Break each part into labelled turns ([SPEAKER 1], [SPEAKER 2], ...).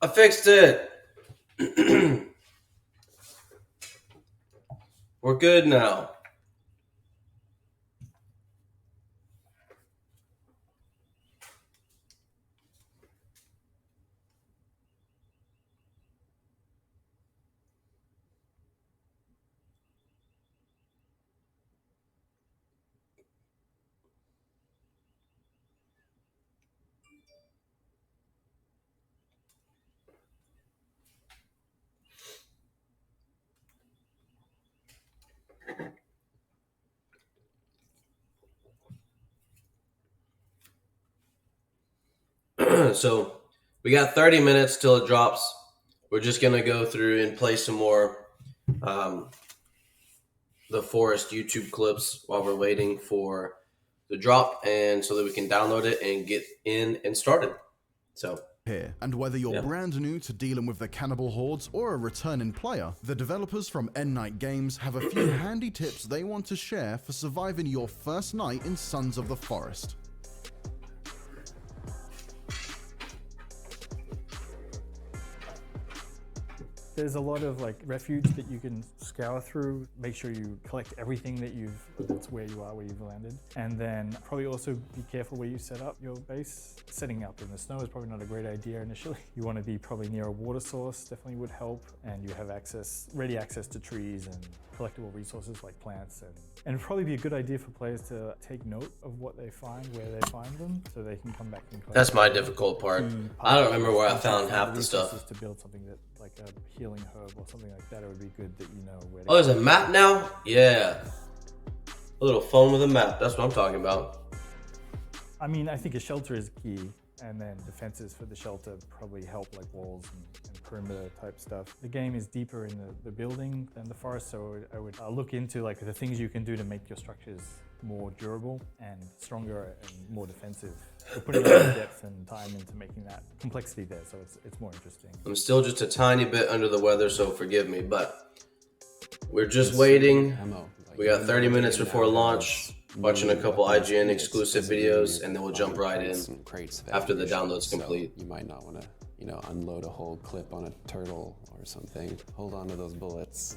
[SPEAKER 1] I fixed it. We're good now. So we got 30 minutes till it drops. We're just gonna go through and play some more um, the Forest YouTube clips while we're waiting for the drop, and so that we can download it and get in and started. So
[SPEAKER 2] here. And whether you're brand new to dealing with the cannibal hordes or a returning player, the developers from Endnight Games have a few handy tips they want to share for surviving your first night in Sons of the Forest.
[SPEAKER 3] There's a lot of like refuge that you can scour through. Make sure you collect everything that's where you are, where you've landed. And then probably also be careful where you set up your base. Setting up in the snow is probably not a great idea initially. You want to be probably near a water source, definitely would help. And you have ready access to trees and collectible resources like plants. And it'd probably be a good idea for players to take note of what they find, where they find them, so they can come back and collect.
[SPEAKER 1] That's my difficult part. I don't remember where I found half the stuff.
[SPEAKER 3] To build something that, like a healing herb or something like that, it would be good that you know where to
[SPEAKER 1] Oh, there's a map now? Yeah. A little phone with a map. That's what I'm talking about.
[SPEAKER 3] I mean, I think a shelter is key, and then defenses for the shelter probably help, like walls and perimeter type stuff. The game is deeper in the building than the forest, so I would look into like the things you can do to make your structures more durable and stronger and more defensive. We're putting a lot of depth and time into making that complexity there, so it's more interesting.
[SPEAKER 1] I'm still just a tiny bit under the weather, so forgive me, but we're just waiting. We got 30 minutes before launch, watching a couple IGN exclusive videos, and then we'll jump right in after the download's complete.
[SPEAKER 4] You might not want to, unload a whole clip on a turtle or something. Hold on to those bullets.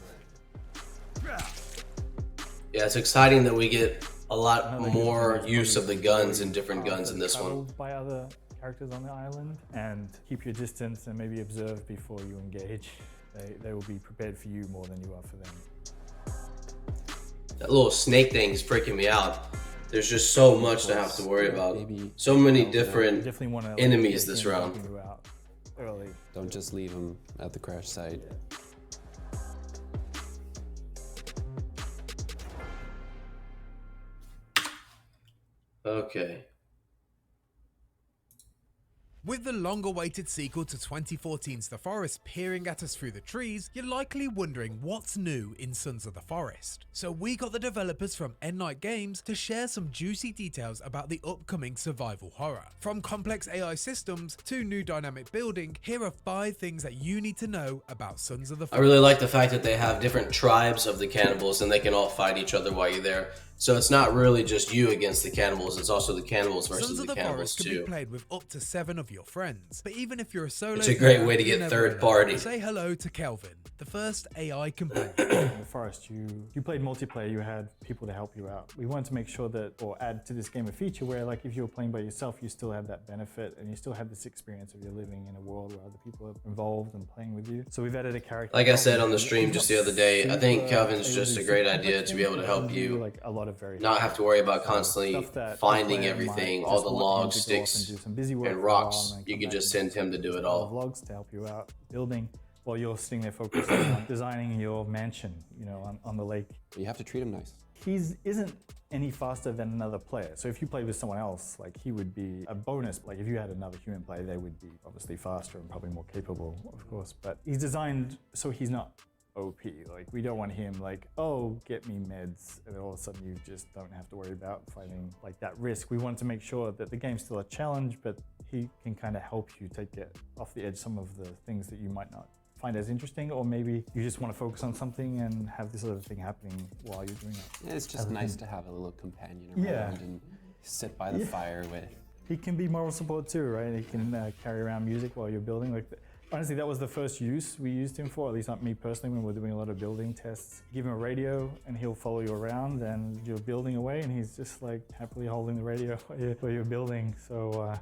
[SPEAKER 1] Yeah, it's exciting that we get a lot more use of the guns and different guns in this one.
[SPEAKER 3] By other characters on the island, and keep your distance and maybe observe before you engage. They will be prepared for you more than you are for them.
[SPEAKER 1] That little snake thing is freaking me out. There's just so much to have to worry about. So many different enemies this round.
[SPEAKER 3] Early.
[SPEAKER 4] Don't just leave them at the crash site.
[SPEAKER 1] Okay.
[SPEAKER 5] With the long-awaited sequel to 2014's The Forest peering at us through the trees, you're likely wondering what's new in Sons of the Forest. So we got the developers from Endnight Games to share some juicy details about the upcoming survival horror. From complex AI systems to new dynamic building, here are 5 things that you need to know about Sons of the Forest.
[SPEAKER 1] I really like the fact that they have different tribes of the cannibals and they can all fight each other while you're there. So it's not really just you against the cannibals, it's also the cannibals versus the cannibals too.
[SPEAKER 5] Sons of the Forest can be played with up to 7 of your friends, but even if you're a solo
[SPEAKER 1] it's a great way to get third party.
[SPEAKER 5] Say hello to Kelvin, the first AI companion.
[SPEAKER 3] In the Forest, you played multiplayer, you had people to help you out. We wanted to make sure that, or add to this game a feature where like if you were playing by yourself, you still have that benefit and you still have this experience of you're living in a world where other people are involved and playing with you. So we've added a character.
[SPEAKER 1] Like I said on the stream just the other day, I think Kelvin's just a great idea to be able to help you
[SPEAKER 3] like a lot of
[SPEAKER 1] not have to worry about constantly finding everything, all the logs, sticks, and rocks. You can just send him to do it all.
[SPEAKER 3] Logs to help you out building while you're sitting there focusing on designing your mansion, on the lake.
[SPEAKER 4] You have to treat him nice.
[SPEAKER 3] He isn't any faster than another player. So if you play with someone else, like he would be a bonus. Like if you had another human player, they would be obviously faster and probably more capable, of course. But he's designed so he's not OP. Like we don't want him like, oh, get me meds, and then all of a sudden you just don't have to worry about fighting like that risk. We want to make sure that the game's still a challenge, but he can kind of help you get off the edge some of the things that you might not find as interesting, or maybe you just want to focus on something and have this other thing happening while you're doing it.
[SPEAKER 4] Yeah, it's just nice to have a little companion around and sit by the fire with.
[SPEAKER 3] He can be moral support too, right? He can carry around music while you're building. Like Honestly, that was the first use we used him for, at least not me personally, when we were doing a lot of building tests. Give him a radio and he'll follow you around and you're building away and he's just like happily holding the radio while you're building. So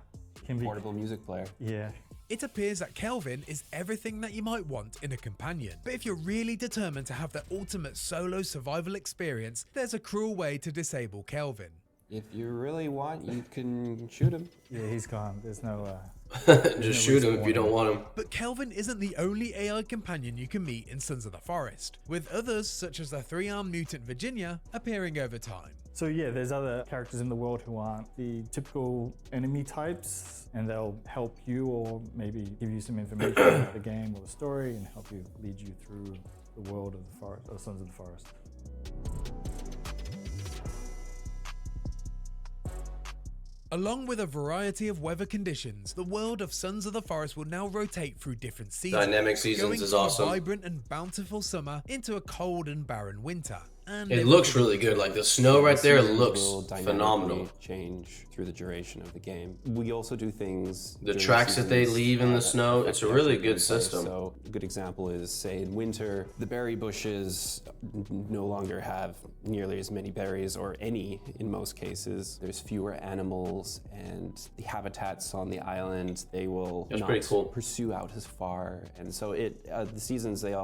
[SPEAKER 3] can be
[SPEAKER 4] Portable music player.
[SPEAKER 3] Yeah.
[SPEAKER 5] It appears that Kelvin is everything that you might want in a companion. But if you're really determined to have the ultimate solo survival experience, there's a cruel way to disable Kelvin.
[SPEAKER 4] If you really want, you can shoot him.
[SPEAKER 3] Yeah, he's gone. There's no
[SPEAKER 1] Just shoot him if you don't want him.
[SPEAKER 5] But Kelvin isn't the only AI companion you can meet in Sons of the Forest, with others such as the 3-armed mutant Virginia appearing over time.
[SPEAKER 3] So yeah, there's other characters in the world who aren't the typical enemy types, and they'll help you or maybe give you some information about the game or the story and help you lead you through the world of the forest, or Sons of the Forest.
[SPEAKER 5] Along with a variety of weather conditions, the world of Sons of the Forest will now rotate through different seasons.
[SPEAKER 1] Dynamic seasons
[SPEAKER 5] going
[SPEAKER 1] is
[SPEAKER 5] from
[SPEAKER 1] awesome.
[SPEAKER 5] a vibrant and bountiful summer into a cold and barren winter. And
[SPEAKER 1] It looks really good. Like the snow right there
[SPEAKER 4] Seasons
[SPEAKER 1] looks
[SPEAKER 4] will dynamically
[SPEAKER 1] phenomenal.
[SPEAKER 4] change through the duration of the game. We also do things.
[SPEAKER 1] The
[SPEAKER 4] during
[SPEAKER 1] tracks that they
[SPEAKER 4] seasons
[SPEAKER 1] leave in the
[SPEAKER 4] that
[SPEAKER 1] snow,
[SPEAKER 4] affect
[SPEAKER 1] it's a
[SPEAKER 4] the
[SPEAKER 1] really
[SPEAKER 4] actual
[SPEAKER 1] good
[SPEAKER 4] gameplay.
[SPEAKER 1] system.
[SPEAKER 4] So a good example is, say, in winter, the berry bushes no longer have nearly as many berries, or any in most cases. There's fewer animals, and the habitats on the island, they will
[SPEAKER 1] That's
[SPEAKER 4] not
[SPEAKER 1] pretty cool.
[SPEAKER 4] pursue out as far. And so the seasons, it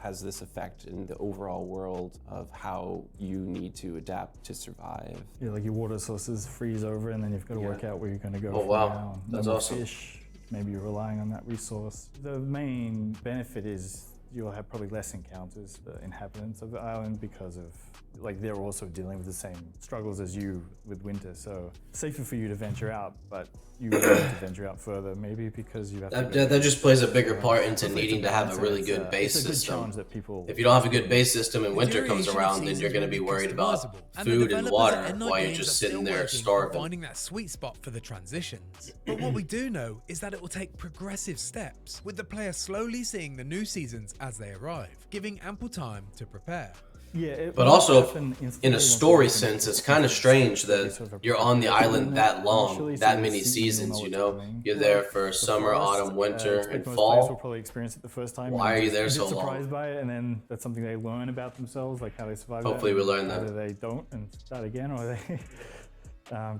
[SPEAKER 4] has this effect in the overall world of how you need to adapt to survive.
[SPEAKER 3] Yeah, like your water sources freeze over and then you've got to work out where you're going to go
[SPEAKER 1] Oh,
[SPEAKER 3] from
[SPEAKER 1] wow.
[SPEAKER 3] now.
[SPEAKER 1] That's
[SPEAKER 3] No more
[SPEAKER 1] awesome.
[SPEAKER 3] Fish, maybe you're relying on that resource. The main benefit is you'll have probably less encounters, the inhabitants of the island, because of, like, they're also dealing with the same struggles as you with winter. So safer for you to venture out, but you need to venture out further, maybe because you have to.
[SPEAKER 1] That just plays a bigger part into
[SPEAKER 3] Hopefully
[SPEAKER 1] needing
[SPEAKER 3] it's
[SPEAKER 1] to have a
[SPEAKER 3] balance,
[SPEAKER 1] really
[SPEAKER 3] and
[SPEAKER 1] good base
[SPEAKER 3] it's a good
[SPEAKER 1] system.
[SPEAKER 3] challenge that people.
[SPEAKER 1] If you don't have a good base system and winter comes
[SPEAKER 5] Variation of
[SPEAKER 1] around, then
[SPEAKER 5] seasons
[SPEAKER 1] you're going to
[SPEAKER 5] will
[SPEAKER 1] be
[SPEAKER 5] be
[SPEAKER 1] worried about
[SPEAKER 5] customizable, and the
[SPEAKER 1] food and
[SPEAKER 5] developers
[SPEAKER 1] water
[SPEAKER 5] at N9
[SPEAKER 1] while you're
[SPEAKER 5] Games
[SPEAKER 1] just
[SPEAKER 5] are
[SPEAKER 1] sitting
[SPEAKER 5] still
[SPEAKER 1] there
[SPEAKER 5] working on
[SPEAKER 1] starving.
[SPEAKER 5] finding that sweet spot for the transitions. But what we do know is that it will take progressive steps, with the player slowly seeing the new seasons as they arrive, giving ample time to prepare.
[SPEAKER 3] Yeah, it
[SPEAKER 1] But
[SPEAKER 3] won't
[SPEAKER 1] also,
[SPEAKER 3] happen instantly
[SPEAKER 1] in a
[SPEAKER 3] once
[SPEAKER 1] story
[SPEAKER 3] you open
[SPEAKER 1] sense,
[SPEAKER 3] it.
[SPEAKER 1] it's kind of strange
[SPEAKER 3] Sort
[SPEAKER 1] that
[SPEAKER 3] of
[SPEAKER 1] you're on the island that long,
[SPEAKER 3] initially, so
[SPEAKER 1] that
[SPEAKER 3] you
[SPEAKER 1] many
[SPEAKER 3] see- you
[SPEAKER 1] seasons,
[SPEAKER 3] know
[SPEAKER 1] you
[SPEAKER 3] what's
[SPEAKER 1] know?
[SPEAKER 3] coming.
[SPEAKER 1] You're there
[SPEAKER 3] Like,
[SPEAKER 1] for
[SPEAKER 3] the
[SPEAKER 1] summer,
[SPEAKER 3] forest,
[SPEAKER 1] autumn, winter,
[SPEAKER 3] expect
[SPEAKER 1] and
[SPEAKER 3] most players will
[SPEAKER 1] fall.
[SPEAKER 3] probably experience it the first time.
[SPEAKER 1] Why
[SPEAKER 3] and
[SPEAKER 1] are you there
[SPEAKER 3] a bit
[SPEAKER 1] so long?
[SPEAKER 3] surprised by it, and then that's something they learn about themselves, like how they survive.
[SPEAKER 1] Hopefully
[SPEAKER 3] that,
[SPEAKER 1] we
[SPEAKER 3] and
[SPEAKER 1] learn that.
[SPEAKER 3] Either they don't and start again, or they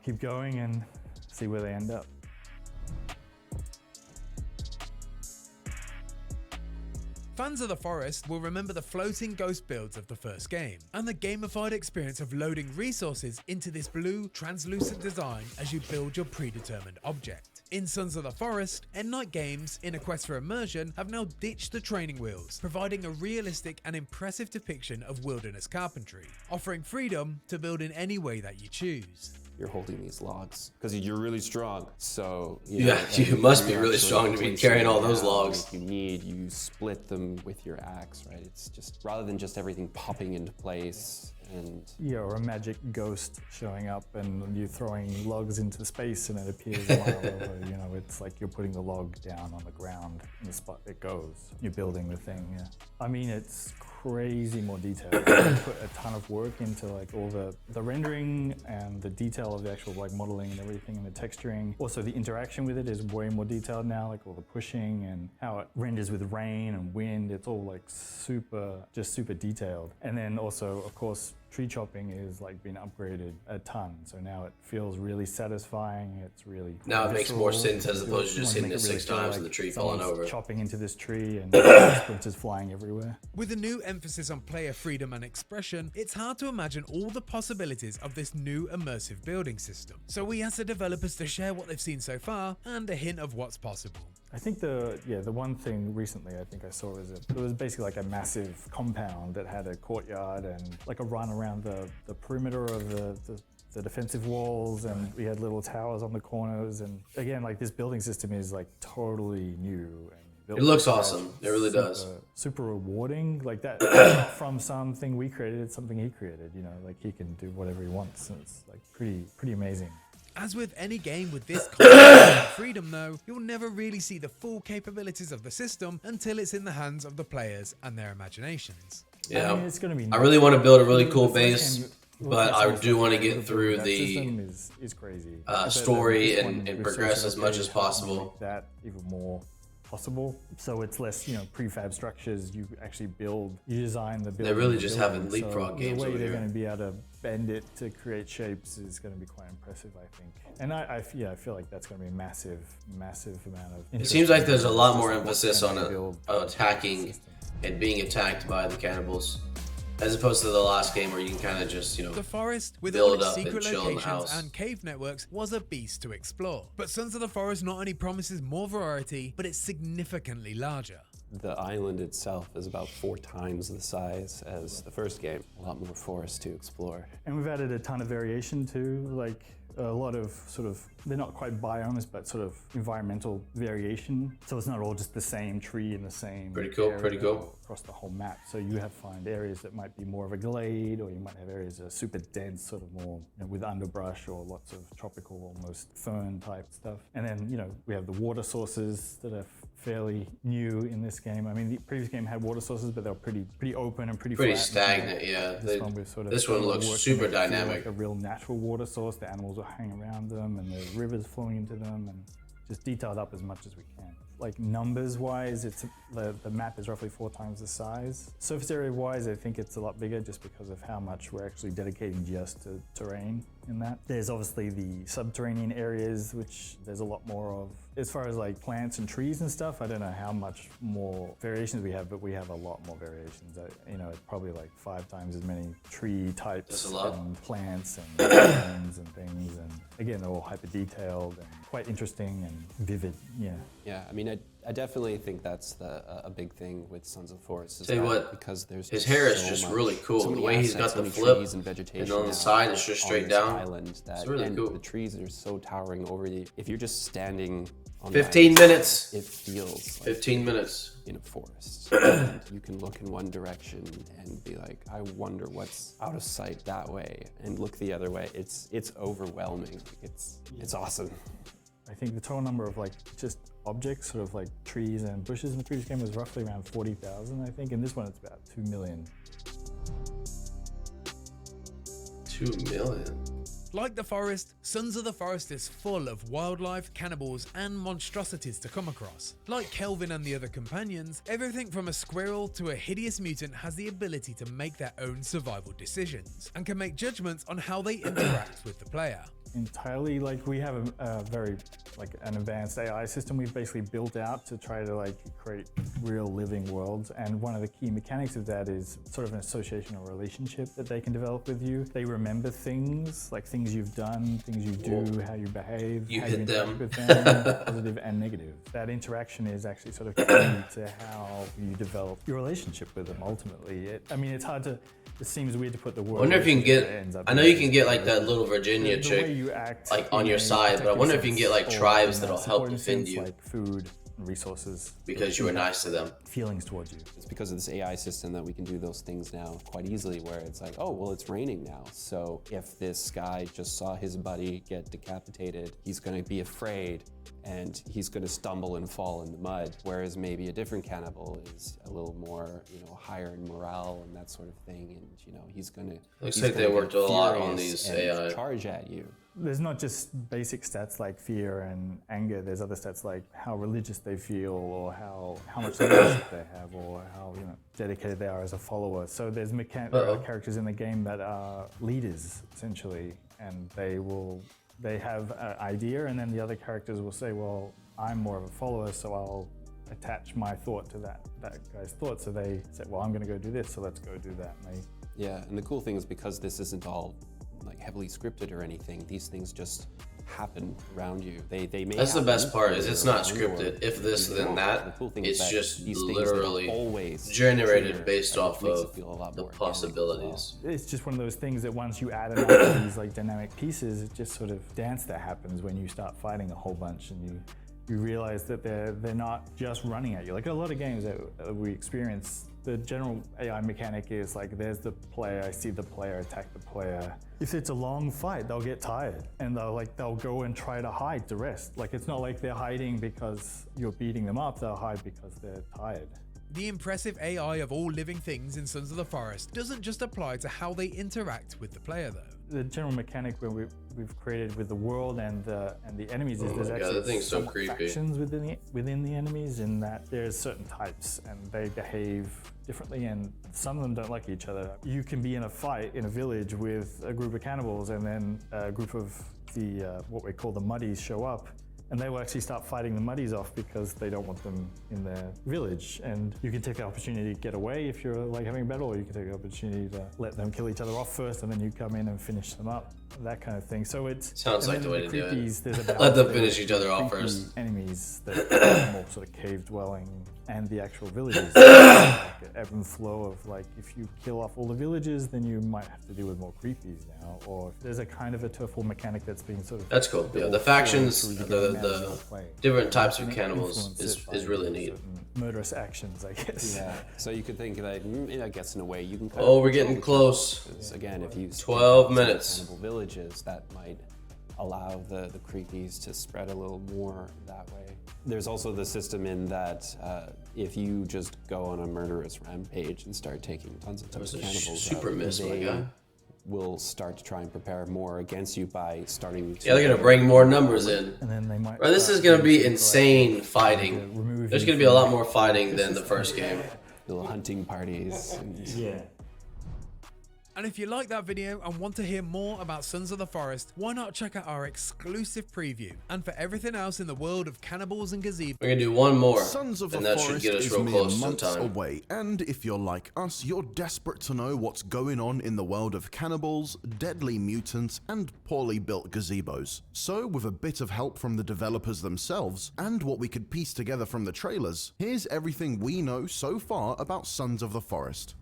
[SPEAKER 3] keep going and see where they end up.
[SPEAKER 5] Fans of the Forest will remember the floating ghost builds of the first game, and the gamified experience of loading resources into this blue, translucent design as you build your predetermined object. In Sons of the Forest, N9 Games, in a quest for immersion, have now ditched the training wheels, providing a realistic and impressive depiction of wilderness carpentry, offering freedom to build in any way that you choose.
[SPEAKER 4] You're holding these logs because you're really strong. So
[SPEAKER 1] Yeah, you must be really strong to be carrying all those logs.
[SPEAKER 4] If you need, you split them with your axe, right? It's just rather than just everything popping into place. And
[SPEAKER 3] Yeah, or a magic ghost showing up and you throwing logs into space and it appears a mile over. You know, it's like you're putting the log down on the ground in the spot it goes. You're building the thing, yeah. I mean, it's crazy more detailed. They put a ton of work into like all the rendering and the detail of the actual like modeling and everything and the texturing. Also, the interaction with it is way more detailed now, like all the pushing and how it renders with rain and wind. It's all like super detailed. And then also, of course, tree chopping is like been upgraded a ton, so now it feels really satisfying. It's really
[SPEAKER 1] Now it makes more
[SPEAKER 3] visceral.
[SPEAKER 1] sense as
[SPEAKER 3] You
[SPEAKER 1] opposed to just
[SPEAKER 3] wanna
[SPEAKER 1] hitting
[SPEAKER 3] make
[SPEAKER 1] it
[SPEAKER 3] really
[SPEAKER 1] 6
[SPEAKER 3] feel
[SPEAKER 1] times
[SPEAKER 3] like
[SPEAKER 1] and the tree
[SPEAKER 3] someone's
[SPEAKER 1] falling over.
[SPEAKER 3] chopping into this tree and splinters flying everywhere.
[SPEAKER 5] With a new emphasis on player freedom and expression, it's hard to imagine all the possibilities of this new immersive building system. So we asked the developers to share what they've seen so far and a hint of what's possible.
[SPEAKER 3] I think the one thing recently I think I saw is it was basically like a massive compound that had a courtyard and like a run around the perimeter of the defensive walls, and we had little towers on the corners. And again, like this building system is like totally new. And
[SPEAKER 1] It looks awesome. It really does.
[SPEAKER 3] Super rewarding. Like that not from something we created, it's something he created. You know, like he can do whatever he wants. And it's like pretty amazing.
[SPEAKER 5] As with any game with this kind of freedom though, you'll never really see the full capabilities of the system until it's in the hands of the players and their imaginations.
[SPEAKER 1] Yeah,
[SPEAKER 3] I mean, it's going to be.
[SPEAKER 1] I really want to build a really cool
[SPEAKER 3] The first
[SPEAKER 1] base,
[SPEAKER 3] game,
[SPEAKER 1] but I do want to get through
[SPEAKER 3] that
[SPEAKER 1] the
[SPEAKER 3] system is crazy. I bet that
[SPEAKER 1] story
[SPEAKER 3] this
[SPEAKER 1] and
[SPEAKER 3] one with
[SPEAKER 1] progress
[SPEAKER 3] social
[SPEAKER 1] as much as
[SPEAKER 3] updates
[SPEAKER 1] possible.
[SPEAKER 3] make that even more possible. So it's less, prefab structures. You actually build, you design the building.
[SPEAKER 1] They're really just
[SPEAKER 3] building.
[SPEAKER 1] having leapfrog games
[SPEAKER 3] The way
[SPEAKER 1] over
[SPEAKER 3] they're
[SPEAKER 1] here.
[SPEAKER 3] going to be able to bend it to create shapes is going to be quite impressive, I think. And I feel like that's going to be a massive amount of.
[SPEAKER 1] It seems like there's a lot more
[SPEAKER 3] Just
[SPEAKER 1] emphasis
[SPEAKER 3] what
[SPEAKER 1] on
[SPEAKER 3] can they build
[SPEAKER 1] attacking
[SPEAKER 3] system.
[SPEAKER 1] and being attacked by the cannibals, as opposed to the last game where you can kind of just,
[SPEAKER 5] The forest, with all
[SPEAKER 1] build
[SPEAKER 5] its
[SPEAKER 1] up and
[SPEAKER 5] secret
[SPEAKER 1] chill in the
[SPEAKER 5] locations
[SPEAKER 1] house.
[SPEAKER 5] and cave networks, was a beast to explore. But Sons of the Forest not only promises more variety, but it's significantly larger.
[SPEAKER 4] The island itself is about 4 times the size as the first game. A lot more forest to explore.
[SPEAKER 3] And we've added a ton of variation too, like a lot of they're not quite biomes, but sort of environmental variation. So it's not all just the same tree in the same
[SPEAKER 1] Pretty cool, pretty
[SPEAKER 3] area
[SPEAKER 1] cool.
[SPEAKER 3] across the whole map. So you find areas that might be more of a glade, or you might have areas that are super dense, sort of more with underbrush or lots of tropical, almost fern type stuff. And then, we have the water sources that are fairly new in this game. I mean, the previous game had water sources, but they were pretty open and pretty flat.
[SPEAKER 1] stagnant, yeah.
[SPEAKER 3] This one we've sort of
[SPEAKER 1] This one looks
[SPEAKER 3] worked to
[SPEAKER 1] super
[SPEAKER 3] make it feel
[SPEAKER 1] dynamic.
[SPEAKER 3] like a real natural water source. The animals will hang around them, and the rivers flowing into them, and just detailed up as much as we can. Like numbers wise, the map is roughly 4 times the size. Surface area wise, I think it's a lot bigger just because of how much we're actually dedicating just to terrain in that. There's obviously the subterranean areas, which there's a lot more of. As far as like plants and trees and stuff, I don't know how much more variations we have, but we have a lot more variations. It's probably like 5 times as many tree types
[SPEAKER 1] That's a lot.
[SPEAKER 3] and plants and ferns and things. And again, they're all hyper detailed and quite interesting and vivid. Yeah.
[SPEAKER 4] Yeah, I mean, I definitely think that's a big thing with Sons of the Forest. Is
[SPEAKER 1] Tell you
[SPEAKER 4] that
[SPEAKER 1] what,
[SPEAKER 4] because there's
[SPEAKER 1] his
[SPEAKER 4] just
[SPEAKER 1] hair is
[SPEAKER 4] so
[SPEAKER 1] just
[SPEAKER 4] much-
[SPEAKER 1] really cool.
[SPEAKER 4] so
[SPEAKER 1] The
[SPEAKER 4] many
[SPEAKER 1] way he's
[SPEAKER 4] assets,
[SPEAKER 1] got the
[SPEAKER 4] so many
[SPEAKER 1] flip,
[SPEAKER 4] trees and vegetation
[SPEAKER 1] and on the
[SPEAKER 4] now
[SPEAKER 1] side it's just
[SPEAKER 4] on
[SPEAKER 1] straight
[SPEAKER 4] this
[SPEAKER 1] down.
[SPEAKER 4] Island that,
[SPEAKER 1] It's really
[SPEAKER 4] and
[SPEAKER 1] cool.
[SPEAKER 4] The trees are so towering over you. If you're just standing on
[SPEAKER 1] 15
[SPEAKER 4] that,
[SPEAKER 1] minutes.
[SPEAKER 4] it feels like
[SPEAKER 1] 15 minutes.
[SPEAKER 4] in a forest. And you can look in one direction and be like, I wonder what's out of sight that way, and look the other way. It's overwhelming. It's awesome.
[SPEAKER 3] I think the total number of just objects, sort of like trees and bushes in the previous game was roughly around 40,000, I think. In this one, it's about 2 million.
[SPEAKER 1] 2 million.
[SPEAKER 5] Like the forest, Sons of the Forest is full of wildlife, cannibals, and monstrosities to come across. Like Kelvin and the other companions, everything from a squirrel to a hideous mutant has the ability to make their own survival decisions, and can make judgments on how they interact with the player.
[SPEAKER 3] Entirely, we have a very an advanced AI system we've basically built out to try to create real living worlds, and one of the key mechanics of that is sort of an association or relationship that they can develop with you. They remember things, like things you've done, things you do, how you behave,
[SPEAKER 1] You
[SPEAKER 3] how
[SPEAKER 1] hit
[SPEAKER 3] you
[SPEAKER 1] them.
[SPEAKER 3] interact with them, positive and negative. That interaction is actually sort of key to how you develop your relationship with them ultimately. It's hard to. It seems weird to put the word.
[SPEAKER 1] I wonder if you can
[SPEAKER 3] relationship, but it ends
[SPEAKER 1] get.
[SPEAKER 3] up
[SPEAKER 1] I know
[SPEAKER 3] being
[SPEAKER 1] you can get
[SPEAKER 3] just
[SPEAKER 1] that little Virginia
[SPEAKER 3] the
[SPEAKER 1] chick
[SPEAKER 3] way you act,
[SPEAKER 1] on your side, but I wonder if you can get
[SPEAKER 3] sense, or
[SPEAKER 1] tribes
[SPEAKER 3] in
[SPEAKER 1] that'll
[SPEAKER 3] that
[SPEAKER 1] help
[SPEAKER 3] supporting
[SPEAKER 1] defend
[SPEAKER 3] sense,
[SPEAKER 1] you
[SPEAKER 3] like food and resources,
[SPEAKER 1] because you were nice to them.
[SPEAKER 3] feelings towards you.
[SPEAKER 4] It's because of this AI system that we can do those things now quite easily, where it's like, oh, well, it's raining now. So if this guy just saw his buddy get decapitated, he's going to be afraid and he's going to stumble and fall in the mud. Whereas maybe a different cannibal is a little more, higher in morale and that sort of thing. And, he's going to.
[SPEAKER 1] Looks like they worked a lot on these AI.
[SPEAKER 4] Charge at you.
[SPEAKER 3] There's not just basic stats like fear and anger. There's other stats like how religious they feel, or how much leadership they have, or how dedicated they are as a follower. So there's there are characters in the game that are leaders essentially, and they have an idea, and then the other characters will say, well, I'm more of a follower, so I'll attach my thought to that guy's thought. So they say, well, I'm going to go do this, so let's go do that. And
[SPEAKER 4] Yeah, and the cool thing is, because this isn't all heavily scripted or anything, these things just happen around you. They may.
[SPEAKER 1] That's the
[SPEAKER 4] happen
[SPEAKER 1] best part, is it's not
[SPEAKER 4] around,
[SPEAKER 1] scripted.
[SPEAKER 4] or
[SPEAKER 1] If this,
[SPEAKER 4] you
[SPEAKER 1] then
[SPEAKER 4] don't.
[SPEAKER 1] that.
[SPEAKER 4] The cool thing
[SPEAKER 1] It's
[SPEAKER 4] is that
[SPEAKER 1] just
[SPEAKER 4] these things
[SPEAKER 1] literally
[SPEAKER 4] don't always
[SPEAKER 1] generated
[SPEAKER 4] trigger,
[SPEAKER 1] based
[SPEAKER 4] and it
[SPEAKER 1] off
[SPEAKER 4] makes it
[SPEAKER 1] of
[SPEAKER 4] feel a lot
[SPEAKER 1] the
[SPEAKER 4] more organic as well.
[SPEAKER 1] possibilities.
[SPEAKER 3] it's just one of those things that once you add enough of these dynamic pieces, it's just sort of dance that happens when you start fighting a whole bunch, and you realize that they're not just running at you. Like a lot of games that we experience, the general AI mechanic is there's the player, I see the player, attack the player. If it's a long fight, they'll get tired and they'll go and try to hide to rest. It's not like they're hiding because you're beating them up, they'll hide because they're tired.
[SPEAKER 5] The impressive AI of all living things in Sons of the Forest doesn't just apply to how they interact with the player though.
[SPEAKER 3] the general mechanic where we've created with the world and the enemies is there's
[SPEAKER 1] God,
[SPEAKER 3] actually
[SPEAKER 1] that thing's so
[SPEAKER 3] somewhat
[SPEAKER 1] creepy.
[SPEAKER 3] factions within the enemies, in that there's certain types and they behave differently, and some of them don't like each other. You can be in a fight in a village with a group of cannibals, and then a group of the what we call the muddies show up, and they will actually start fighting the muddies off because they don't want them in their village. And you can take the opportunity to get away if you're like having a battle, or you can take the opportunity to let them kill each other off first, and then you come in and finish them up, that kind of thing. So it's
[SPEAKER 1] Sounds
[SPEAKER 3] and
[SPEAKER 1] like
[SPEAKER 3] then
[SPEAKER 1] the way to do it.
[SPEAKER 3] creepies, there's a
[SPEAKER 1] Let them
[SPEAKER 3] balance
[SPEAKER 1] finish
[SPEAKER 3] of
[SPEAKER 1] each other off
[SPEAKER 3] creepy
[SPEAKER 1] first.
[SPEAKER 3] Enemies that are more sort of cave dwelling, and the actual villages. Like an ebb and flow of, like, if you kill off all the villages, then you might have to deal with more creepies now. Or if there's a kind of a turf war mechanic that's being sort of
[SPEAKER 1] That's cool. Yeah, the
[SPEAKER 3] built
[SPEAKER 1] factions,
[SPEAKER 3] through
[SPEAKER 1] the
[SPEAKER 3] game as you play.
[SPEAKER 1] different types of
[SPEAKER 3] And
[SPEAKER 1] cannibals
[SPEAKER 3] influence it by
[SPEAKER 1] is really neat.
[SPEAKER 3] certain murderous actions, I guess.
[SPEAKER 4] Yeah. So you could think that I guess in a way you can. Kind
[SPEAKER 1] Oh,
[SPEAKER 4] of
[SPEAKER 1] we're getting
[SPEAKER 4] control the
[SPEAKER 1] close.
[SPEAKER 4] cannibals. Again, if you
[SPEAKER 1] 12
[SPEAKER 4] split up some
[SPEAKER 1] minutes.
[SPEAKER 4] cannibal villages, that might allow the creepies to spread a little more that way. There's also the system in that if you just go on a murderous rampage and start taking tons of
[SPEAKER 1] was a
[SPEAKER 4] cannibals
[SPEAKER 1] super
[SPEAKER 4] out,
[SPEAKER 1] miss, my
[SPEAKER 4] they
[SPEAKER 1] guy.
[SPEAKER 4] will start to try and prepare more against you by starting to...
[SPEAKER 1] Yeah, they're gonna bring more numbers in.
[SPEAKER 3] And then they might.
[SPEAKER 1] Bro, this is
[SPEAKER 3] start
[SPEAKER 1] gonna be
[SPEAKER 3] using, like,
[SPEAKER 1] insane
[SPEAKER 3] to
[SPEAKER 1] fighting.
[SPEAKER 3] remove
[SPEAKER 1] There's
[SPEAKER 3] you
[SPEAKER 1] gonna be a
[SPEAKER 3] from-
[SPEAKER 1] lot more fighting than the first game.
[SPEAKER 4] little hunting parties. And
[SPEAKER 3] Yeah.
[SPEAKER 5] And if you like that video and want to hear more about Sons of the Forest, why not check out our exclusive preview? And for everything else in the world of cannibals and gazebos,
[SPEAKER 1] We're gonna do one more,
[SPEAKER 2] Sons of
[SPEAKER 1] and
[SPEAKER 2] the
[SPEAKER 1] that should
[SPEAKER 2] Forest
[SPEAKER 1] get us
[SPEAKER 2] is
[SPEAKER 1] real
[SPEAKER 2] mere
[SPEAKER 1] close to the
[SPEAKER 2] months
[SPEAKER 1] time.
[SPEAKER 2] away, and if you're like us, you're desperate to know what's going on in the world of cannibals, deadly mutants, and poorly built gazebos. So, with a bit of help from the developers themselves, and what we could piece together from the trailers, here's everything we know so far about Sons of the Forest.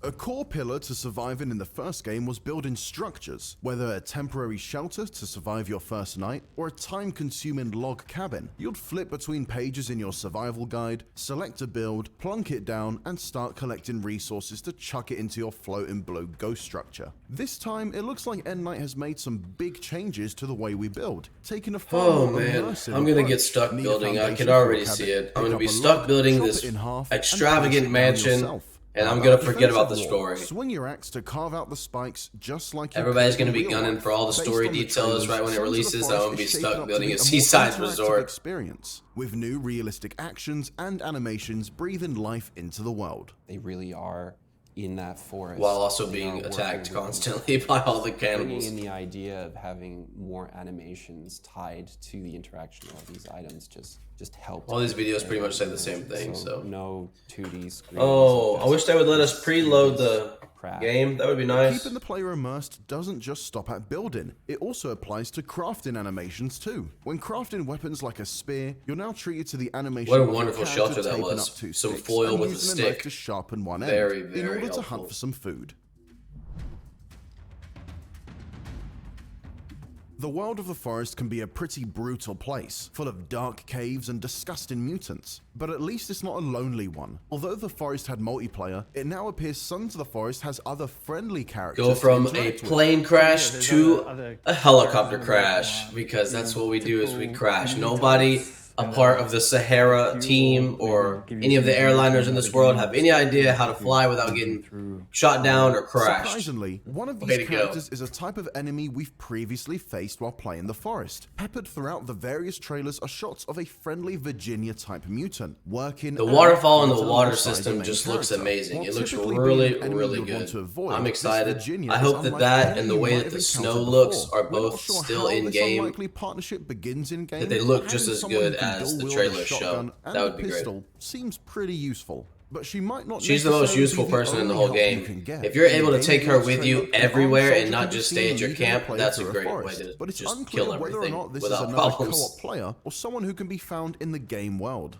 [SPEAKER 2] A core pillar to surviving in the first game was building structures, whether a temporary shelter to survive your first night, or a time-consuming log cabin. You'd flip between pages in your survival guide, select a build, plunk it down, and start collecting resources to chuck it into your floating blue ghost structure. This time, it looks like N-Night has made some big changes to the way we build, taking a far
[SPEAKER 1] Oh
[SPEAKER 2] more
[SPEAKER 1] man,
[SPEAKER 2] immersive
[SPEAKER 1] I'm gonna
[SPEAKER 2] approach.
[SPEAKER 1] get stuck
[SPEAKER 2] Need a
[SPEAKER 1] building. I
[SPEAKER 2] foundation
[SPEAKER 1] can
[SPEAKER 2] for a
[SPEAKER 1] already
[SPEAKER 2] cabin,
[SPEAKER 1] see it. I'm
[SPEAKER 2] pick
[SPEAKER 1] gonna
[SPEAKER 2] up
[SPEAKER 1] be
[SPEAKER 2] a
[SPEAKER 1] stuck
[SPEAKER 2] log,
[SPEAKER 1] building
[SPEAKER 2] chop
[SPEAKER 1] this
[SPEAKER 2] it in half, and
[SPEAKER 1] extravagant
[SPEAKER 2] place it down
[SPEAKER 1] mansion,
[SPEAKER 2] yourself.
[SPEAKER 1] and I'm
[SPEAKER 2] About
[SPEAKER 1] gonna
[SPEAKER 2] the
[SPEAKER 1] forget about the
[SPEAKER 2] defensive wall.
[SPEAKER 1] story.
[SPEAKER 2] Swing your axe to carve out the spikes just like you
[SPEAKER 1] Everybody's
[SPEAKER 2] could
[SPEAKER 1] gonna
[SPEAKER 2] in
[SPEAKER 1] be
[SPEAKER 2] real
[SPEAKER 1] gunning
[SPEAKER 2] life.
[SPEAKER 1] for all the
[SPEAKER 2] Based
[SPEAKER 1] story
[SPEAKER 2] on the
[SPEAKER 1] details
[SPEAKER 2] trailers,
[SPEAKER 1] right when it
[SPEAKER 2] Sons of the
[SPEAKER 1] releases. I'm
[SPEAKER 2] Forest
[SPEAKER 1] gonna be
[SPEAKER 2] is shaping
[SPEAKER 1] stuck
[SPEAKER 2] up to
[SPEAKER 1] building
[SPEAKER 2] be
[SPEAKER 1] a
[SPEAKER 2] more
[SPEAKER 1] seaside
[SPEAKER 2] interactive
[SPEAKER 1] resort.
[SPEAKER 2] experience, with new realistic actions and animations breathing life into the world.
[SPEAKER 4] they really are in that forest.
[SPEAKER 1] While also
[SPEAKER 4] They
[SPEAKER 1] being
[SPEAKER 4] are
[SPEAKER 1] attacked
[SPEAKER 4] working with-
[SPEAKER 1] constantly by all the
[SPEAKER 4] bringing
[SPEAKER 1] cannibals.
[SPEAKER 4] in the idea of having more animations tied to the interaction of these items just helped.
[SPEAKER 1] All these videos pretty much say the same thing, so.
[SPEAKER 4] no 2D screens.
[SPEAKER 1] Oh, I
[SPEAKER 4] just
[SPEAKER 1] wish they would let us preload the
[SPEAKER 4] crap.
[SPEAKER 1] game. That would be nice.
[SPEAKER 2] Keeping the player immersed doesn't just stop at building, it also applies to crafting animations too. When crafting weapons like a spear, you're now treated to the animation
[SPEAKER 1] What a
[SPEAKER 2] of your
[SPEAKER 1] wonderful
[SPEAKER 2] character
[SPEAKER 1] shelter that
[SPEAKER 2] taping
[SPEAKER 1] was.
[SPEAKER 2] up two
[SPEAKER 1] Some
[SPEAKER 2] sticks
[SPEAKER 1] foil
[SPEAKER 2] and
[SPEAKER 1] with a
[SPEAKER 2] using knife
[SPEAKER 1] stick.
[SPEAKER 2] to sharpen one
[SPEAKER 1] Very,
[SPEAKER 2] end
[SPEAKER 1] very
[SPEAKER 2] in order to
[SPEAKER 1] helpful.
[SPEAKER 2] hunt for some food. The world of the forest can be a pretty brutal place, full of dark caves and disgusting mutants. But at least it's not a lonely one. Although the forest had multiplayer, it now appears Sons of the Forest has other friendly characters.
[SPEAKER 1] Go
[SPEAKER 2] to
[SPEAKER 1] from a
[SPEAKER 2] interact with.
[SPEAKER 1] plane crash
[SPEAKER 3] there's
[SPEAKER 1] to
[SPEAKER 3] other
[SPEAKER 1] a helicopter
[SPEAKER 3] characters
[SPEAKER 1] crash,
[SPEAKER 3] that
[SPEAKER 1] because that's what we do is we
[SPEAKER 3] typical
[SPEAKER 1] crash.
[SPEAKER 3] enemy
[SPEAKER 1] Nobody
[SPEAKER 3] types,
[SPEAKER 1] a
[SPEAKER 3] and
[SPEAKER 1] part
[SPEAKER 3] then
[SPEAKER 1] of the Sahara
[SPEAKER 3] you
[SPEAKER 1] team
[SPEAKER 3] will
[SPEAKER 1] or
[SPEAKER 3] maybe give you
[SPEAKER 1] any of the
[SPEAKER 3] some
[SPEAKER 1] airliners in
[SPEAKER 3] information
[SPEAKER 1] this
[SPEAKER 3] about the
[SPEAKER 1] world
[SPEAKER 3] game.
[SPEAKER 1] have any idea how to fly without getting
[SPEAKER 3] through
[SPEAKER 1] shot down or crashed.
[SPEAKER 2] Surprisingly, one of
[SPEAKER 1] Way
[SPEAKER 2] these
[SPEAKER 1] to go.
[SPEAKER 2] characters is a type of enemy we've previously faced while playing the forest. Peppered throughout the various trailers are shots of a friendly Virginia-type mutant working.
[SPEAKER 1] The waterfall and the
[SPEAKER 2] alongside
[SPEAKER 1] water
[SPEAKER 2] the
[SPEAKER 1] system
[SPEAKER 2] main
[SPEAKER 1] just looks
[SPEAKER 2] character.
[SPEAKER 1] amazing.
[SPEAKER 2] While
[SPEAKER 1] It looks
[SPEAKER 2] typically
[SPEAKER 1] really,
[SPEAKER 2] being an enemy
[SPEAKER 1] really
[SPEAKER 2] you'd want
[SPEAKER 1] good.
[SPEAKER 2] to avoid,
[SPEAKER 1] I'm
[SPEAKER 2] this
[SPEAKER 1] excited.
[SPEAKER 2] Virginia
[SPEAKER 1] I
[SPEAKER 2] is
[SPEAKER 1] hope that
[SPEAKER 2] unlike
[SPEAKER 1] that
[SPEAKER 2] any
[SPEAKER 1] and the
[SPEAKER 2] you
[SPEAKER 1] way
[SPEAKER 2] might
[SPEAKER 1] that
[SPEAKER 2] have
[SPEAKER 1] the snow
[SPEAKER 2] encountered
[SPEAKER 1] looks
[SPEAKER 2] before.
[SPEAKER 1] are
[SPEAKER 2] We're not
[SPEAKER 1] both
[SPEAKER 2] sure
[SPEAKER 1] still
[SPEAKER 2] how
[SPEAKER 1] in
[SPEAKER 2] this
[SPEAKER 1] game.
[SPEAKER 2] unlikely partnership begins in game.
[SPEAKER 1] That they look
[SPEAKER 2] but
[SPEAKER 1] just
[SPEAKER 2] having
[SPEAKER 1] as
[SPEAKER 2] someone
[SPEAKER 1] good
[SPEAKER 2] who can
[SPEAKER 1] as the
[SPEAKER 2] dual-wield a
[SPEAKER 1] trailer show.
[SPEAKER 2] shotgun
[SPEAKER 1] That
[SPEAKER 2] and
[SPEAKER 1] would
[SPEAKER 2] a
[SPEAKER 1] be great.
[SPEAKER 2] pistol seems pretty useful. But she might not
[SPEAKER 1] She's the most
[SPEAKER 2] necessarily
[SPEAKER 1] useful
[SPEAKER 2] be the
[SPEAKER 1] person in the
[SPEAKER 2] only
[SPEAKER 1] whole
[SPEAKER 2] help you
[SPEAKER 1] game.
[SPEAKER 2] can get.
[SPEAKER 1] If you're
[SPEAKER 2] In
[SPEAKER 1] able to
[SPEAKER 2] Game
[SPEAKER 1] take her
[SPEAKER 2] Awards
[SPEAKER 1] with
[SPEAKER 2] trailer,
[SPEAKER 1] you
[SPEAKER 2] an
[SPEAKER 1] everywhere
[SPEAKER 2] armed
[SPEAKER 1] and
[SPEAKER 2] soldier
[SPEAKER 1] not
[SPEAKER 2] can be
[SPEAKER 1] just
[SPEAKER 2] seen
[SPEAKER 1] stay at your
[SPEAKER 2] leading the
[SPEAKER 1] camp,
[SPEAKER 2] player
[SPEAKER 1] that's a
[SPEAKER 2] through
[SPEAKER 1] great way
[SPEAKER 2] forest.
[SPEAKER 1] to
[SPEAKER 2] But it's
[SPEAKER 1] just
[SPEAKER 2] unclear
[SPEAKER 1] kill
[SPEAKER 2] whether or
[SPEAKER 1] everything
[SPEAKER 2] not this is
[SPEAKER 1] without
[SPEAKER 2] another
[SPEAKER 1] problems.
[SPEAKER 2] co-op player or someone who can be found in the game world.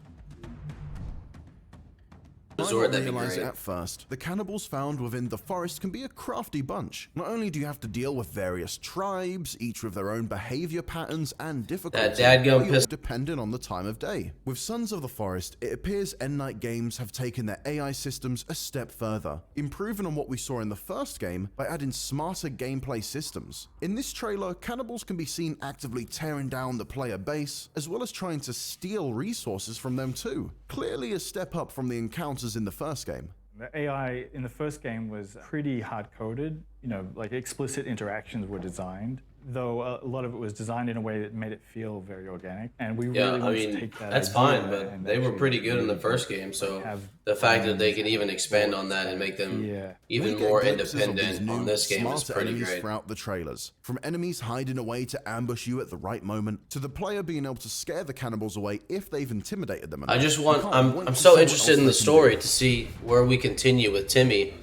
[SPEAKER 1] resort, that'd be
[SPEAKER 2] realize
[SPEAKER 1] great.
[SPEAKER 2] it at first, the cannibals found within the forest can be a crafty bunch. Not only do you have to deal with various tribes, each with their own behavior patterns and difficulty,
[SPEAKER 1] That dadgum
[SPEAKER 2] but you're
[SPEAKER 1] pistol.
[SPEAKER 2] dependent on the time of day. With Sons of the Forest, it appears N-Night Games have taken their AI systems a step further, improving on what we saw in the first game by adding smarter gameplay systems. In this trailer, cannibals can be seen actively tearing down the player base, as well as trying to steal resources from them too. Clearly a step up from the encounters in the first game.
[SPEAKER 3] The AI in the first game was pretty hard-coded. You know, like explicit interactions were designed, though a lot of it was designed in a way that made it feel very organic. And we
[SPEAKER 1] Yeah,
[SPEAKER 3] really
[SPEAKER 1] I
[SPEAKER 3] want to
[SPEAKER 1] mean,
[SPEAKER 3] take that
[SPEAKER 1] that's
[SPEAKER 3] idea
[SPEAKER 1] fine, but
[SPEAKER 3] and
[SPEAKER 1] they were
[SPEAKER 3] actually
[SPEAKER 1] pretty good in the
[SPEAKER 3] really
[SPEAKER 1] first game, so
[SPEAKER 3] have
[SPEAKER 1] the fact that they can even expand on that and make them
[SPEAKER 3] Yeah.
[SPEAKER 1] even
[SPEAKER 2] We get
[SPEAKER 1] more
[SPEAKER 2] glimpses of these
[SPEAKER 1] independent
[SPEAKER 2] new,
[SPEAKER 1] on this game is
[SPEAKER 2] smarter
[SPEAKER 1] pretty
[SPEAKER 2] enemies
[SPEAKER 1] great.
[SPEAKER 2] throughout the trailers. From enemies hiding away to ambush you at the right moment, to the player being able to scare the cannibals away if they've intimidated them enough.
[SPEAKER 1] I just
[SPEAKER 2] You
[SPEAKER 1] want,
[SPEAKER 2] can't
[SPEAKER 1] I'm
[SPEAKER 2] wait to
[SPEAKER 1] so
[SPEAKER 2] see what
[SPEAKER 1] interested
[SPEAKER 2] else
[SPEAKER 1] in the
[SPEAKER 2] they can
[SPEAKER 1] story
[SPEAKER 2] do.
[SPEAKER 1] to see where we continue with Timmy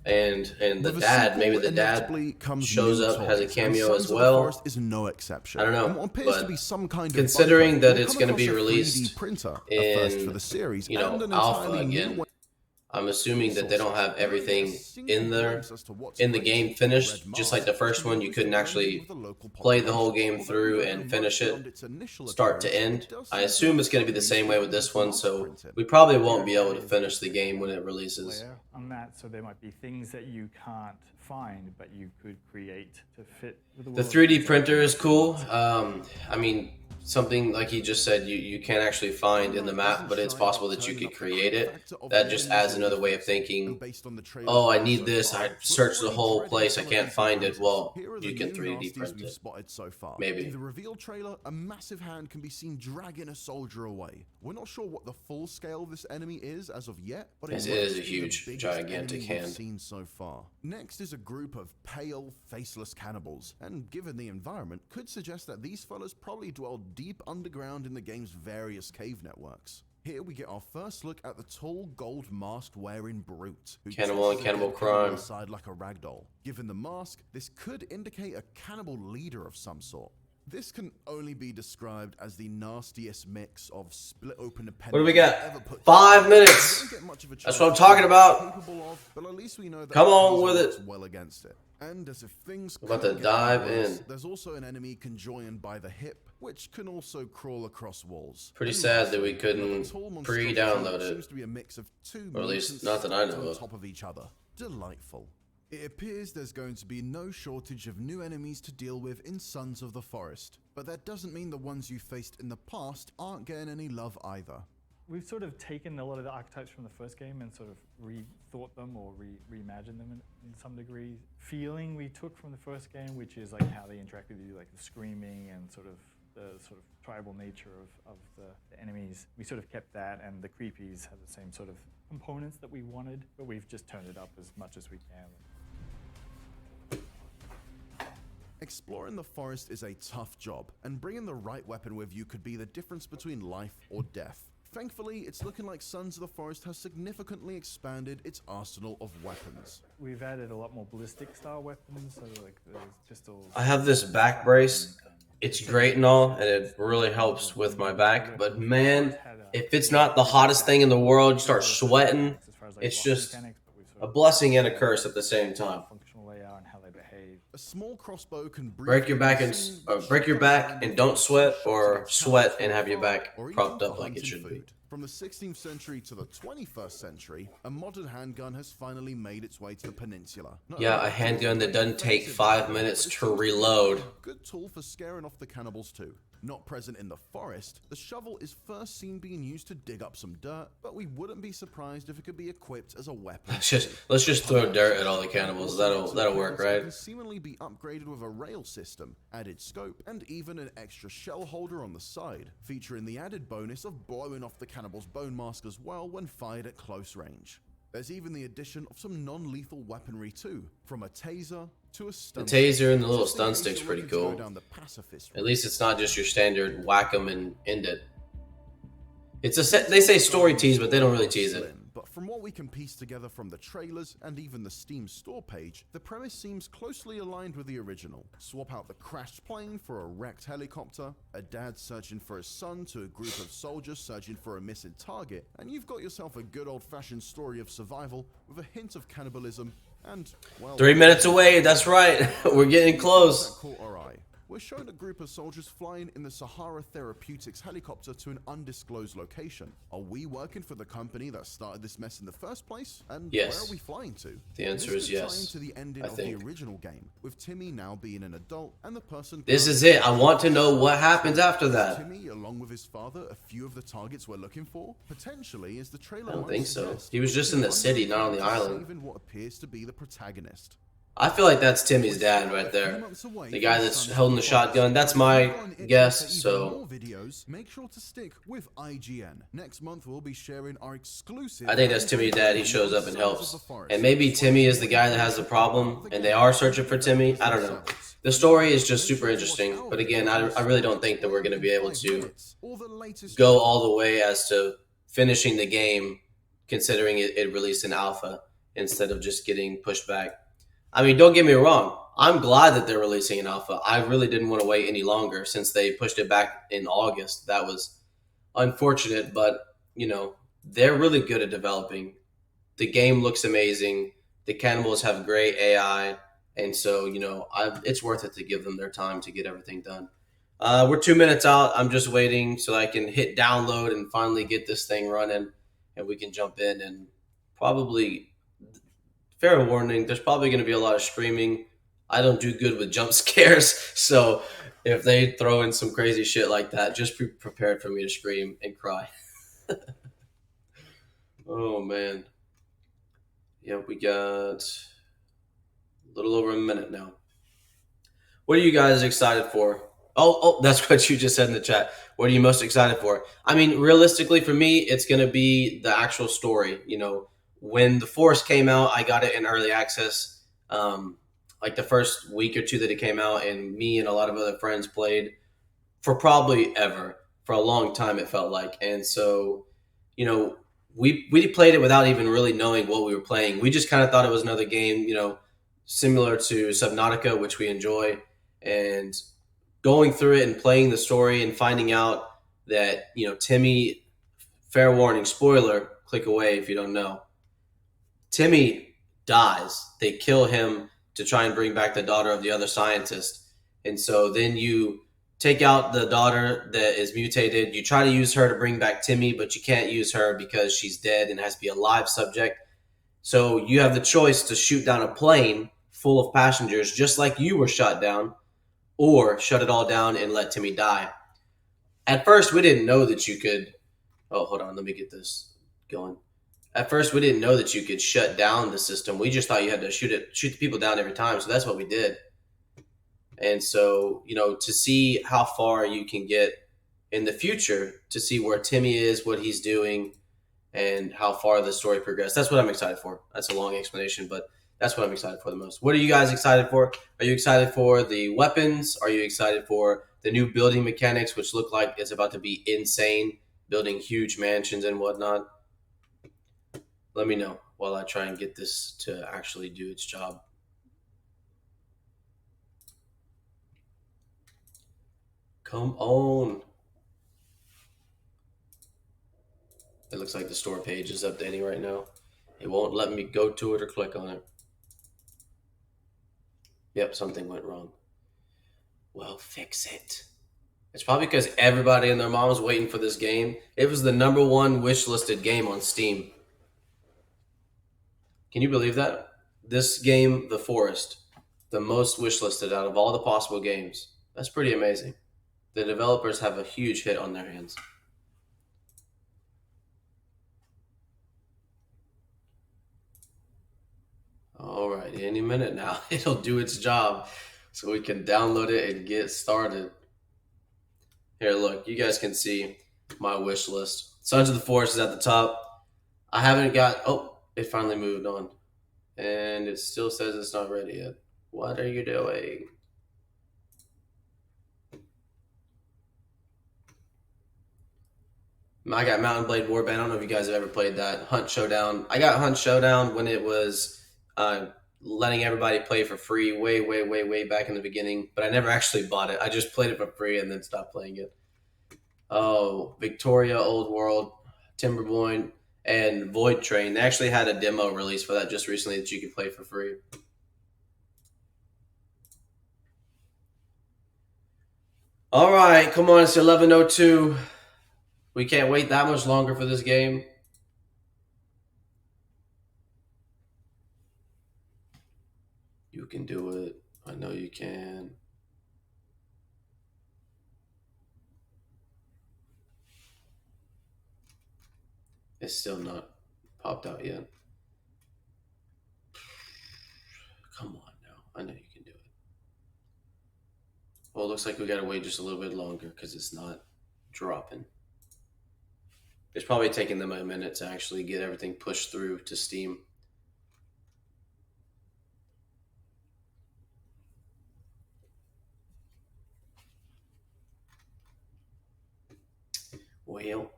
[SPEAKER 1] and the
[SPEAKER 2] With a
[SPEAKER 1] dad.
[SPEAKER 2] sequel,
[SPEAKER 1] Maybe the dad
[SPEAKER 2] inevitably comes
[SPEAKER 1] shows
[SPEAKER 2] new
[SPEAKER 1] up, has a
[SPEAKER 2] toys,
[SPEAKER 1] cameo
[SPEAKER 2] and
[SPEAKER 1] as
[SPEAKER 2] Sons of the
[SPEAKER 1] well.
[SPEAKER 2] Forest is no exception.
[SPEAKER 1] I don't know,
[SPEAKER 2] And what appears to
[SPEAKER 1] but
[SPEAKER 2] be some kind of
[SPEAKER 1] considering
[SPEAKER 2] bunker,
[SPEAKER 1] that
[SPEAKER 2] we'll
[SPEAKER 1] it's
[SPEAKER 2] come
[SPEAKER 1] gonna
[SPEAKER 2] across
[SPEAKER 1] be
[SPEAKER 2] a 3D
[SPEAKER 1] released
[SPEAKER 2] printer, a first for
[SPEAKER 1] in,
[SPEAKER 2] the series,
[SPEAKER 1] you know,
[SPEAKER 2] and an
[SPEAKER 1] alpha
[SPEAKER 2] entirely new
[SPEAKER 1] again,
[SPEAKER 2] way
[SPEAKER 1] I'm assuming that they don't have everything in there
[SPEAKER 2] as to what's
[SPEAKER 1] in the
[SPEAKER 2] great.
[SPEAKER 1] game finished.
[SPEAKER 2] Red
[SPEAKER 1] Just like the
[SPEAKER 2] Mask
[SPEAKER 1] first
[SPEAKER 2] can be
[SPEAKER 1] one, you
[SPEAKER 2] used
[SPEAKER 1] couldn't
[SPEAKER 2] to
[SPEAKER 1] actually
[SPEAKER 2] blend with the local
[SPEAKER 1] play the whole
[SPEAKER 2] population.
[SPEAKER 1] game through
[SPEAKER 2] Although
[SPEAKER 1] and
[SPEAKER 2] much
[SPEAKER 1] finish it
[SPEAKER 2] beyond its initial
[SPEAKER 1] start to
[SPEAKER 2] appearance,
[SPEAKER 1] end.
[SPEAKER 2] it does
[SPEAKER 1] I
[SPEAKER 2] seem
[SPEAKER 1] assume it's going to be the same way with this one, so we probably won't be able to finish the game when it releases.
[SPEAKER 3] Layer on that, so there might be things that you can't find, but you could create to fit with the
[SPEAKER 1] The
[SPEAKER 3] world.
[SPEAKER 1] 3D printer is cool. I mean, something like he just said, you can't actually find in the map, but it's possible that you could create it. That just adds another way of thinking. Oh, I need this. I searched the whole place. I can't find it. Well, you can 3D print it.
[SPEAKER 2] So far.
[SPEAKER 1] Maybe.
[SPEAKER 2] In the reveal trailer, a massive hand can be seen dragging a soldier away. We're not sure what the full scale of this enemy is as of yet, but
[SPEAKER 1] Yes,
[SPEAKER 2] it
[SPEAKER 1] it
[SPEAKER 2] looks
[SPEAKER 1] is a
[SPEAKER 2] to be the
[SPEAKER 1] huge,
[SPEAKER 2] biggest
[SPEAKER 1] gigantic
[SPEAKER 2] enemy we've
[SPEAKER 1] hand.
[SPEAKER 2] seen so far. Next is a group of pale, faceless cannibals, and given the environment, could suggest that these fellas probably dwell deep underground in the game's various cave networks. Here we get our first look at the tall, gold mask-wearing brute, who
[SPEAKER 1] Cannibal and
[SPEAKER 2] tosses a
[SPEAKER 1] Cannibal
[SPEAKER 2] dead cannibal
[SPEAKER 1] Crime.
[SPEAKER 2] aside like a ragdoll. Given the mask, this could indicate a cannibal leader of some sort. This can only be described as the nastiest mix of split open appendage.
[SPEAKER 1] What do we got?
[SPEAKER 2] ever put
[SPEAKER 1] 5
[SPEAKER 2] together.
[SPEAKER 1] minutes.
[SPEAKER 2] We don't get much of a
[SPEAKER 1] That's
[SPEAKER 2] chance
[SPEAKER 1] what I'm
[SPEAKER 2] to
[SPEAKER 1] talking
[SPEAKER 2] see
[SPEAKER 1] about.
[SPEAKER 2] what it's capable of, but at least we know that
[SPEAKER 1] Come on
[SPEAKER 2] Kaiser
[SPEAKER 1] with it.
[SPEAKER 2] works well against it. And as if things
[SPEAKER 1] We're about
[SPEAKER 2] couldn't
[SPEAKER 1] to
[SPEAKER 2] get
[SPEAKER 1] dive
[SPEAKER 2] worse,
[SPEAKER 1] in.
[SPEAKER 2] there's also an enemy conjoined by the hip, which can also crawl across walls.
[SPEAKER 1] Pretty
[SPEAKER 2] And
[SPEAKER 1] sad that we
[SPEAKER 2] lastly,
[SPEAKER 1] couldn't
[SPEAKER 2] another tall monstrosity
[SPEAKER 1] pre-download it.
[SPEAKER 2] seems to be a mix of two
[SPEAKER 1] Or at least
[SPEAKER 2] mutants
[SPEAKER 1] not that I
[SPEAKER 2] stacked
[SPEAKER 1] know
[SPEAKER 2] on
[SPEAKER 1] of.
[SPEAKER 2] top of each other. Delightful. It appears there's going to be no shortage of new enemies to deal with in Sons of the Forest, but that doesn't mean the ones you faced in the past aren't getting any love either.
[SPEAKER 3] We've sort of taken a lot of the archetypes from the first game and sort of rethought them or reimagined them in some degree. Feeling we took from the first game, which is like how they interact with you, like the screaming and sort of the sort of tribal nature of the enemies. We sort of kept that, and the creepies have the same sort of components that we wanted, but we've just turned it up as much as we can.
[SPEAKER 2] Exploring the forest is a tough job, and bringing the right weapon with you could be the difference between life or death. Thankfully, it's looking like Sons of the Forest has significantly expanded its arsenal of weapons.
[SPEAKER 3] We've added a lot more ballistic style weapons, so like there's pistols.
[SPEAKER 1] I have this back brace. It's great and all, and it really helps with my back. But man, if it's not the hottest thing in the world, you start sweating. It's just a blessing and a curse at the same time.
[SPEAKER 3] Functional layout and how they behave.
[SPEAKER 2] A small crossbow can
[SPEAKER 1] Break your back and don't sweat, or sweat and have your back
[SPEAKER 2] or even
[SPEAKER 1] propped up
[SPEAKER 2] for
[SPEAKER 1] like it
[SPEAKER 2] hunting
[SPEAKER 1] should be.
[SPEAKER 2] food. From the 16th century to the 21st century, a modern handgun has finally made its way to the peninsula. Not
[SPEAKER 1] Yeah,
[SPEAKER 2] only
[SPEAKER 1] a handgun that doesn't take
[SPEAKER 2] expensive,
[SPEAKER 1] 5
[SPEAKER 2] but
[SPEAKER 1] minutes
[SPEAKER 2] it's
[SPEAKER 1] to
[SPEAKER 2] also
[SPEAKER 1] reload.
[SPEAKER 2] a good tool for scaring off the cannibals too. Not present in the forest, the shovel is first seen being used to dig up some dirt, but we wouldn't be surprised if it could be equipped as a weapon.
[SPEAKER 1] Let's just throw dirt at all the cannibals. That'll work,
[SPEAKER 2] It
[SPEAKER 1] right?
[SPEAKER 2] can seemingly be upgraded with a rail system, added scope, and even an extra shell holder on the side, featuring the added bonus of blowing off the cannibal's bone mask as well when fired at close range. There's even the addition of some non-lethal weaponry too, from a taser to a stun
[SPEAKER 1] The taser
[SPEAKER 2] stick.
[SPEAKER 1] and the little
[SPEAKER 2] Just in
[SPEAKER 1] stun
[SPEAKER 2] case
[SPEAKER 1] stick's
[SPEAKER 2] you're
[SPEAKER 1] pretty
[SPEAKER 2] looking to go
[SPEAKER 1] cool.
[SPEAKER 2] down the pacifist
[SPEAKER 1] At
[SPEAKER 2] route.
[SPEAKER 1] least it's not just your standard whack 'em and end it. It's a set. They say story tease, but they don't really tease it.
[SPEAKER 2] Slim, but but from what we can piece together from the trailers and even the Steam store page, the premise seems closely aligned with the original. Swap out the crashed plane for a wrecked helicopter, a dad searching for his son to a group of soldiers searching for a missing target, and you've got yourself a good old-fashioned story of survival with a hint of cannibalism and, well...
[SPEAKER 1] 3 minutes away, that's right. We're getting close.
[SPEAKER 2] That caught our eye. We're shown a group of soldiers flying in the Sahara Therapeutics helicopter to an undisclosed location. Are we working for the company that started this mess in the first place? And
[SPEAKER 1] yes.
[SPEAKER 2] Where are we flying to?
[SPEAKER 1] The answer
[SPEAKER 2] this
[SPEAKER 1] is
[SPEAKER 2] could tie
[SPEAKER 1] yes.
[SPEAKER 2] into the ending of the original game, with Timmy now being an adult and the person...
[SPEAKER 1] This is it. I want to know what happens after that.
[SPEAKER 2] Timmy, along with his father, a few of the targets we're looking for? Potentially, as the trailer
[SPEAKER 1] I don't
[SPEAKER 2] might
[SPEAKER 1] think so.
[SPEAKER 2] suggest,
[SPEAKER 1] He was just in the city, not on the island.
[SPEAKER 2] Saving what appears to be the protagonist.
[SPEAKER 1] I feel like that's Timmy's dad right there. The guy that's holding the shotgun. That's my guess, so...
[SPEAKER 2] Make sure to stick with IGN. Next month we'll be sharing our exclusive...
[SPEAKER 1] I think that's Timmy's dad. He shows up and helps. And maybe Timmy is the guy that has the problem, and they are searching for Timmy. I don't know. The story is just super interesting. But again, I really don't think that we're going to be able to go all the way as to finishing the game, considering it released in alpha instead of just getting pushed back. I mean, don't get me wrong. I'm glad that they're releasing an alpha. I really didn't want to wait any longer since they pushed it back in August. That was unfortunate, but, you know, they're really good at developing. The game looks amazing. The cannibals have great AI, and so, you know, it's worth it to give them their time to get everything done. We're 2 minutes out. I'm just waiting so I can hit download and finally get this thing running, and we can jump in and probably... Fair warning, there's probably going to be a lot of screaming. I don't do good with jump scares, so if they throw in some crazy shit like that, just be prepared for me to scream and cry. Oh, man. Yeah, we got a little over a minute now. What are you guys excited for? Oh, that's what you just said in the chat. What are you most excited for? I mean, realistically, for me, it's going to be the actual story, you know. When The Forest came out, I got it in early access, like the first week or two that it came out, and me and a lot of other friends played for probably ever, for a long time it felt like. And so, you know, we played it without even really knowing what we were playing. We just kind of thought it was another game, you know, similar to Subnautica, which we enjoy. And going through it and playing the story and finding out that, you know, Timmy, fair warning, spoiler, click away if you don't know. Timmy dies. They kill him to try and bring back the daughter of the other scientist. And so then you take out the daughter that is mutated. You try to use her to bring back Timmy, but you can't use her because she's dead and has to be a live subject. So you have the choice to shoot down a plane full of passengers, just like you were shot down, or shut it all down and let Timmy die. At first, we didn't know that you could... Oh, hold on. Let me get this going. At first, we didn't know that you could shut down the system. We just thought you had to shoot the people down every time. So that's what we did. And so, you know, to see how far you can get in the future, to see where Timmy is, what he's doing, and how far the story progressed. That's what I'm excited for. That's a long explanation, but that's what I'm excited for the most. What are you guys excited for? Are you excited for the weapons? Are you excited for the new building mechanics, which look like it's about to be insane, building huge mansions and whatnot? Let me know while I try and get this to actually do its job. Come on. It looks like the store page is updating right now. It won't let me go to it or click on it. Yep, something went wrong. Well, fix it. It's probably because everybody and their mom was waiting for this game. It was the #1 wish-listed game on Steam. Can you believe that? This game, The Forest, the most wishlisted out of all the possible games. That's pretty amazing. The developers have a huge hit on their hands. All right, any minute now, it'll do its job so we can download it and get started. Here, look, you guys can see my wish list. Sons of the Forest is at the top. I haven't got... Oh, it finally moved on. And it still says it's not ready yet. What are you doing? I got Mountain Blade Warband. I don't know if you guys have ever played that. Hunt Showdown. I got Hunt Showdown when it was letting everybody play for free way back in the beginning, but I never actually bought it. I just played it for free and then stopped playing it. Oh, Victoria, Old World, Timberborn, and Void Train. They actually had a demo release for that just recently that you could play for free. All right, come on, it's 11:02. We can't wait that much longer for this game. You can do it. I know you can. It's still not popped out yet. Come on now. I know you can do it. Well, it looks like we gotta wait just a little bit longer because it's not dropping. It's probably taking them a minute to actually get everything pushed through to Steam. Well,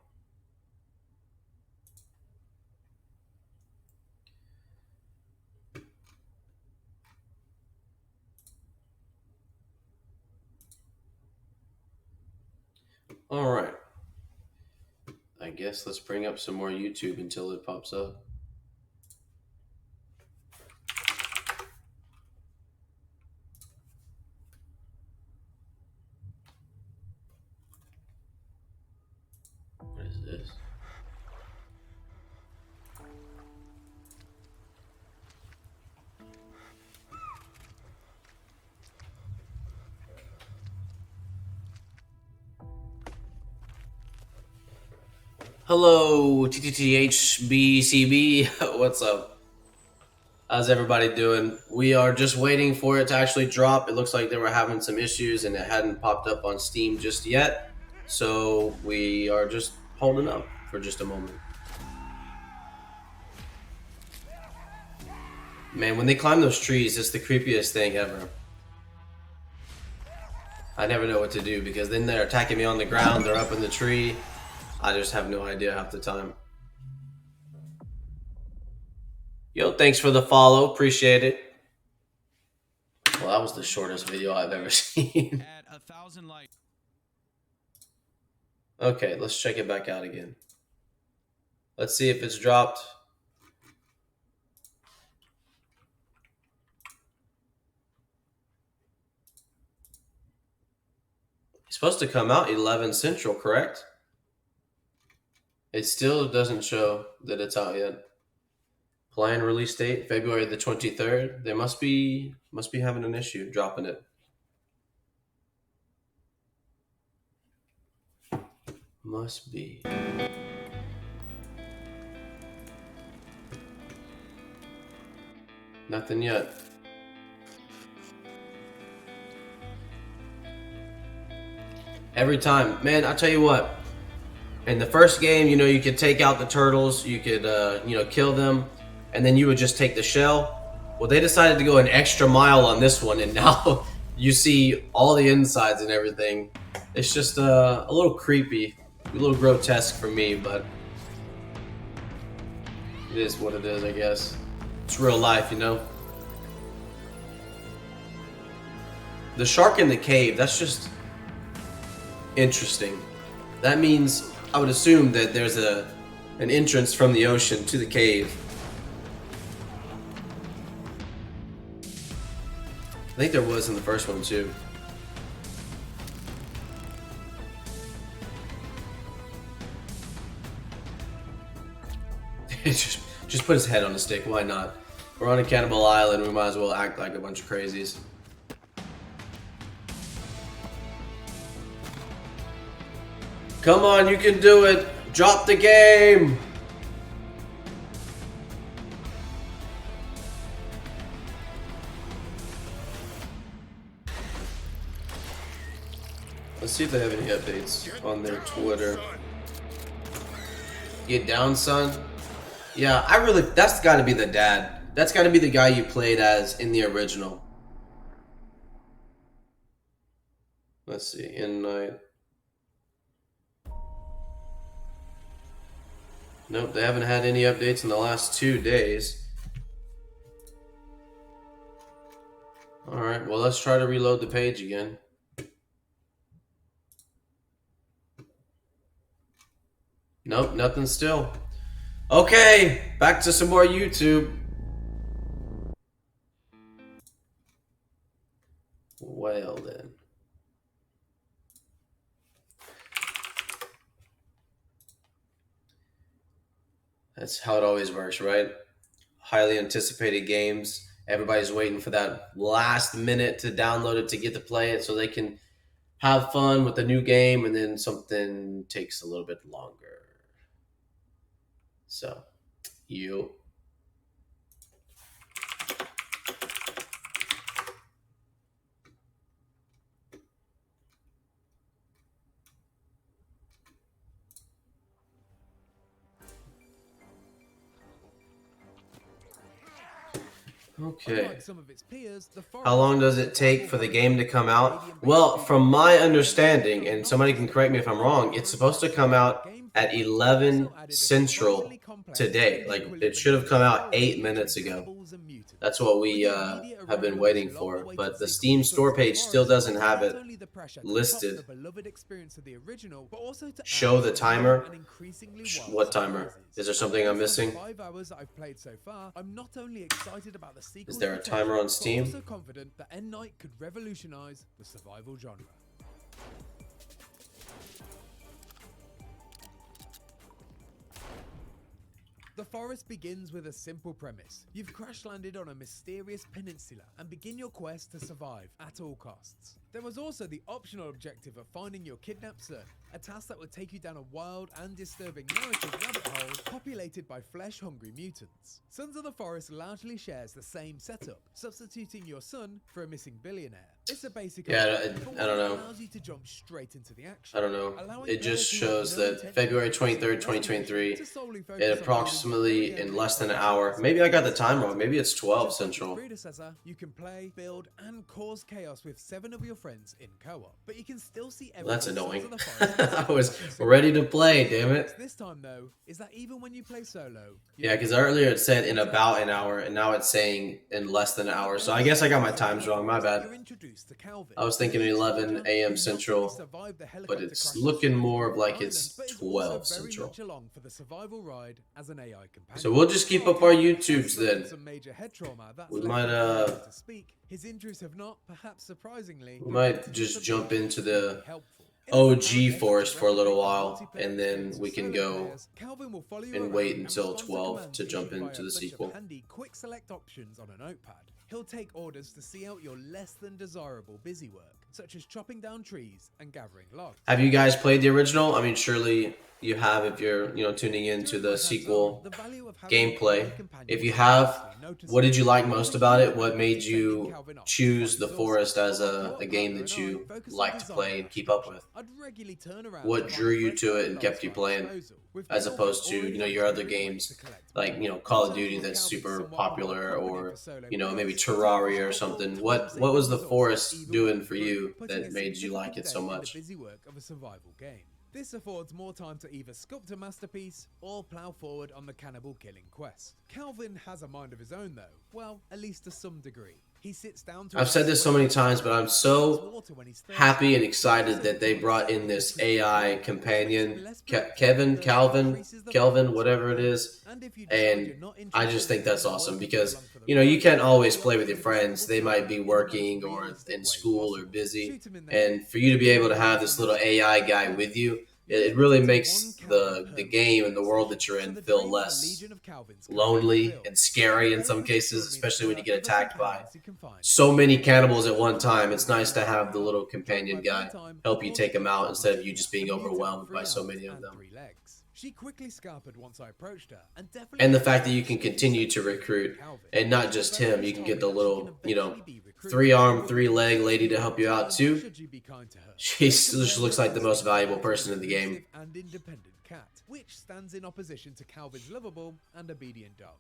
[SPEAKER 1] all right. I guess let's bring up some more YouTube until it pops up. What is this? Hello, TTTHBCB. What's up? How's everybody doing? We are just waiting for it to actually drop. It looks like they were having some issues and it hadn't popped up on Steam just yet. So we are just holding up for just a moment. Man, when they climb those trees, it's the creepiest thing ever. I never know what to do because then they're attacking me on the ground, they're up in the tree. I just have no idea half the time. Yo, thanks for the follow. Appreciate it. Well, that was the shortest video I've ever seen.
[SPEAKER 6] At 1,000 likes.
[SPEAKER 1] Okay, let's check it back out again. Let's see if it's dropped. It's supposed to come out 11 Central, correct? It still doesn't show that it's out yet. Planned release date, February the 23rd. They must be having an issue dropping it. Must be. Nothing yet. Every time. Man, I tell you what. In the first game, you could take out the turtles, you could, kill them, and then you would just take the shell. Well, they decided to go an extra mile on this one, and now you see all the insides and everything. It's just a little creepy, a little grotesque for me, but it is what it is, I guess. It's real life, The shark in the cave, that's just interesting. That means I would assume that there's an entrance from the ocean to the cave. I think there was in the first one too. just put his head on a stick, why not? We're on a cannibal island, we might as well act like a bunch of crazies. Come on, you can do it! Drop the game! Let's see if they have any updates on their Twitter. Get down, son? Yeah, that's gotta be the dad. That's gotta be the guy you played as in the original. Let's see, in night. Nope, they haven't had any updates in the last 2 days. Alright, well, let's try to reload the page again. Nope, nothing still. Okay, back to some more YouTube. Well then. That's how it always works, right? Highly anticipated games. Everybody's waiting for that last minute to download it to get to play it so they can have fun with the new game, and then something takes a little bit longer. So, you. Okay.
[SPEAKER 5] Unlike some of its peers, the
[SPEAKER 1] How long does it take for the game to come out? Well, from my understanding, and somebody can correct me if I'm wrong, it's supposed to come out at 11 Central today. Like, it should have come out 8 minutes ago. That's what we have been waiting for. But the Steam store page still doesn't have it listed. Show the timer. What timer? Is there something I'm missing?
[SPEAKER 5] 5 hours I've played so far, I'm not only excited about the sequel,
[SPEAKER 1] Is there a timer on Steam?
[SPEAKER 5] but also confident that N-Night could revolutionize the survival genre. The Forest begins with a simple premise. You've crash-landed on a mysterious peninsula and begin your quest to survive at all costs. There was also the optional objective of finding your kidnapped son, a task that would take you down a wild and disturbing narrative rabbit hole populated by flesh-hungry mutants. Sons of the Forest largely shares the same setup, substituting your son for a missing billionaire. It's a basic
[SPEAKER 1] Yeah, I don't know.
[SPEAKER 5] allows you to jump straight into the action.
[SPEAKER 1] I don't know.
[SPEAKER 5] Allowing
[SPEAKER 1] It just
[SPEAKER 5] players who have
[SPEAKER 1] shows
[SPEAKER 5] no
[SPEAKER 1] that
[SPEAKER 5] intention
[SPEAKER 1] February
[SPEAKER 5] to
[SPEAKER 1] 23rd,
[SPEAKER 5] play
[SPEAKER 1] 2023,
[SPEAKER 5] to solely focus
[SPEAKER 1] in
[SPEAKER 5] on
[SPEAKER 1] approximately
[SPEAKER 5] building
[SPEAKER 1] in less than an hour. Maybe I got the time wrong. Maybe it's 12
[SPEAKER 5] Just like its
[SPEAKER 1] Central.
[SPEAKER 5] predecessor, you can play, build, and cause chaos with 7 of your friends in co-op. But you can still see
[SPEAKER 1] Well, that's
[SPEAKER 5] everything
[SPEAKER 1] annoying.
[SPEAKER 5] Sons of the Forest has
[SPEAKER 1] I was
[SPEAKER 5] considered.
[SPEAKER 1] ready to play, damn it.
[SPEAKER 5] This time though, is that even when you play solo,
[SPEAKER 1] Yeah, because earlier it said in about an hour, and now it's saying in less than an hour. So I guess I got my times wrong. My bad.
[SPEAKER 5] You're introduced to Calvin.
[SPEAKER 1] I was thinking 11 a.m. Central, but it's looking more of like it's 12 Central.
[SPEAKER 5] Along for the survival ride as an AI companion.
[SPEAKER 1] So we'll just keep up our YouTubes then.
[SPEAKER 5] Some major head trauma that's
[SPEAKER 1] We
[SPEAKER 5] left
[SPEAKER 1] might,
[SPEAKER 5] him unable to speak. His injuries have not, perhaps surprisingly,
[SPEAKER 1] We might just jump into the
[SPEAKER 5] helpful.
[SPEAKER 1] OG Forest for a little while, and then we can go and wait until 12 to jump into the sequel.
[SPEAKER 5] Handy quick select options on a notepad. He'll take orders to see out your less than desirable busy work, such as chopping down trees and gathering logs.
[SPEAKER 1] Have you guys played the original? I mean, surely you have if you're, tuning into the sequel gameplay. If you have, what did you like most about it? What made you choose the Forest as a game that you like to play and keep up with? What drew you to it and kept you playing, as opposed to, your other games like, Call of Duty that's super popular, or, maybe Terraria or something? What was the Forest doing for you that made you like it so much?
[SPEAKER 5] This affords more time to either sculpt a masterpiece or plow forward on the cannibal killing quest. Calvin has a mind of his own though, well, at least to some degree. He sits down to
[SPEAKER 1] I've said this so many times, but I'm so happy and excited that they brought in this AI companion, Kelvin, whatever it is. And I just think that's awesome because, you can't always play with your friends. They might be working or in school or busy. And for you to be able to have this little AI guy with you, it really makes the game and the world that you're in feel less lonely and scary in some cases, especially when you get attacked by so many cannibals at one time. It's nice to have the little companion guy help you take them out instead of you just being overwhelmed by so many of them.
[SPEAKER 5] She quickly scalpered once I approached her,
[SPEAKER 1] and the fact that you can continue to recruit, and not just him, you can get the little, 3-arm, 3-leg lady to help you out too. She just looks like the most valuable person in the game.
[SPEAKER 5] And independent cat, which stands in opposition to Calvin's lovable and obedient dog.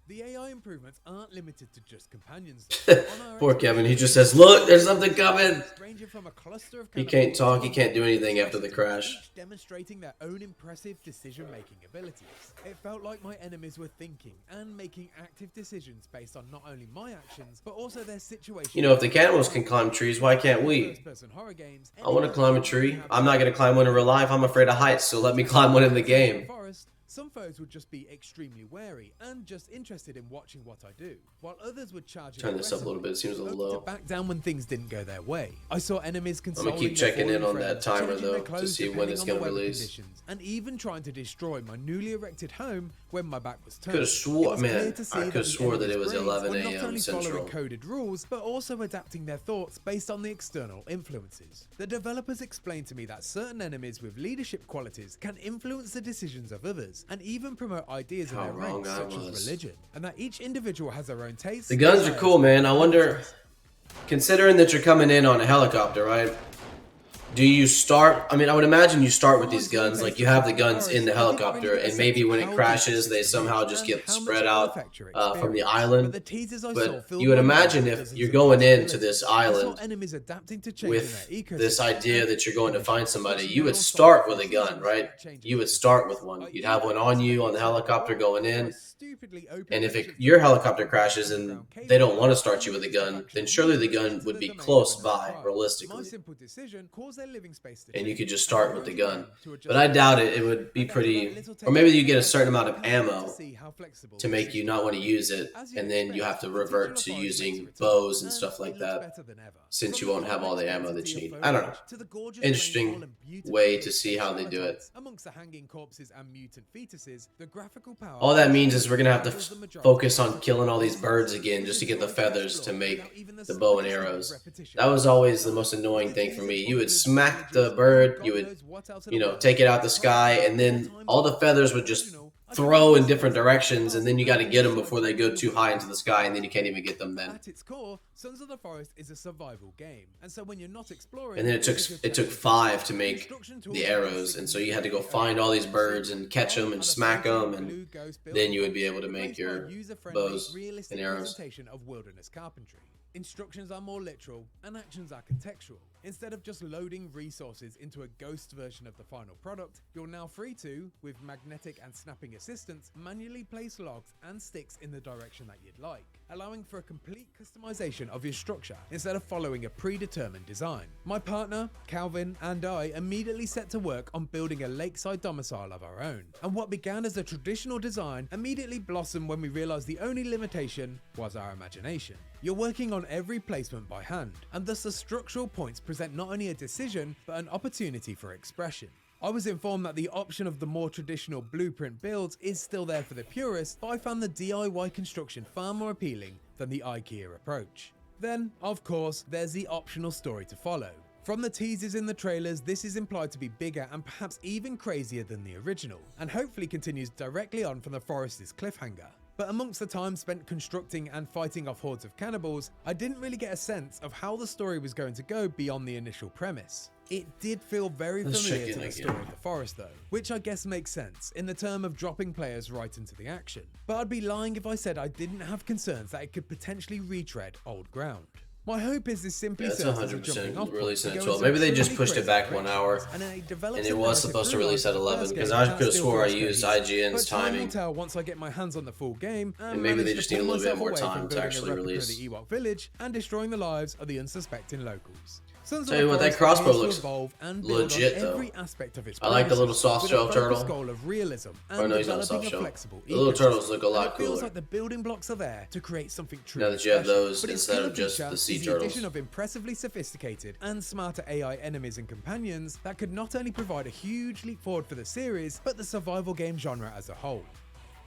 [SPEAKER 5] The AI improvements aren't limited to just companions. On our
[SPEAKER 1] Poor Kevin, he just
[SPEAKER 5] exploration,
[SPEAKER 1] says, "Look, there's something coming."
[SPEAKER 5] ranging from a cluster of
[SPEAKER 1] He can't talk, he
[SPEAKER 5] cannibals
[SPEAKER 1] can't do
[SPEAKER 5] to
[SPEAKER 1] anything after the
[SPEAKER 5] each
[SPEAKER 1] crash.
[SPEAKER 5] demonstrating their own impressive decision-making abilities. It felt like my enemies were thinking and making active decisions based on not only my actions, but also their situation.
[SPEAKER 1] You know, if the cannibals can climb trees, why can't we?
[SPEAKER 5] First-person horror games,
[SPEAKER 1] I want to climb a tree. I'm not going to climb one in real life. I'm afraid of heights, so let me climb one in the game.
[SPEAKER 5] Forest, some foes would just be extremely wary and just interested in watching what I do, while others would charge.
[SPEAKER 1] Turn this up a little bit. It seems a little
[SPEAKER 5] to
[SPEAKER 1] low.
[SPEAKER 5] back down when things didn't go their way. I saw enemies
[SPEAKER 1] I'm
[SPEAKER 5] consoling
[SPEAKER 1] going to keep
[SPEAKER 5] their
[SPEAKER 1] checking in
[SPEAKER 5] fallen
[SPEAKER 1] on that
[SPEAKER 5] friends,
[SPEAKER 1] timer,
[SPEAKER 5] changing their
[SPEAKER 1] though, to
[SPEAKER 5] clothes
[SPEAKER 1] see when
[SPEAKER 5] depending
[SPEAKER 1] it's
[SPEAKER 5] on the
[SPEAKER 1] going to
[SPEAKER 5] weather
[SPEAKER 1] release.
[SPEAKER 5] conditions, and even trying to destroy my newly erected home when my back was turned.
[SPEAKER 1] Could have swore,
[SPEAKER 5] It was clear
[SPEAKER 1] man,
[SPEAKER 5] to see
[SPEAKER 1] I could have
[SPEAKER 5] the
[SPEAKER 1] swore that it
[SPEAKER 5] enemy's
[SPEAKER 1] was
[SPEAKER 5] brains
[SPEAKER 1] 11
[SPEAKER 5] were not
[SPEAKER 1] a.m.
[SPEAKER 5] only
[SPEAKER 1] Central.
[SPEAKER 5] following coded rules, but also adapting their thoughts based on the external influences. The developers explained to me that certain enemies with leadership qualities can influence the decisions of others, and even promote ideas in
[SPEAKER 1] How
[SPEAKER 5] their
[SPEAKER 1] wrong
[SPEAKER 5] ranks,
[SPEAKER 1] I
[SPEAKER 5] such
[SPEAKER 1] was.
[SPEAKER 5] as religion, and that each individual has their own taste.
[SPEAKER 1] The guns are cool, man. I wonder, considering that you're coming in on a helicopter, right? Do you start? I mean, I would imagine you start with these guns. Like, you have the guns in the helicopter, and maybe when it crashes, they somehow just get spread out from the island. But you would imagine if you're going into this island with this idea that you're going to find somebody, you would start with a gun, right? You would start with one. You'd have one on you on the helicopter going in. And if your helicopter crashes and they don't want to start you with a gun, then surely the gun would be close by, realistically. And you could just start with the gun. But I doubt it. It would be pretty... Or maybe you get a certain amount of ammo to make you not want to use it, and then you have to revert to using bows and stuff like that, since you won't have all the ammo that you need. I don't know. Interesting way to see how they do it. All that means is we're going to have to focus on killing all these birds again just to get the feathers to make the bow and arrows. That was always the most annoying thing for me. You would smack the bird, you would, take it out the sky, and then all the feathers would just throw in different directions, and then you got to get them before they go too high into the sky, and then you can't even get them then.
[SPEAKER 5] At its core, Sons of the Forest is a survival game, and so when you're not exploring,
[SPEAKER 1] and then it took 5 to make the arrows, and so you had to go find all these birds and catch them and smack them, and then you would be able to make your bows and arrows.
[SPEAKER 5] Of wilderness carpentry. Instructions are more literal and actions are contextual. Instead of just loading resources into a ghost version of the final product, you're now free to, with magnetic and snapping assistance, manually place logs and sticks in the direction that you'd like, allowing for a complete customization of your structure instead of following a predetermined design. My partner, Calvin, and I immediately set to work on building a lakeside domicile of our own, and what began as a traditional design immediately blossomed when we realized the only limitation was our imagination. You're working on every placement by hand, and thus the structural points present not only a decision, but an opportunity for expression. I was informed that the option of the more traditional blueprint builds is still there for the purists, but I found the DIY construction far more appealing than the IKEA approach. Then, of course, there's the optional story to follow. From the teasers in the trailers, this is implied to be bigger and perhaps even crazier than the original, and hopefully continues directly on from the Forest's cliffhanger. But amongst the time spent constructing and fighting off hordes of cannibals, I didn't really get a sense of how the story was going to go beyond the initial premise. It did feel very familiar to the story of the Forest though, which I guess makes sense in the term of dropping players right into the action. But I'd be lying if I said I didn't have concerns that it could potentially retread old ground. My hope is this simply
[SPEAKER 1] It's
[SPEAKER 5] serves as a jumping
[SPEAKER 1] 100%
[SPEAKER 5] off point
[SPEAKER 1] releasing
[SPEAKER 5] to
[SPEAKER 1] at
[SPEAKER 5] go
[SPEAKER 1] 12.
[SPEAKER 5] into
[SPEAKER 1] Maybe they
[SPEAKER 5] a
[SPEAKER 1] just
[SPEAKER 5] truly
[SPEAKER 1] pushed it
[SPEAKER 5] crazy
[SPEAKER 1] back 1
[SPEAKER 5] direction,
[SPEAKER 1] hour,
[SPEAKER 5] and it develops
[SPEAKER 1] and it
[SPEAKER 5] a
[SPEAKER 1] was
[SPEAKER 5] narrative
[SPEAKER 1] supposed to
[SPEAKER 5] through
[SPEAKER 1] release at
[SPEAKER 5] line like the
[SPEAKER 1] 11,
[SPEAKER 5] first
[SPEAKER 1] because
[SPEAKER 5] game
[SPEAKER 1] I
[SPEAKER 5] can
[SPEAKER 1] could have
[SPEAKER 5] still
[SPEAKER 1] swore I
[SPEAKER 5] feel
[SPEAKER 1] used
[SPEAKER 5] crazy.
[SPEAKER 1] IGN's
[SPEAKER 5] But time will
[SPEAKER 1] timing.
[SPEAKER 5] tell once I get my hands on the full game,
[SPEAKER 1] And maybe they
[SPEAKER 5] manage
[SPEAKER 1] just
[SPEAKER 5] to
[SPEAKER 1] need a
[SPEAKER 5] pull
[SPEAKER 1] little bit
[SPEAKER 5] myself
[SPEAKER 1] more
[SPEAKER 5] away
[SPEAKER 1] time
[SPEAKER 5] from
[SPEAKER 1] to
[SPEAKER 5] building
[SPEAKER 1] actually
[SPEAKER 5] a replica
[SPEAKER 1] release.
[SPEAKER 5] of the Ewok village and destroying the lives of the unsuspecting locals. Sons of
[SPEAKER 1] Tell you
[SPEAKER 5] the
[SPEAKER 1] what, that
[SPEAKER 5] Forest
[SPEAKER 1] crossbow
[SPEAKER 5] continues to
[SPEAKER 1] looks
[SPEAKER 5] evolve and build
[SPEAKER 1] legit,
[SPEAKER 5] on
[SPEAKER 1] though.
[SPEAKER 5] every aspect of its
[SPEAKER 1] I like the little
[SPEAKER 5] premises,
[SPEAKER 1] soft
[SPEAKER 5] with
[SPEAKER 1] shell
[SPEAKER 5] a focused
[SPEAKER 1] turtle.
[SPEAKER 5] goal of realism and
[SPEAKER 1] Or no, he's not a
[SPEAKER 5] developing
[SPEAKER 1] soft shell.
[SPEAKER 5] flexible
[SPEAKER 1] The little turtles
[SPEAKER 5] ecosystem.
[SPEAKER 1] look a lot
[SPEAKER 5] And it feels
[SPEAKER 1] cooler.
[SPEAKER 5] like the building blocks are there to create something truly
[SPEAKER 1] Now that you have
[SPEAKER 5] special.
[SPEAKER 1] those
[SPEAKER 5] But its
[SPEAKER 1] instead
[SPEAKER 5] killer
[SPEAKER 1] of just
[SPEAKER 5] feature
[SPEAKER 1] the sea
[SPEAKER 5] is
[SPEAKER 1] turtles.
[SPEAKER 5] the addition of impressively sophisticated and smarter AI enemies and companions that could not only provide a huge leap forward for the series, but the survival game genre as a whole.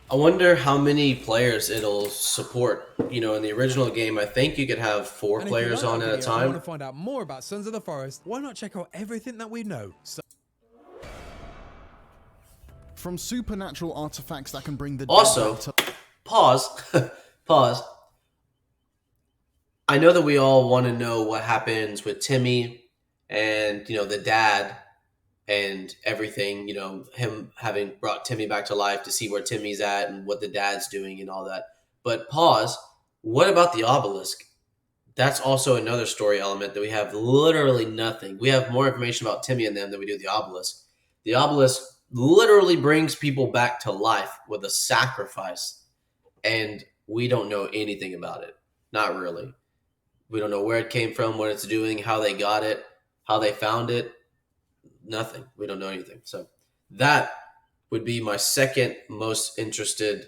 [SPEAKER 1] I wonder how many players it'll support. In the original game, I think you could have 4
[SPEAKER 5] And if you
[SPEAKER 1] players
[SPEAKER 5] like
[SPEAKER 1] on
[SPEAKER 5] that
[SPEAKER 1] at a
[SPEAKER 5] video and want
[SPEAKER 1] time.
[SPEAKER 5] to find out more about Sons of the Forest, why not check out everything that we know?
[SPEAKER 2] From supernatural artifacts that can bring the
[SPEAKER 1] Also,
[SPEAKER 2] dead back to
[SPEAKER 1] pause. Pause. I know that we all want to know what happens with Timmy and, the dad and everything, him having brought Timmy back to life to see where Timmy's at and what the dad's doing and all that. But pause. What about the obelisk? That's also another story element that we have literally nothing. We have more information about Timmy and them than we do the obelisk. The obelisk literally brings people back to life with a sacrifice, and we don't know anything about it. Not really. We don't know where it came from, what it's doing, how they got it, how they found it. Nothing. We don't know anything. So that would be my second most interested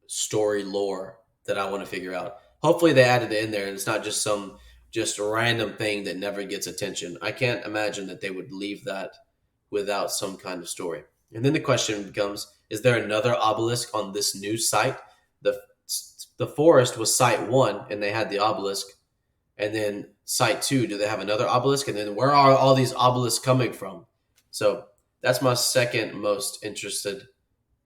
[SPEAKER 1] story lore that I want to figure out. Hopefully they added it in there and it's not just some just random thing that never gets attention. I can't imagine that they would leave that without some kind of story. And then the question becomes, is there another obelisk on this new site? The forest was site 1 and they had the obelisk. And then site 2, do they have another obelisk? And then where are all these obelisks coming from? So that's my second most interested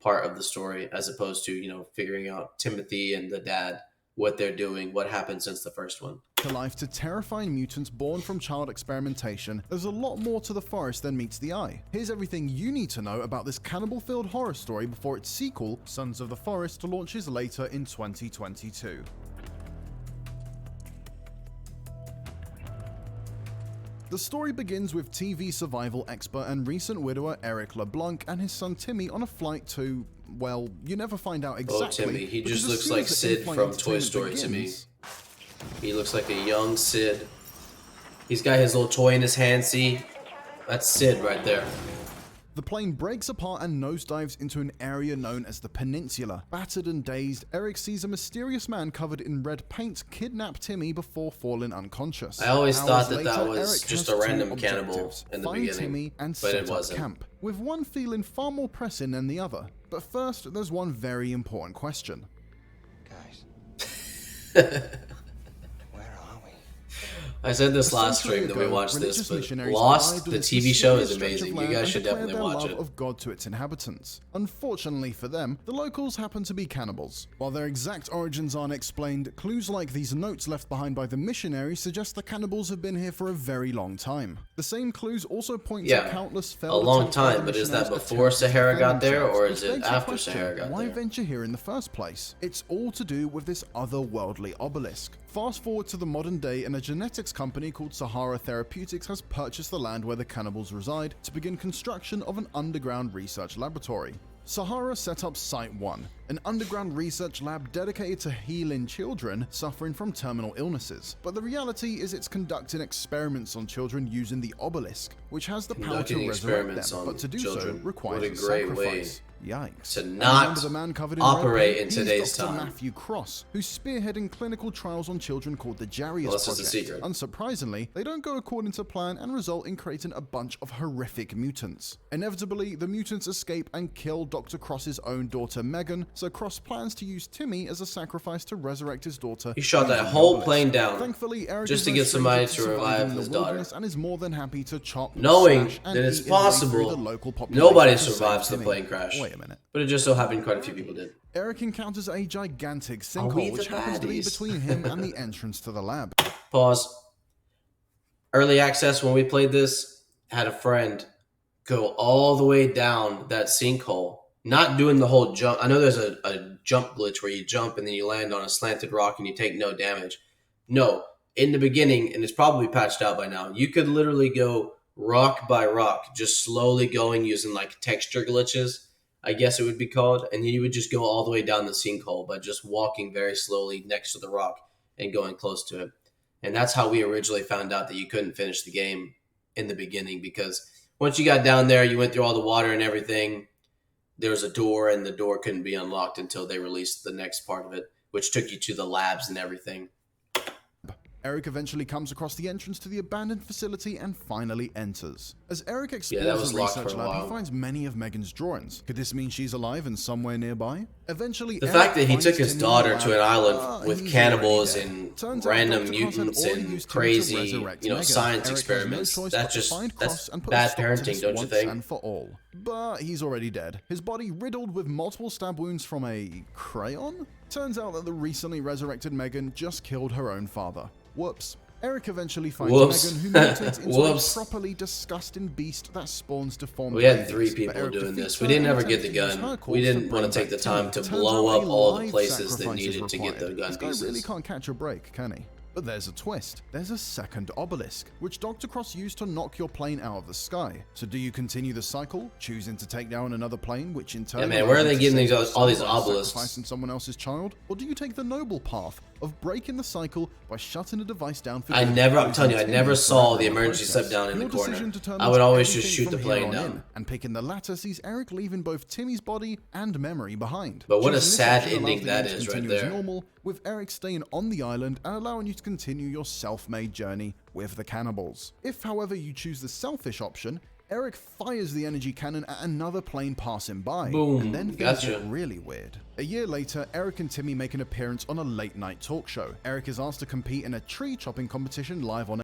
[SPEAKER 1] part of the story, as opposed to, figuring out Timothy and the dad, what they're doing, what happened since the first one.
[SPEAKER 2] To life to terrifying mutants born from child experimentation, there's a lot more to the forest than meets the eye. Here's everything you need to know about this cannibal-filled horror story before its sequel, Sons of the Forest, launches later in 2022. The story begins with TV survival expert and recent widower Eric LeBlanc and his son Timmy on a flight to, well, you never find out exactly.
[SPEAKER 1] Oh, Timmy. He just looks like Sid from Toy Story to me. He looks like a young Sid. He's got his little toy in his hand, see? That's Sid right there.
[SPEAKER 2] The plane breaks apart and nosedives into an area known as the Peninsula. Battered and dazed, Eric sees a mysterious man covered in red paint kidnap Timmy before falling unconscious.
[SPEAKER 1] I always thought that
[SPEAKER 2] Later,
[SPEAKER 1] was
[SPEAKER 2] Eric
[SPEAKER 1] just
[SPEAKER 2] has
[SPEAKER 1] a random
[SPEAKER 2] two
[SPEAKER 1] cannibal
[SPEAKER 2] objectives:
[SPEAKER 1] in the
[SPEAKER 2] find
[SPEAKER 1] beginning,
[SPEAKER 2] Timmy and
[SPEAKER 1] but
[SPEAKER 2] set
[SPEAKER 1] it
[SPEAKER 2] up
[SPEAKER 1] wasn't.
[SPEAKER 2] camp, with one feeling far more pressing than the other. But first, there's one very important question.
[SPEAKER 6] Guys.
[SPEAKER 1] I said this
[SPEAKER 2] A
[SPEAKER 1] last
[SPEAKER 2] century
[SPEAKER 1] stream that we
[SPEAKER 2] ago,
[SPEAKER 1] watched this,
[SPEAKER 2] religious
[SPEAKER 1] but
[SPEAKER 2] missionaries
[SPEAKER 1] Lost,
[SPEAKER 2] arrived on
[SPEAKER 1] the
[SPEAKER 2] this
[SPEAKER 1] TV show, is
[SPEAKER 2] mysterious stretch
[SPEAKER 1] amazing.
[SPEAKER 2] of
[SPEAKER 1] You
[SPEAKER 2] land
[SPEAKER 1] guys
[SPEAKER 2] and
[SPEAKER 1] should
[SPEAKER 2] declared
[SPEAKER 1] definitely
[SPEAKER 2] their
[SPEAKER 1] watch
[SPEAKER 2] love
[SPEAKER 1] it.
[SPEAKER 2] of God to its inhabitants. Unfortunately for them, the locals happen to be cannibals. While their exact origins aren't explained, clues like these notes left behind by the missionaries suggest the cannibals have been here for a very long time. The same clues also point to countless
[SPEAKER 1] a
[SPEAKER 2] failed
[SPEAKER 1] long
[SPEAKER 2] attempts by the
[SPEAKER 1] time, but is that
[SPEAKER 2] missionaries
[SPEAKER 1] before
[SPEAKER 2] attempting to
[SPEAKER 1] Sahara
[SPEAKER 2] defend
[SPEAKER 1] got there,
[SPEAKER 2] themselves,
[SPEAKER 1] or
[SPEAKER 2] which
[SPEAKER 1] is it
[SPEAKER 2] begs the
[SPEAKER 1] after
[SPEAKER 2] question,
[SPEAKER 1] Sahara got
[SPEAKER 2] why
[SPEAKER 1] there?
[SPEAKER 2] venture here in the first place? It's all to do with this otherworldly obelisk. Fast forward to the modern day, and a genetics company called Sahara Therapeutics has purchased the land where the cannibals reside to begin construction of an underground research laboratory. Sahara set up Site 1, an underground research lab dedicated to healing children suffering from terminal illnesses. But the reality is it's conducting experiments on children using the obelisk, which has the power to
[SPEAKER 1] Conducting
[SPEAKER 2] resurrect
[SPEAKER 1] experiments
[SPEAKER 2] them,
[SPEAKER 1] on
[SPEAKER 2] but to do
[SPEAKER 1] children.
[SPEAKER 2] so requires
[SPEAKER 1] What a
[SPEAKER 2] a
[SPEAKER 1] great way
[SPEAKER 2] sacrifice. Yikes.
[SPEAKER 1] to
[SPEAKER 2] And
[SPEAKER 1] not
[SPEAKER 2] remember the man covered in
[SPEAKER 1] operate
[SPEAKER 2] red
[SPEAKER 1] in
[SPEAKER 2] paint?
[SPEAKER 1] today's
[SPEAKER 2] He's Dr.
[SPEAKER 1] time.
[SPEAKER 2] Matthew Cross, who's spearheading clinical trials on children called the Jarius
[SPEAKER 1] Unless it's a
[SPEAKER 2] Project.
[SPEAKER 1] secret.
[SPEAKER 2] Unsurprisingly, they don't go according to plan and result in creating a bunch of horrific mutants. Inevitably, the mutants escape and kill Dr. Cross's own daughter Megan, so Cross plans to use Timmy as a sacrifice to resurrect his daughter.
[SPEAKER 1] He shot that
[SPEAKER 2] using the
[SPEAKER 1] whole
[SPEAKER 2] obelisk.
[SPEAKER 1] plane down
[SPEAKER 2] Thankfully, Eric
[SPEAKER 1] just
[SPEAKER 2] is
[SPEAKER 1] to
[SPEAKER 2] no
[SPEAKER 1] get somebody
[SPEAKER 2] stranger
[SPEAKER 1] to
[SPEAKER 2] surviving
[SPEAKER 1] revive
[SPEAKER 2] in the
[SPEAKER 1] his daughter.
[SPEAKER 2] wilderness and is more than happy to chop,
[SPEAKER 1] Knowing
[SPEAKER 2] slash, and
[SPEAKER 1] that it's
[SPEAKER 2] eat his way through
[SPEAKER 1] possible
[SPEAKER 2] the local population
[SPEAKER 1] nobody
[SPEAKER 2] to save
[SPEAKER 1] survives the
[SPEAKER 2] Timmy.
[SPEAKER 1] plane crash.
[SPEAKER 2] Wait a minute.
[SPEAKER 1] But it just so happened quite a few people did.
[SPEAKER 2] Eric encounters a gigantic
[SPEAKER 1] we
[SPEAKER 2] sinkhole
[SPEAKER 1] the
[SPEAKER 2] which happens to be
[SPEAKER 1] baddies?
[SPEAKER 2] between him and the entrance to the lab.
[SPEAKER 1] Pause. Early access, when we played this, had a friend go all the way down that sinkhole, not doing the whole jump. I know there's a jump glitch where you jump and then you land on a slanted rock and you take no damage. No, in the beginning, and it's probably patched out by now, you could literally go rock by rock, just slowly going using like texture glitches, I guess it would be called, and you would just go all the way down the sinkhole by just walking very slowly next to the rock and going close to it. And that's how we originally found out that you couldn't finish the game in the beginning, because once you got down there, you went through all the water and everything, there was a door, and the door couldn't be unlocked until they released the next part of it, which took you to the labs and everything.
[SPEAKER 2] Eric eventually comes across the entrance to the abandoned facility and finally enters. As Eric explores
[SPEAKER 1] that was
[SPEAKER 2] the
[SPEAKER 1] locked
[SPEAKER 2] research
[SPEAKER 1] for a
[SPEAKER 2] lab,
[SPEAKER 1] while.
[SPEAKER 2] he finds many of Megan's drawings. Could this mean she's alive and somewhere nearby? Eventually,
[SPEAKER 1] The
[SPEAKER 2] Eric
[SPEAKER 1] fact that he
[SPEAKER 2] finds
[SPEAKER 1] took his
[SPEAKER 2] Timmy in
[SPEAKER 1] daughter
[SPEAKER 2] the
[SPEAKER 1] to an
[SPEAKER 2] lab,
[SPEAKER 1] island with
[SPEAKER 2] he's
[SPEAKER 1] cannibals
[SPEAKER 2] already dead.
[SPEAKER 1] and
[SPEAKER 2] Turns out
[SPEAKER 1] random
[SPEAKER 2] Dr. Cross had
[SPEAKER 1] mutants
[SPEAKER 2] already
[SPEAKER 1] and
[SPEAKER 2] used Timmy to
[SPEAKER 1] crazy,
[SPEAKER 2] resurrect Megan.
[SPEAKER 1] science
[SPEAKER 2] Eric has no
[SPEAKER 1] experiments.
[SPEAKER 2] choice
[SPEAKER 1] That's
[SPEAKER 2] but to
[SPEAKER 1] just
[SPEAKER 2] find
[SPEAKER 1] that's
[SPEAKER 2] Cross and put a
[SPEAKER 1] bad
[SPEAKER 2] stop to
[SPEAKER 1] parenting,
[SPEAKER 2] this
[SPEAKER 1] don't you
[SPEAKER 2] once
[SPEAKER 1] think?
[SPEAKER 2] and for all. But he's already dead. His body riddled with multiple stab wounds from a crayon? Turns out that the recently resurrected Megan just killed her own father. Whoops. Eric eventually finds
[SPEAKER 1] Whoops.
[SPEAKER 2] Megan, who mutates into
[SPEAKER 1] Whoops.
[SPEAKER 2] a properly disgusting beast that spawns deformed
[SPEAKER 1] We had
[SPEAKER 2] babies.
[SPEAKER 1] 3
[SPEAKER 2] But
[SPEAKER 1] people
[SPEAKER 2] Eric
[SPEAKER 1] doing
[SPEAKER 2] defeats
[SPEAKER 1] this. We
[SPEAKER 2] her
[SPEAKER 1] didn't
[SPEAKER 2] and
[SPEAKER 1] ever get the
[SPEAKER 2] attempts to use her
[SPEAKER 1] gun.
[SPEAKER 2] corpse
[SPEAKER 1] We didn't
[SPEAKER 2] to
[SPEAKER 1] want
[SPEAKER 2] bring
[SPEAKER 1] to take
[SPEAKER 2] back
[SPEAKER 1] the time to
[SPEAKER 2] Timmy.
[SPEAKER 1] blow
[SPEAKER 2] Turns
[SPEAKER 1] up
[SPEAKER 2] out a
[SPEAKER 1] all the
[SPEAKER 2] live
[SPEAKER 1] places that
[SPEAKER 2] sacrifice is
[SPEAKER 1] needed to get the
[SPEAKER 2] required.
[SPEAKER 1] gun
[SPEAKER 2] This guy
[SPEAKER 1] pieces.
[SPEAKER 2] really can't catch a break, can he? But there's a twist. There's a second obelisk, which Dr. Cross used to knock your plane out of the sky. So do you continue the cycle, choosing to take down another plane, which in turn...
[SPEAKER 1] Yeah, man, where are
[SPEAKER 2] allows
[SPEAKER 1] they
[SPEAKER 2] you to
[SPEAKER 1] getting
[SPEAKER 2] save
[SPEAKER 1] these-
[SPEAKER 2] your
[SPEAKER 1] all these
[SPEAKER 2] son by
[SPEAKER 1] obelisks?
[SPEAKER 2] sacrificing someone else's child? Or do you take the noble path of breaking the cycle by shutting a device down for good,
[SPEAKER 1] I'm telling you, I
[SPEAKER 2] losing
[SPEAKER 1] never
[SPEAKER 2] Timmy
[SPEAKER 1] saw
[SPEAKER 2] forever
[SPEAKER 1] the
[SPEAKER 2] in
[SPEAKER 1] emergency
[SPEAKER 2] process?
[SPEAKER 1] step down in the
[SPEAKER 2] Your
[SPEAKER 1] corner.
[SPEAKER 2] decision determines
[SPEAKER 1] I would always just
[SPEAKER 2] everything
[SPEAKER 1] shoot the
[SPEAKER 2] from here
[SPEAKER 1] plane
[SPEAKER 2] on
[SPEAKER 1] down.
[SPEAKER 2] in, and picking the latter sees Eric leaving both Timmy's body and memory behind.
[SPEAKER 1] But what a
[SPEAKER 2] Choosing this
[SPEAKER 1] sad
[SPEAKER 2] option allows
[SPEAKER 1] ending
[SPEAKER 2] the
[SPEAKER 1] that
[SPEAKER 2] game to
[SPEAKER 1] is right
[SPEAKER 2] continue as
[SPEAKER 1] there.
[SPEAKER 2] normal, with Eric staying on the island and allowing you to continue your self-made journey with the cannibals. If, however, you choose the selfish option, Eric fires the energy cannon at another plane passing by,
[SPEAKER 1] Boom,
[SPEAKER 2] and then things
[SPEAKER 1] gotcha.
[SPEAKER 2] get really weird. A year later, Eric and Timmy make an appearance on a late-night talk show. Eric is asked to compete in a tree-chopping competition live on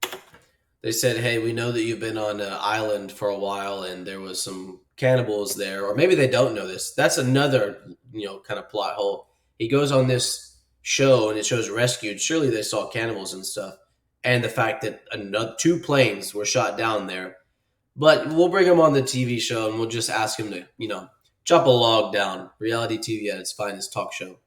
[SPEAKER 1] They said, hey, we know that you've been on an island for a while and there was some cannibals there. Or maybe they don't know this. That's another, kind of plot hole. He goes on this show and it shows rescued. Surely they saw cannibals and stuff. And the fact that 2 planes were shot down there. But we'll bring him on the TV show and we'll just ask him to, chop a log down. Reality TV at its finest talk show.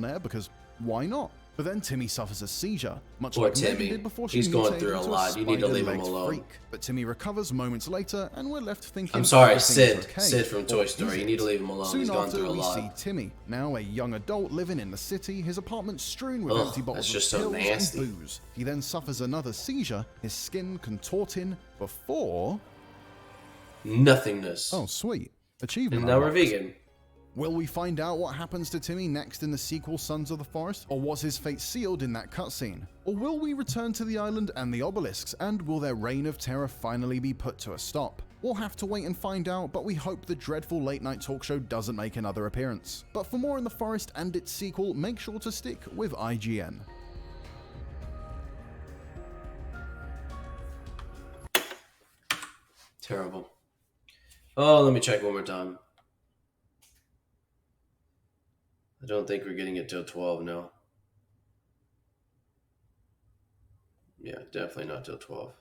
[SPEAKER 2] air because why not? But then Timmy suffers a seizure, much
[SPEAKER 1] Poor
[SPEAKER 2] like Megan
[SPEAKER 1] Timmy.
[SPEAKER 2] did before she
[SPEAKER 1] He's going
[SPEAKER 2] mutated
[SPEAKER 1] through a
[SPEAKER 2] into
[SPEAKER 1] lot. You need to leave him
[SPEAKER 2] spider-legged
[SPEAKER 1] alone.
[SPEAKER 2] freak. But Timmy recovers moments later, and we're left thinking.
[SPEAKER 1] I'm sorry,
[SPEAKER 2] everything's
[SPEAKER 1] Sid.
[SPEAKER 2] okay.
[SPEAKER 1] Sid from Toy
[SPEAKER 2] Or
[SPEAKER 1] Story.
[SPEAKER 2] is
[SPEAKER 1] You
[SPEAKER 2] it?
[SPEAKER 1] need to leave him alone.
[SPEAKER 2] Soon
[SPEAKER 1] He's gone
[SPEAKER 2] after,
[SPEAKER 1] through a
[SPEAKER 2] we
[SPEAKER 1] lot.
[SPEAKER 2] see Timmy, now a young adult living in the city, his apartment strewn with
[SPEAKER 1] Ugh,
[SPEAKER 2] empty bottles
[SPEAKER 1] that's
[SPEAKER 2] of
[SPEAKER 1] just so
[SPEAKER 2] pills
[SPEAKER 1] nasty.
[SPEAKER 2] and booze. He then suffers another seizure, his skin contorting before.
[SPEAKER 1] Nothingness.
[SPEAKER 2] Oh, sweet. Achievement.
[SPEAKER 1] and now we're
[SPEAKER 2] unlocked.
[SPEAKER 1] vegan.
[SPEAKER 2] Will we find out what happens to Timmy next in the sequel Sons of the Forest? Or was his fate sealed in that cutscene? Or will we return to the island and the obelisks, and will their reign of terror finally be put to a stop? We'll have to wait and find out, but we hope the dreadful late-night talk show doesn't make another appearance. But for more in the forest and its sequel, make sure to stick with IGN.
[SPEAKER 1] Terrible. Oh, let me check one more time. I don't think we're getting it till 12 now. Yeah, definitely not till 12.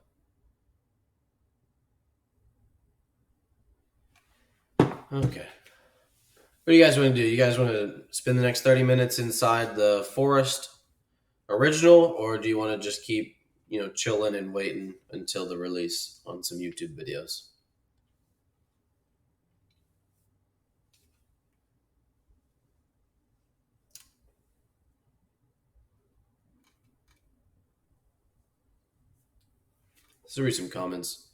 [SPEAKER 1] Okay. What do you guys want to do? You guys want to spend the next 30 minutes inside the forest original, or do you want to just keep, chilling and waiting until the release on some YouTube videos? Let's read some comments.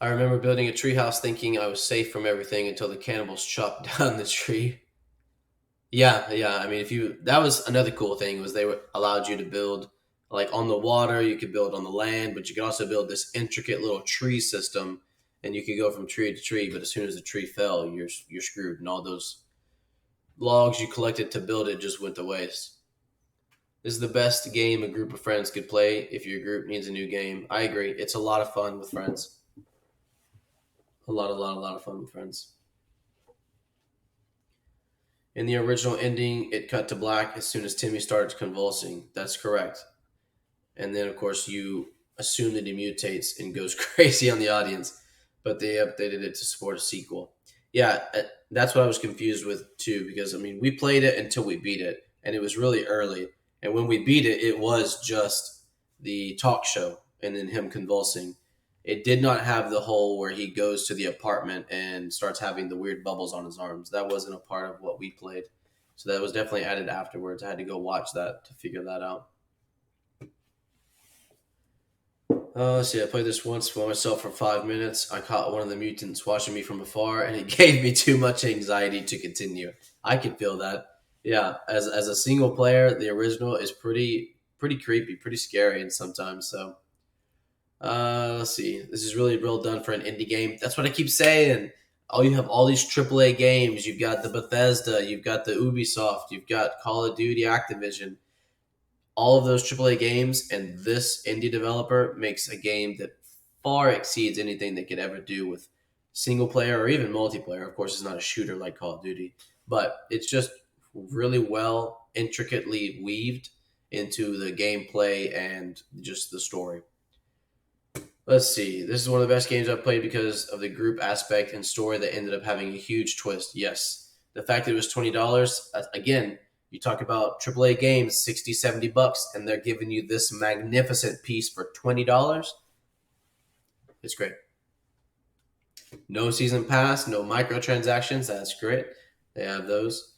[SPEAKER 1] I remember building a treehouse thinking I was safe from everything until the cannibals chopped down the tree. Yeah. I mean, that was another cool thing was they allowed you to build like on the water, you could build on the land, but you could also build this intricate little tree system, and you could go from tree to tree. But as soon as the tree fell, you're screwed, and all those logs you collected to build it just went to waste. This is the best game a group of friends could play if your group needs a new game. I agree. It's a lot of fun with friends. A lot of fun with friends. In the original ending, it cut to black as soon as Timmy started convulsing. That's correct. And then, of course, you assume that he mutates and goes crazy on the audience. But they updated it to support a sequel. Yeah, that's what I was confused with, too. Because, we played it until we beat it. And it was really early. And when we beat it, it was just the talk show and then him convulsing. It did not have the whole where he goes to the apartment and starts having the weird bubbles on his arms. That wasn't a part of what we played. So that was definitely added afterwards. I had to go watch that to figure that out. Let's see. I played this once by myself for 5 minutes. I caught one of the mutants watching me from afar, and it gave me too much anxiety to continue. I could feel that. Yeah, as a single player, the original is pretty creepy, pretty scary, and sometimes so. Let's see. This is really well done for an indie game. That's what I keep saying. You have all these AAA games. You've got the Bethesda. You've got the Ubisoft. You've got Call of Duty, Activision. All of those AAA games, and this indie developer makes a game that far exceeds anything they could ever do with single player or even multiplayer. Of course, it's not a shooter like Call of Duty, but it's just really well, intricately weaved into the gameplay and just the story. Let's see. This is one of the best games I've played because of the group aspect and story that ended up having a huge twist. Yes. The fact that it was $20, again, you talk about AAA games, 60, 70 bucks, and they're giving you this magnificent piece for $20. It's great. No season pass, no microtransactions. That's great. They have those.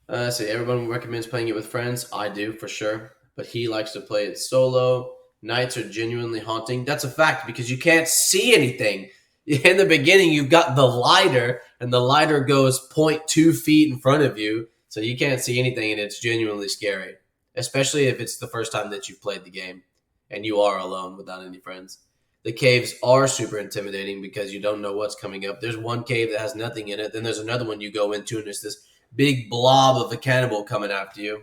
[SPEAKER 1] So everyone recommends playing it with friends. I do, for sure. But he likes to play it solo. Nights are genuinely haunting. That's a fact because you can't see anything. In the beginning, you've got the lidar, and the lidar goes 0.2 feet in front of you, so you can't see anything, and it's genuinely scary, especially if it's the first time that you've played the game and you are alone without any friends. The caves are super intimidating because you don't know what's coming up. There's one cave that has nothing in it. Then there's another one you go into, and there's this big blob of a cannibal coming after you.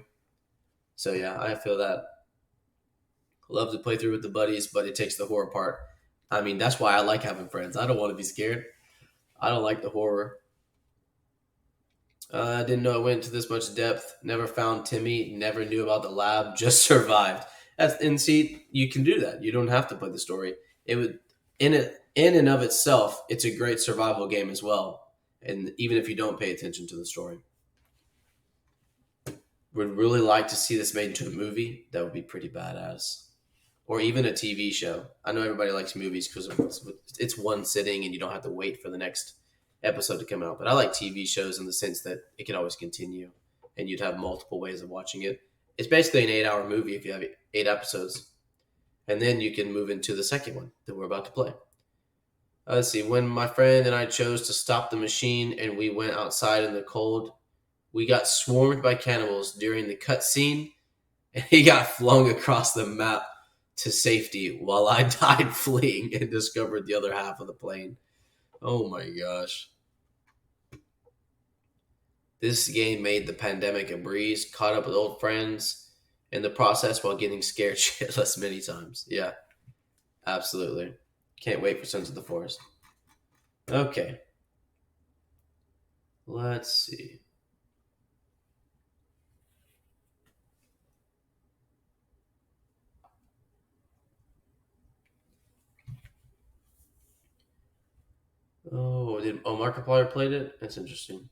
[SPEAKER 1] So, yeah, I feel that. Love to play through with the buddies, but it takes the horror part. I mean, that's why I like having friends. I don't want to be scared. I don't like the horror. I didn't know it went into this much depth. Never found Timmy. Never knew about the lab. Just survived. And see, you can do that. You don't have to play the story. It would in and of itself, it's a great survival game as well. And even if you don't pay attention to the story, would really like to see this made into a movie. That would be pretty badass. Or even a TV show. I know everybody likes movies because it's one sitting and you don't have to wait for the next episode to come out. But I like TV shows in the sense that it can always continue and you'd have multiple ways of watching it. It's basically an 8-hour movie if you have 8 episodes. And then you can move into the second one that we're about to play. Let's see. When my friend and I chose to stop the machine and we went outside in the cold, we got swarmed by cannibals during the cutscene and he got flung across the map to safety while I died fleeing and discovered the other half of the plane. Oh my gosh. This game made the pandemic a breeze, caught up with old friends in the process while getting scared shitless many times. Yeah, absolutely. Can't wait for Sons of the Forest. Okay. Let's see. Oh, Markiplier played it? That's interesting.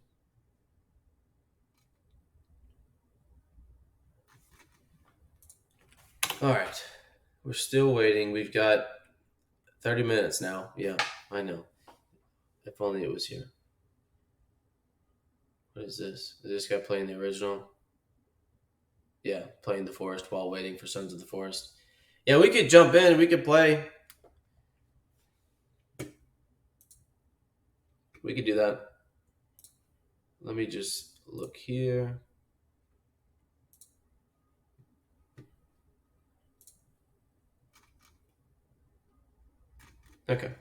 [SPEAKER 1] All right. We're still waiting. We've got 30 minutes now. Yeah, I know. If only it was here. What is this? Is this guy playing the original? Yeah, playing the Forest while waiting for Sons of the Forest. Yeah, we could jump in. We could play. We could do that. Let me just look here. Okay.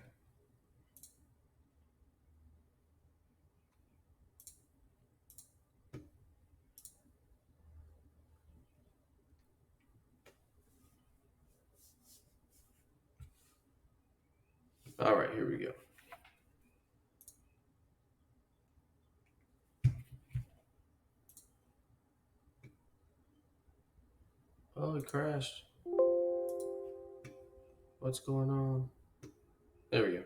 [SPEAKER 1] All right, here we go. Oh, it crashed. What's going on? There we go.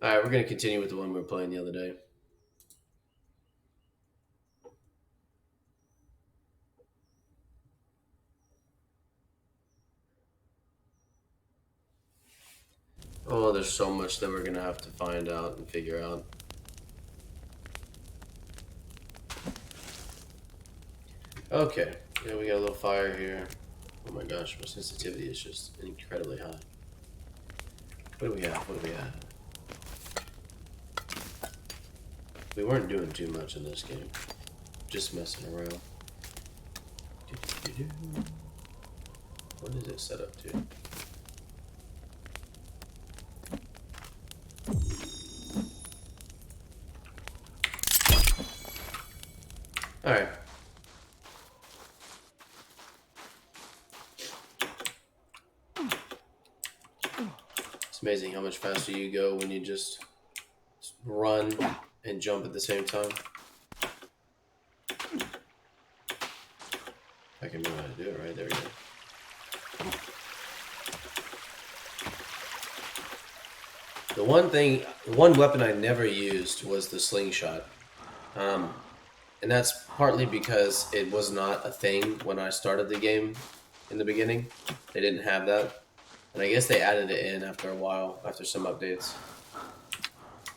[SPEAKER 1] All right, we're going to continue with the one we were playing the other day. Oh, there's so much that we're going to have to find out and figure out. Okay. Yeah, we got a little fire here. Oh my gosh, my sensitivity is just incredibly high. What do we have? What do we have? We weren't doing too much in this game. Just messing around. What is it set up to? Alright. It's amazing how much faster you go when you just run and jump at the same time. remember how to do it right. There we go. The one weapon I never used was the slingshot. And that's partly because it was not a thing when I started the game in the beginning. They didn't have that. And I guess they added it in after a while, after some updates.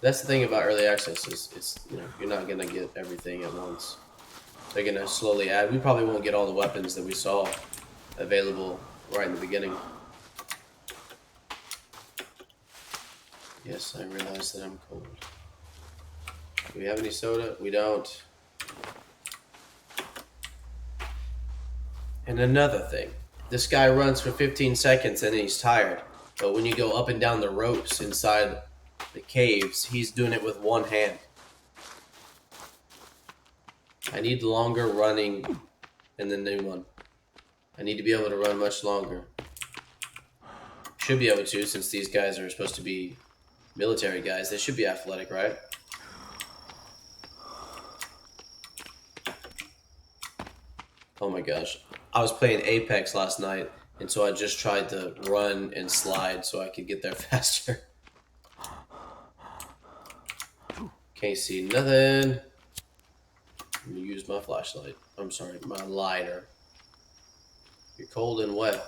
[SPEAKER 1] That's the thing about early access is it's you're not gonna get everything at once. They're gonna slowly add. We probably won't get all the weapons that we saw available right in the beginning. Yes, I realize that I'm cold. Do we have any soda? We don't. And another thing, this guy runs for 15 seconds and then he's tired. But when you go up and down the ropes inside the caves, he's doing it with one hand. I need longer running in the new one. I need to be able to run much longer. Should be able to, since these guys are supposed to be military guys. They should be athletic, right? Oh my gosh. I was playing Apex last night, and so I just tried to run and slide so I could get there faster. Can't see nothing. I'm gonna use my flashlight. I'm sorry, my lighter. You're cold and wet.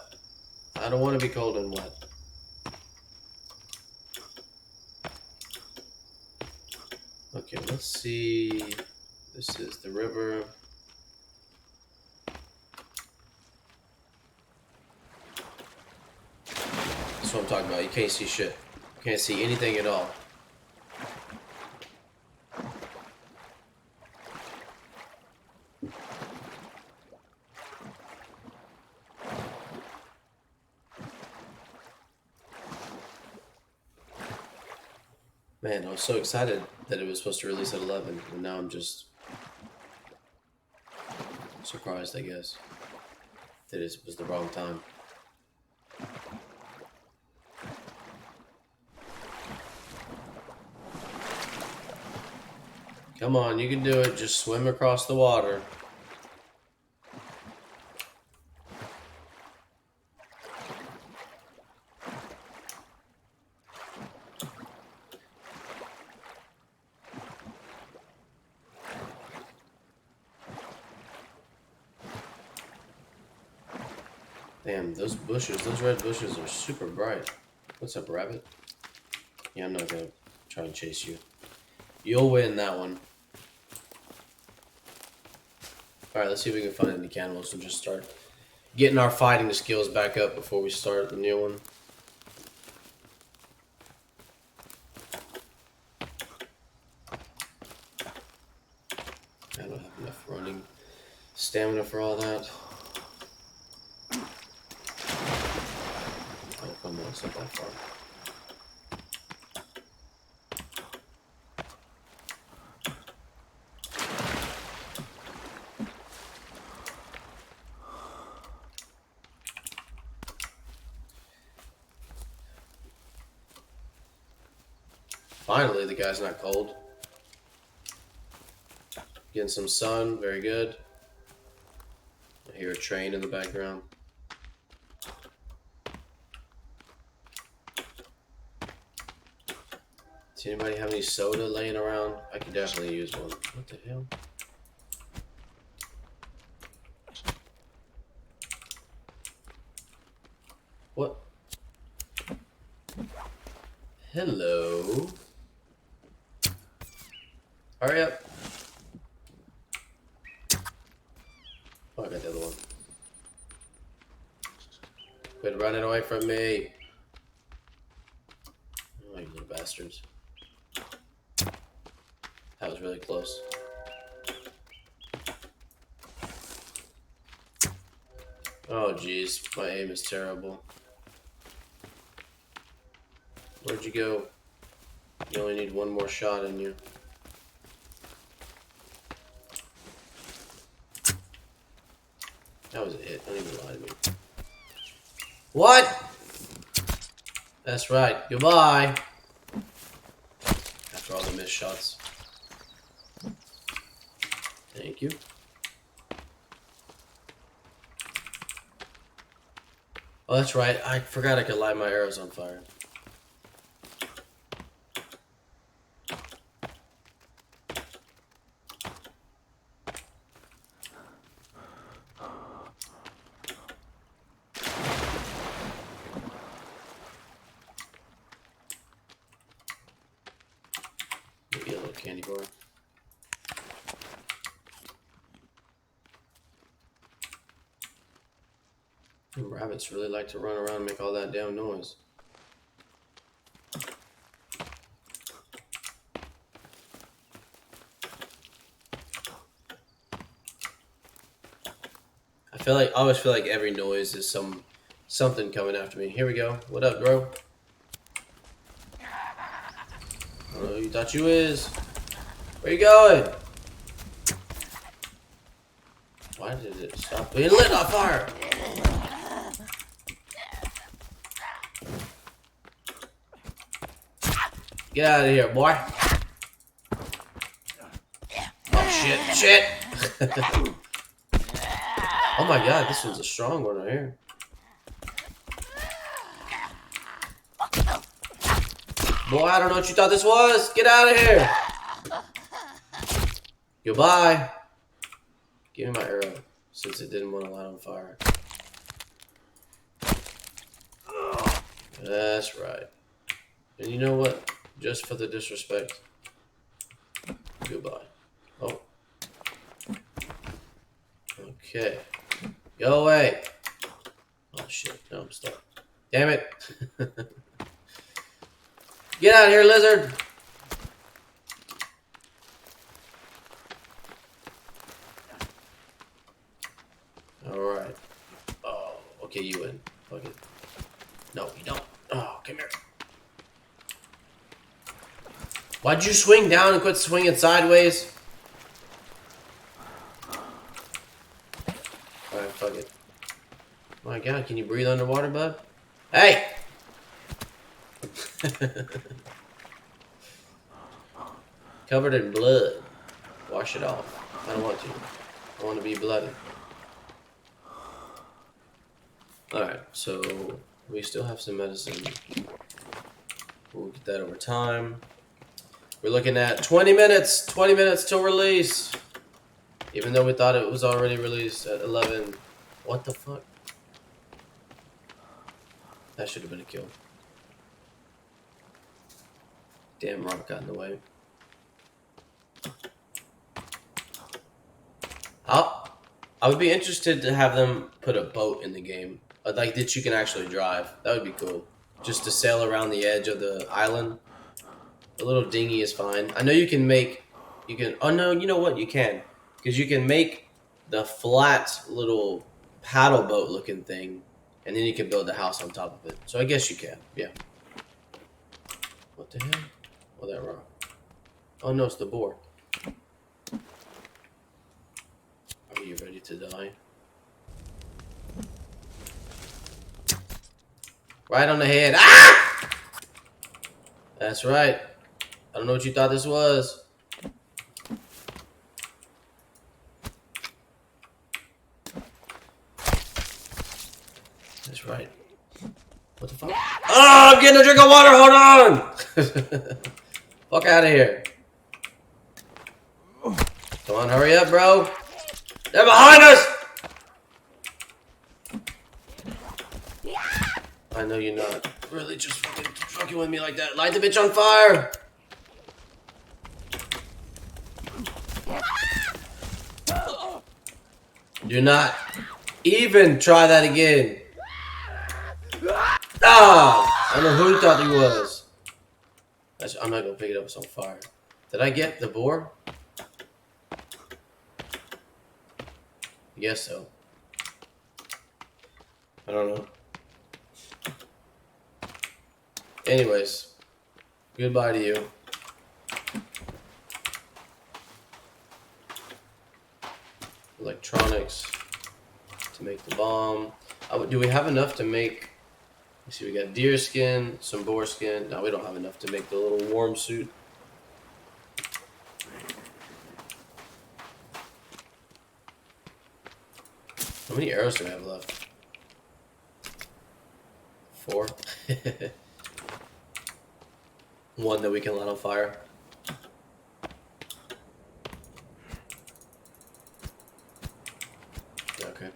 [SPEAKER 1] I don't want to be cold and wet. Okay, let's see. This is the river. That's what I'm talking about. You can't see shit. You can't see anything at all. Man, I was so excited that it was supposed to release at 11, and now I'm just surprised, I guess, that it was the wrong time. Come on, you can do it. Just swim across the water. Damn, those bushes, those red bushes are super bright. What's up, rabbit? Yeah, I'm not gonna try and chase you. You'll win that one. Alright, let's see if we can find any cannibals and just start getting our fighting skills back up before we start the new one. I don't have enough running stamina for all that. Oh, come on, it's not that far. Finally, the guy's not cold. Getting some sun, very good. I hear a train in the background. Does anybody have any soda laying around? I could definitely use one. What the hell? What? Hello? Hurry up. Oh, I got the other one. Quit running away from me. Oh, you little bastards. That was really close. Oh, jeez. My aim is terrible. Where'd you go? You only need one more shot in you. That was it. Don't even lie to me. What? That's right. Goodbye. After all the missed shots. Thank you. Oh, that's right. I forgot I could light my arrows on fire. Maybe a little candy bar. Rabbits really like to run around and make all that damn noise. I always feel like every noise is something coming after me. Here we go. What up, bro? I don't know who you thought you is. Where you going? Why did it stop being lit on fire? Get out of here, boy. Oh, shit. Oh my god, this one's a strong one right here. Boy, I don't know what you thought this was. Get out of here. Goodbye. Give me my arrow, since it didn't want to light on fire. That's right. And you know what? Just for the disrespect. Goodbye. Oh. Okay. Go away. Oh shit. No, I'm stuck. Damn it. Get out of here, lizard. Alright. Oh, okay, you win. Fuck it. No, you don't. Oh, come here. Why'd you swing down and quit swinging sideways? Alright, fuck it. My god, can you breathe underwater, bud? Hey! Covered in blood. Wash it off. I don't want to. I want to be bloody. Alright, so we still have some medicine. We'll get that over time. We're looking at 20 minutes. 20 minutes till release. Even though we thought it was already released at 11. What the fuck? That should have been a kill. Damn, rock got in the way. I would be interested to have them put a boat in the game. Like that you can actually drive. That would be cool. Just to sail around the edge of the island. A little dinghy is fine. I know you can oh no, you know what? You can. Because you can make the flat little paddle boat looking thing. And then you can build the house on top of it. So I guess you can. Yeah. What the hell? Oh, that rock. Oh no, it's the boar. Are you ready to die? Right on the head. Ah! That's right. I don't know what you thought this was. That's right. What the fuck? Oh, I'm getting a drink of water. Hold on. Fuck out of here. Come on, hurry up, bro. They're behind us. I know you're not really just fucking with me like that. Light the bitch on fire. Do not even try that again. Ah! I don't know who thought he was. I'm not gonna pick it up. It's on fire. Did I get the boar? Guess so. I don't know. Anyways, goodbye to you. Electronics to make the bomb. Do we have enough to make? Let's see, we got deer skin, some boar skin. No, we don't have enough to make the little warm suit. How many arrows do I have left? 4. One that we can light on fire. Okay.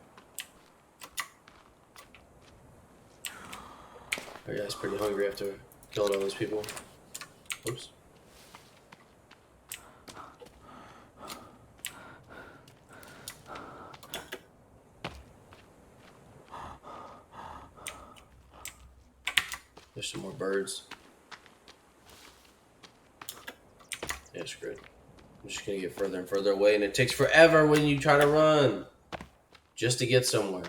[SPEAKER 1] Our guy's pretty hungry after killing all those people. Oops. There's some more birds. Yeah, screwed. I'm just gonna get further and further away, and it takes forever when you try to run just to get somewhere.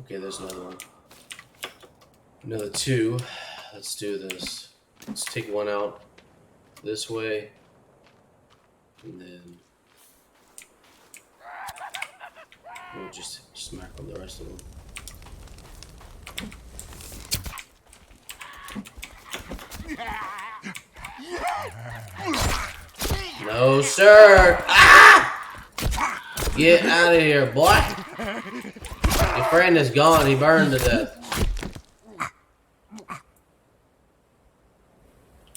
[SPEAKER 1] Okay, there's another one. Another 2. Let's do this. Let's take one out this way. And then we'll just smack on the rest of them. No, sir! Ah! Get out of here, boy! Your friend is gone. He burned to death.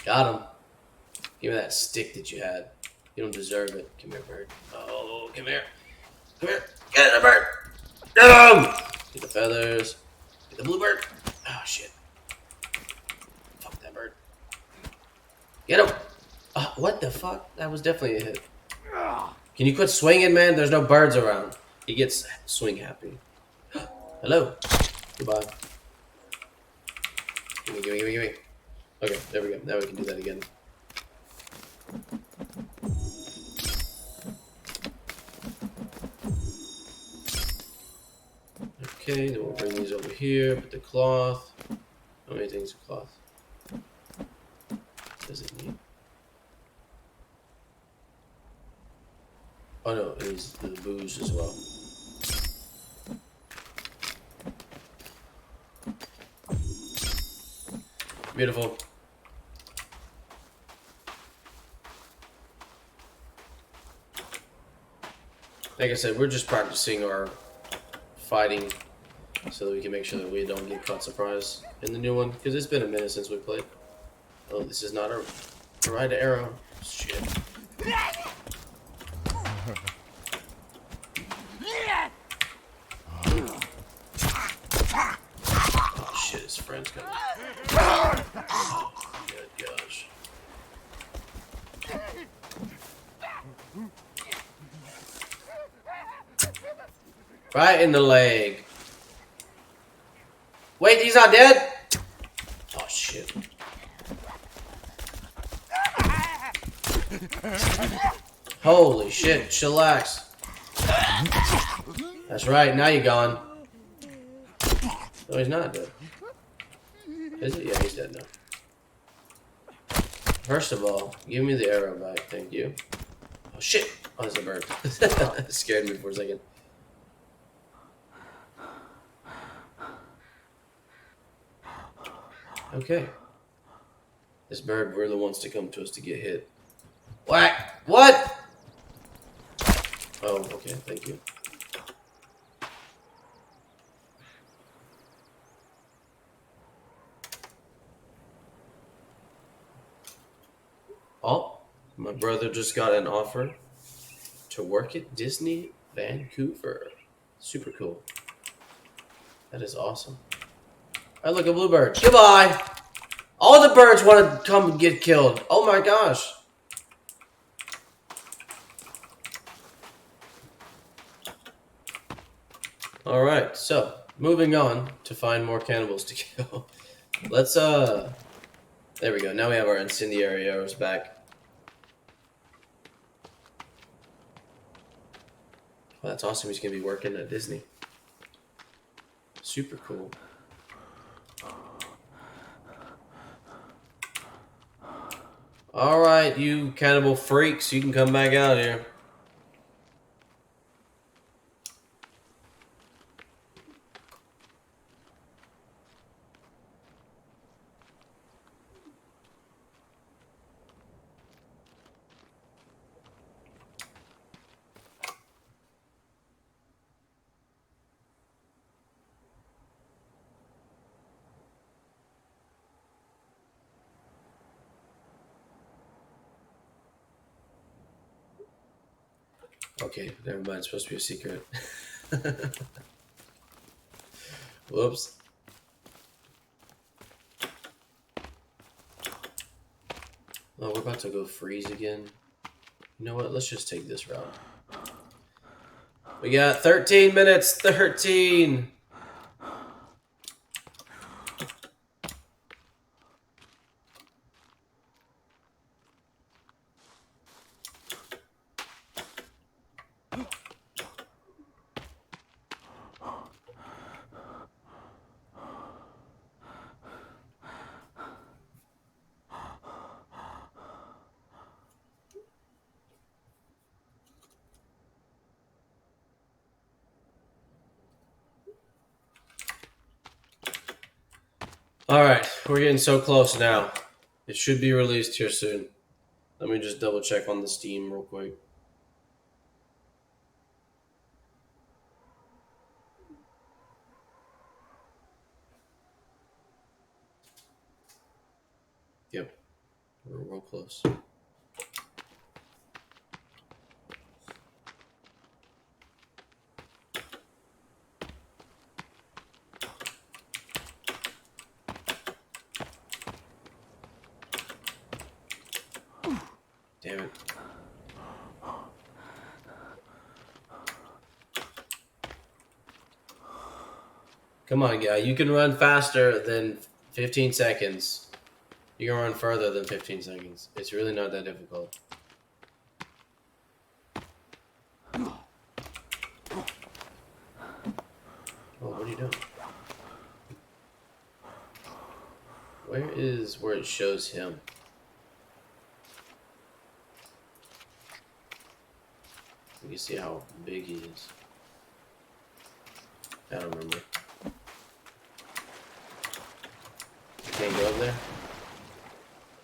[SPEAKER 1] Got him. Give me that stick that you had. You don't deserve it. Come here, bird. Oh, come here. Come here. Get the bird. Get him! Get the feathers. Get the bluebird. Oh, shit. Fuck that bird. Get him. Oh, what the fuck? That was definitely a hit. Can you quit swinging, man? There's no birds around. He gets swing happy. Hello. Goodbye. Gimme. Okay, there we go. Now we can do that again. Okay, then we'll bring these over here. Put the cloth. How many things of cloth does it need? Oh no, it needs the booze as well. Beautiful. Like I said, we're just practicing our fighting so that we can make sure that we don't get caught surprise in the new one, because it's been a minute since we played. Oh, this is not a right arrow. Shit. Oh shit, his friend's coming. Oh, good gosh. Right in the leg. Wait, he's not dead? Oh shit. Holy shit, chillax. That's right, now you're gone. No, he's not dead. Is it? Yeah, he's dead now. First of all, give me the arrow back, thank you. Oh shit! Oh, there's a bird. It scared me for a second. Okay. This bird really wants to come to us to get hit. Whack! What? Oh, okay, thank you. Oh, my brother just got an offer to work at Disney Vancouver. Super cool. That is awesome. Alright, look, a bluebird. Goodbye! All the birds want to come and get killed. Oh my gosh. Alright, so, moving on to find more cannibals to kill. Let's, there we go. Now we have our incendiary arrows back. Well, that's awesome. He's going to be working at Disney. Super cool. Alright, you cannibal freaks, you can come back out here. Okay, never mind. It's supposed to be a secret. Whoops. Oh, we're about to go freeze again. You know what? Let's just take this route. We got 13 minutes. 13. All right, we're getting so close now. It should be released here soon. Let me just double check on the Steam real quick. Yep, we're real close. Damn it. Come on, guy. You can run faster than 15 seconds. You can run further than 15 seconds. It's really not that difficult. Oh, what are you doing? Where is where it shows him? You can see how big he is. I don't remember. Can't go up there?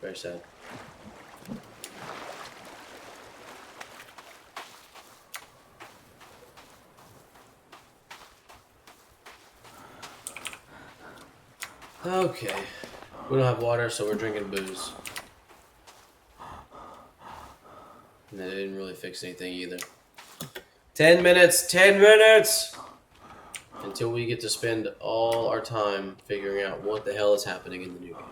[SPEAKER 1] Very sad. Okay. We don't have water, so we're drinking booze. And they didn't really fix anything either. 10 minutes! 10 minutes! Until we get to spend all our time figuring out what the hell is happening in the new game.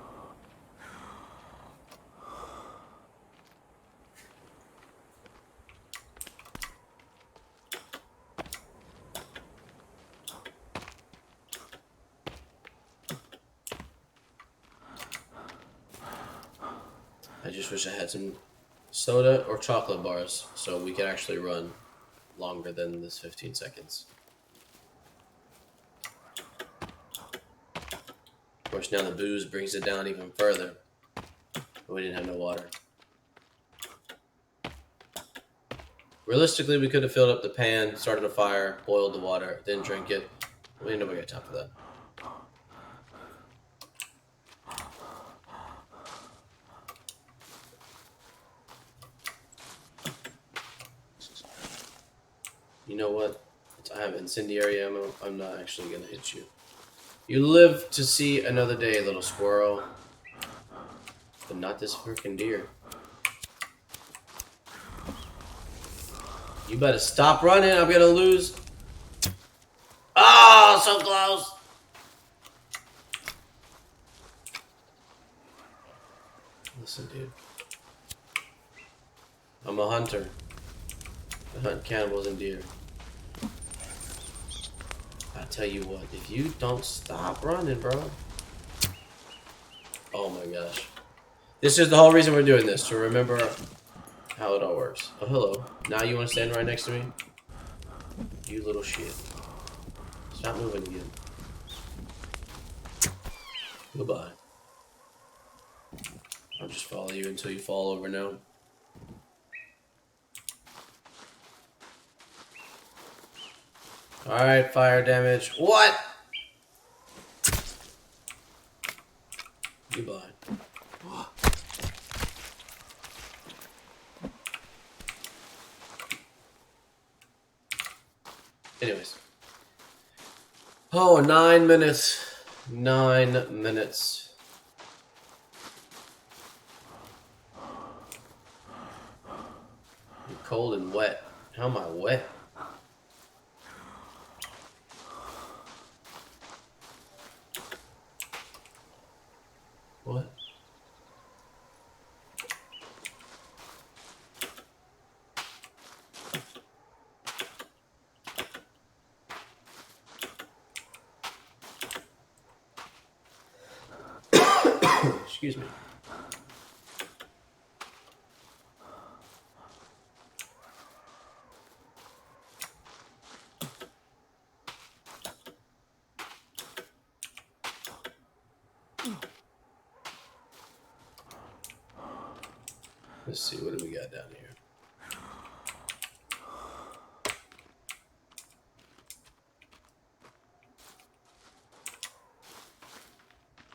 [SPEAKER 1] I just wish I had some soda or chocolate bars so we could actually run longer than this 15 seconds. Of course, now the booze brings it down even further. But we didn't have no water. Realistically, we could have filled up the pan, started a fire, boiled the water, then drink it. We ain't nobody got time for that. You know what? I have incendiary ammo. I'm not actually gonna hit you. You live to see another day, little squirrel. But not this freaking deer. You better stop running. I'm gonna lose. Oh, so close. Listen, dude. I'm a hunter. I hunt cannibals and deer. I tell you what, if you don't stop running, bro. Oh my gosh. This is the whole reason we're doing this, to remember how it all works. Oh, hello. Now you want to stand right next to me? You little shit. Stop moving again. Goodbye. I'll just follow you until you fall over now. Alright, fire damage. What? Goodbye. Anyways. Oh, 9 minutes. 9 minutes. You're cold and wet. How am I wet? What? Excuse me. Let's see, what do we got down here?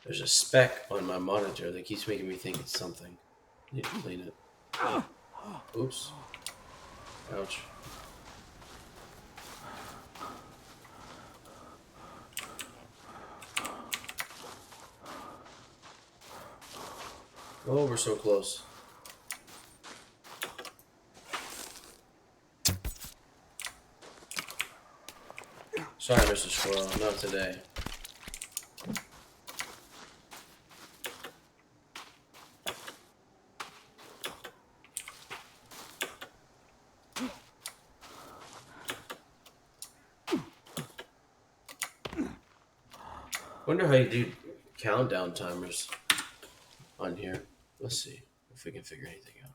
[SPEAKER 1] There's a speck on my monitor that keeps making me think it's something. Need to clean it. Oops. Ouch. Oh, we're so close. Sorry, Mr. Squirrel, not today. Wonder how you do countdown timers on here. Let's see if we can figure anything out.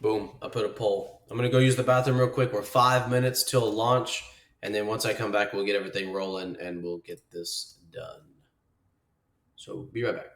[SPEAKER 1] Boom, I put a poll. I'm going to go use the bathroom real quick. We're 5 minutes till launch. And then once I come back, we'll get everything rolling and we'll get this done. So be right back.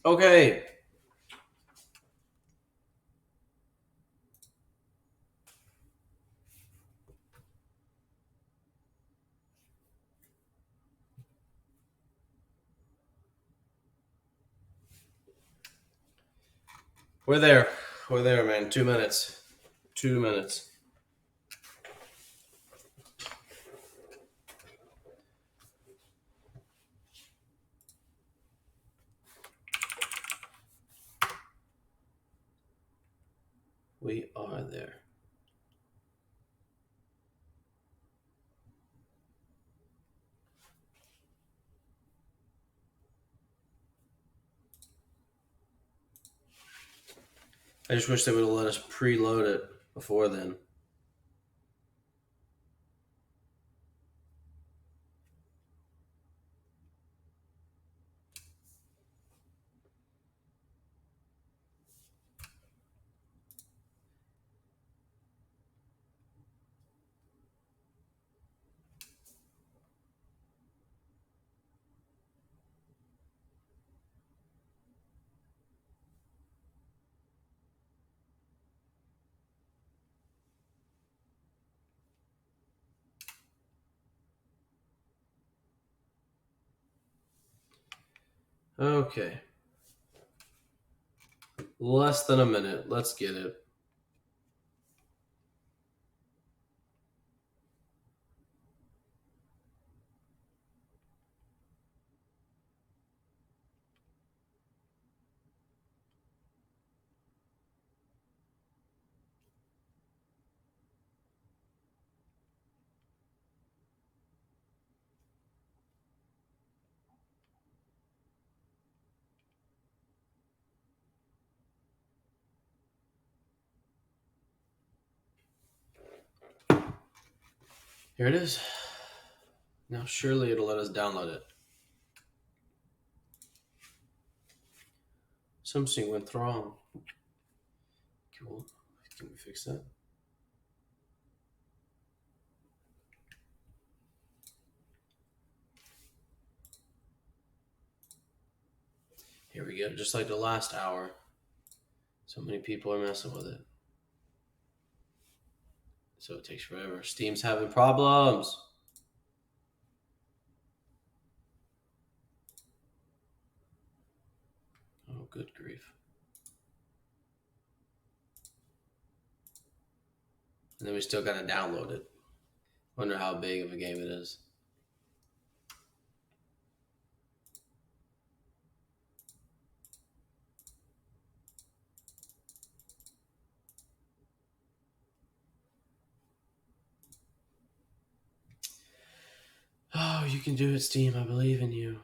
[SPEAKER 1] Okay. We're there. We're there, man. 2 minutes. 2 minutes. We are there. I just wish they would have let us preload it before then. Okay. Less than a minute. Let's get it. Here it is. Now surely it'll let us download it. Something went wrong. Cool. Can we fix that? Here we go. Just like the last hour. So many people are messing with it. So it takes forever. Steam's having problems. Oh, good grief. And then we still got to download it. Wonder how big of a game it is. Oh, you can do it, Steam. I believe in you.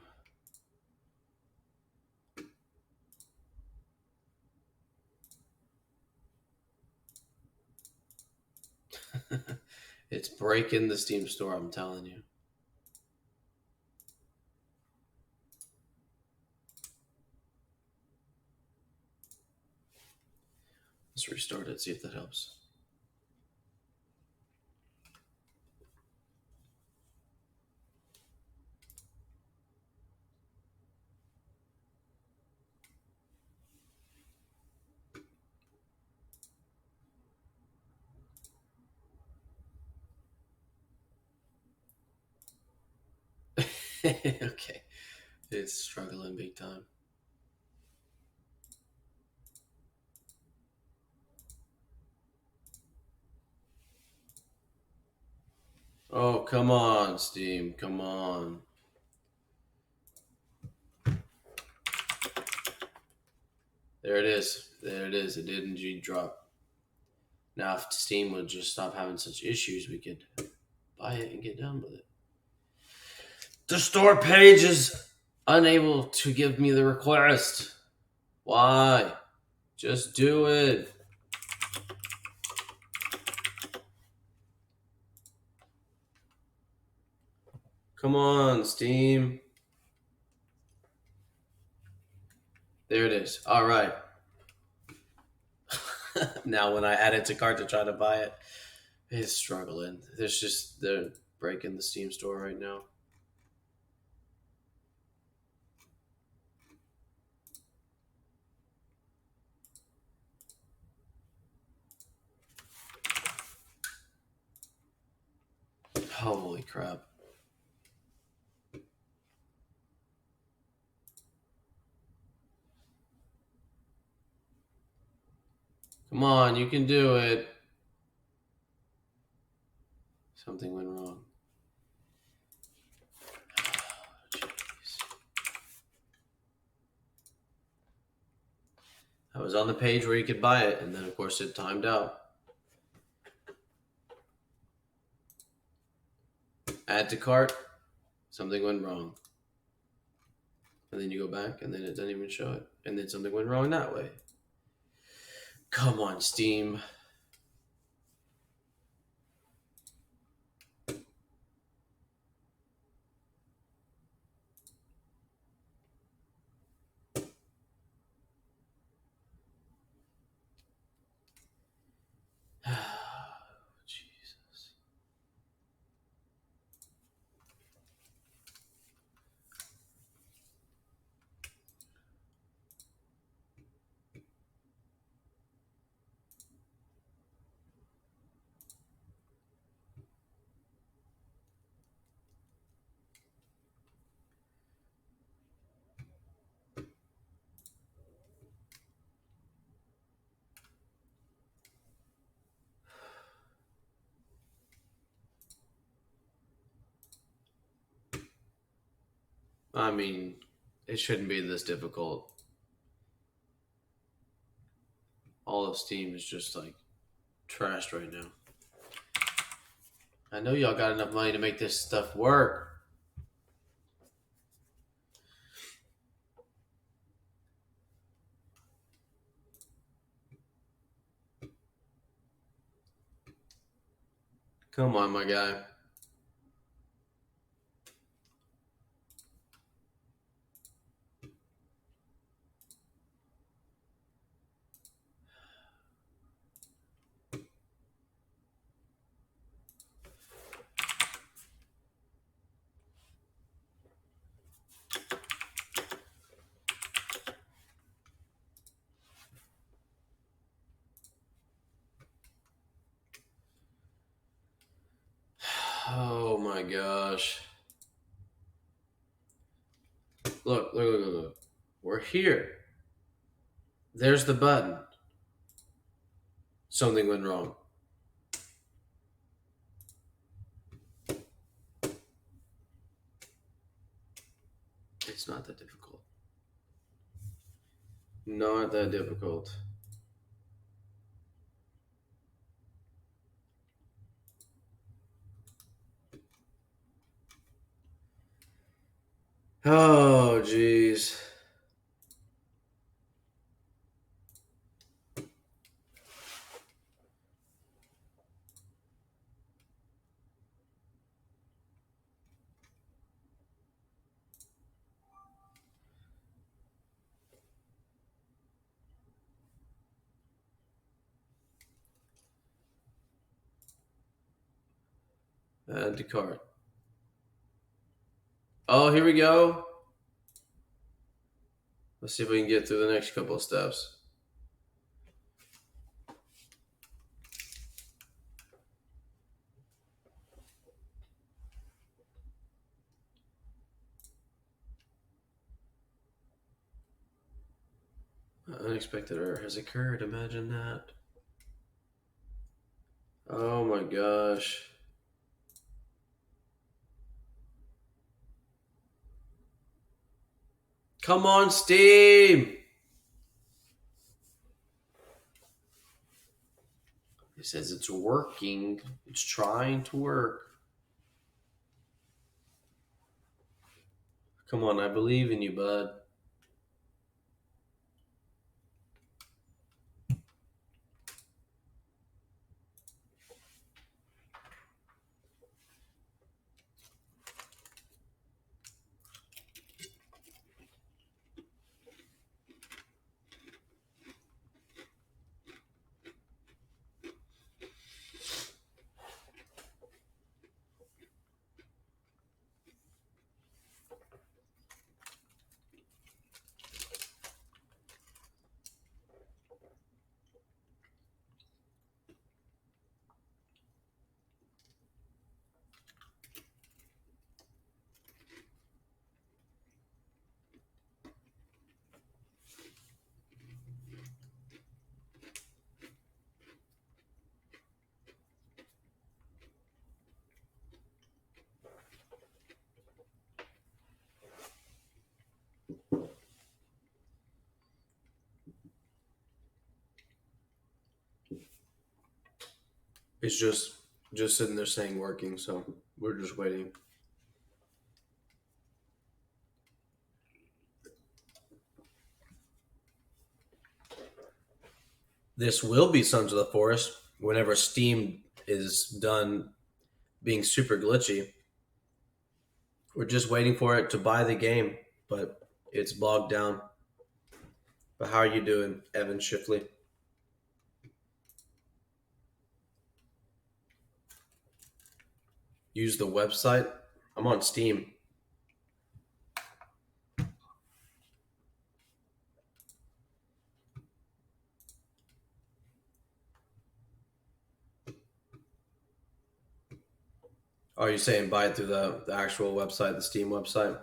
[SPEAKER 1] It's breaking the Steam store, I'm telling you. Let's restart it, see if that helps. Okay. It's struggling big time. Oh, come on, Steam. Come on. There it is. There it is. It didn't drop. Now, if Steam would just stop having such issues, we could buy it and get done with it. The store page is unable to give me the request. Why? Just do it. Come on, Steam. There it is. All right. Now, when I add it to cart to try to buy it, it's struggling. They're breaking the Steam store right now. Crap. Come on, you can do it. Something went wrong. I was on the page where you could buy it, and then of course it timed out. Add to cart. Something went wrong. And then you go back, and then it doesn't even show it. And then something went wrong that way. Come on, Steam. Jesus. I mean, it shouldn't be this difficult. All of Steam is just like trashed right now. I know y'all got enough money to make this stuff work. Come on, my guy. Oh my gosh. Look. We're here. There's the button. Something went wrong. It's not that difficult. Not that difficult. Oh, jeez. Add to cart. Oh, here we go. Let's see if we can get through the next couple of steps. Unexpected error has occurred. Imagine that. Oh my gosh. Come on, Steam! It says it's working. It's trying to work. Come on, I believe in you, bud. It's just sitting there saying working, so we're just waiting. This will be Sons of the Forest whenever Steam is done being super glitchy. We're just waiting for it to buy the game, but it's bogged down. But how are you doing, Evan Shifley? Use the website. I'm on Steam. Are you saying buy it through the actual website, the Steam website?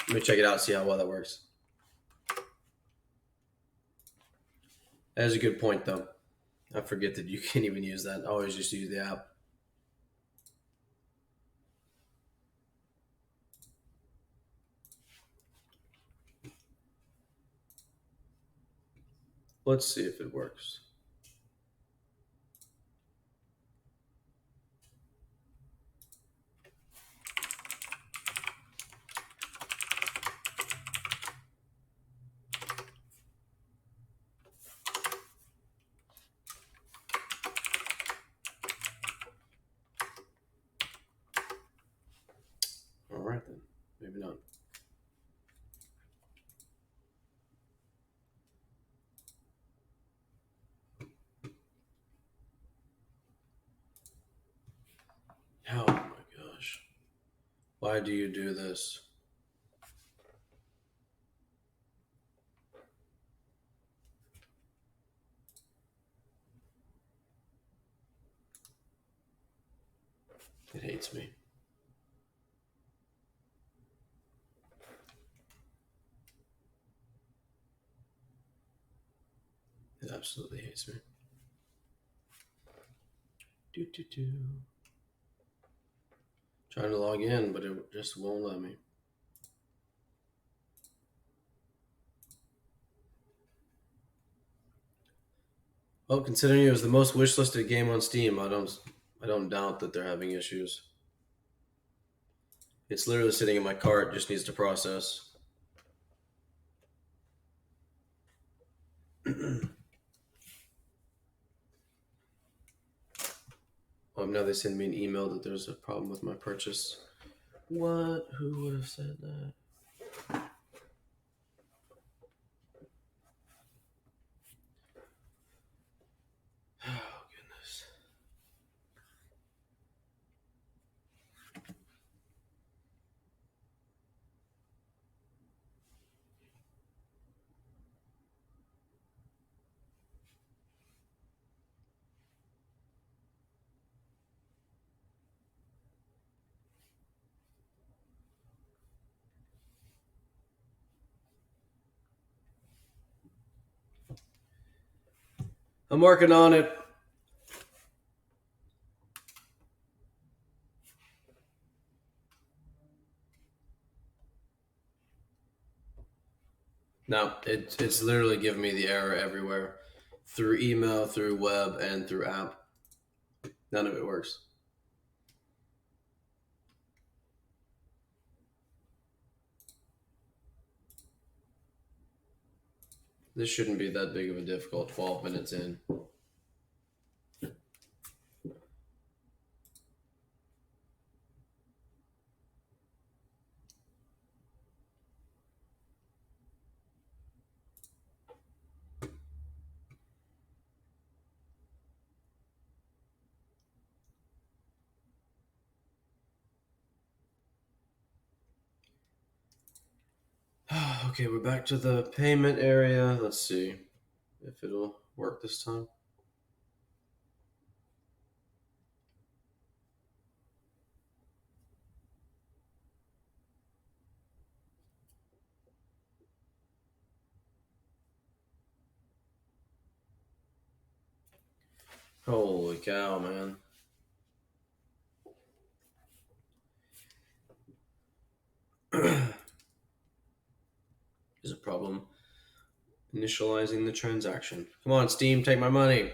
[SPEAKER 1] Let me check it out, see how well that works. That is a good point, though. I forget that you can't even use that. I always just use the app. Let's see if it works. All right, then. Maybe not. Oh my gosh. Why do you do this? It hates me. It absolutely hates me. Trying to log in, but it just won't let me. Well, considering it was the most wishlisted game on Steam, I don't doubt that they're having issues. It's literally sitting in my cart, just needs to process. Now they send me an email that there's a problem with my purchase. What? Who would have said that? Oh, goodness. I'm working on it. No, it's literally giving me the error everywhere. Through email, through web, and through app. None of it works. This shouldn't be that big of a difficult 12 minutes in. Okay, we're back to the payment area. Let's see if it'll work this time. Holy cow, man. There's a problem initializing the transaction. Come on, Steam, take my money.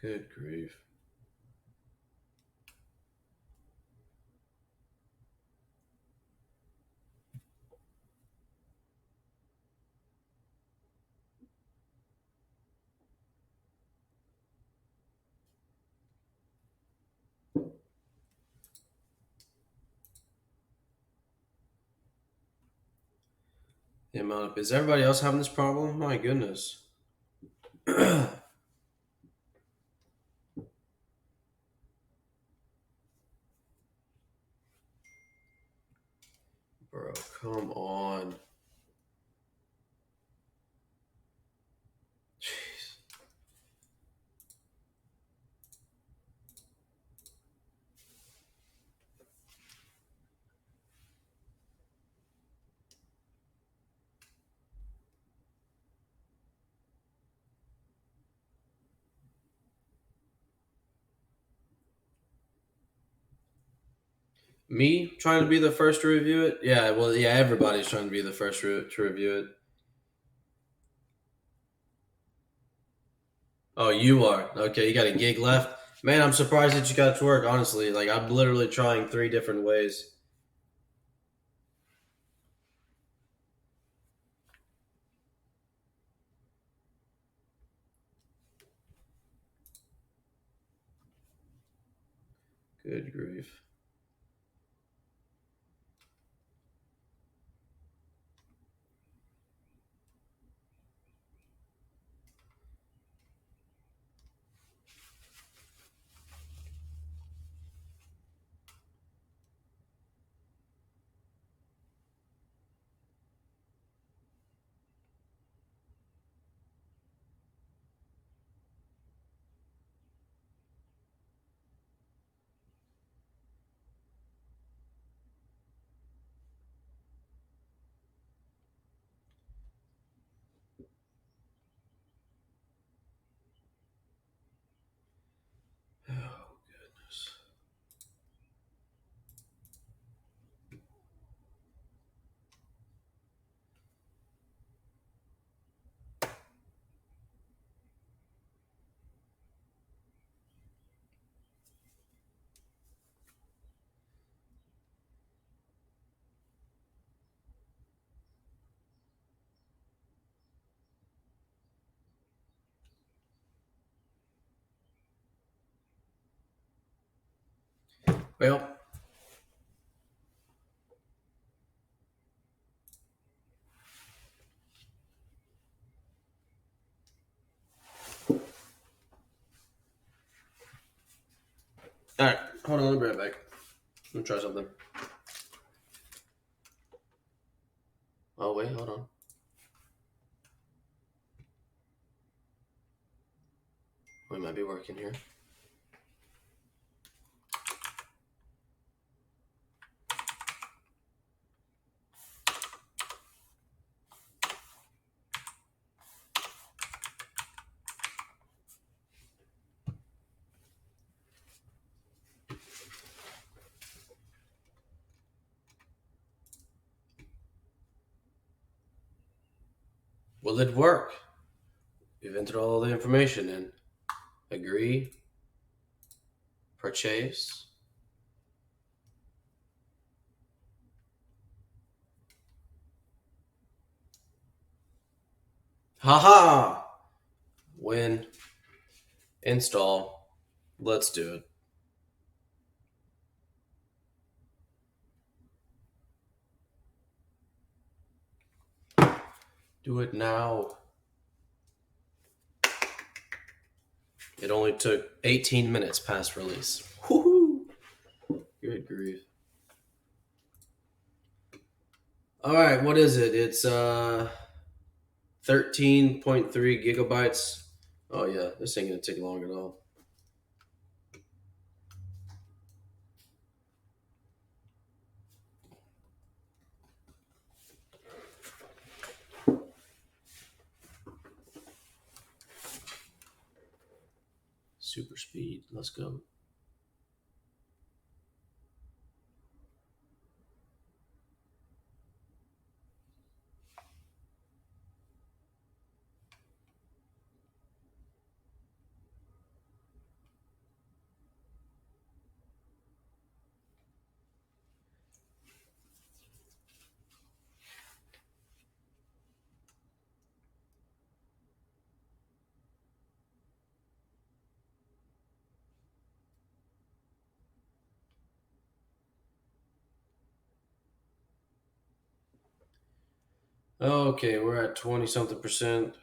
[SPEAKER 1] Good grief. The amount of, is everybody else having this problem? My goodness. Bro, come on. Jeez. Me trying to be the first to review it? Yeah, well, yeah, everybody's trying to be the first to review it. Oh, you are? Okay, you got a gig left? Man, I'm surprised that you got to work, honestly. Like, I'm literally trying 3 different ways. Good grief. Oh, goodness. Well, all right. Hold on, let me bring it back. Let me try something. Oh, wait, hold on. We might be working here. Will it work? We've entered all the information in. Agree. Purchase. Haha! Win. Install. Let's do it. Do it now. It only took 18 minutes past release. Woohoo! Good grief. Alright, what is it? It's 13.3 gigabytes. Oh yeah, this ain't gonna take long at all. Super speed. Let's go. Okay, we're at 20 something percent.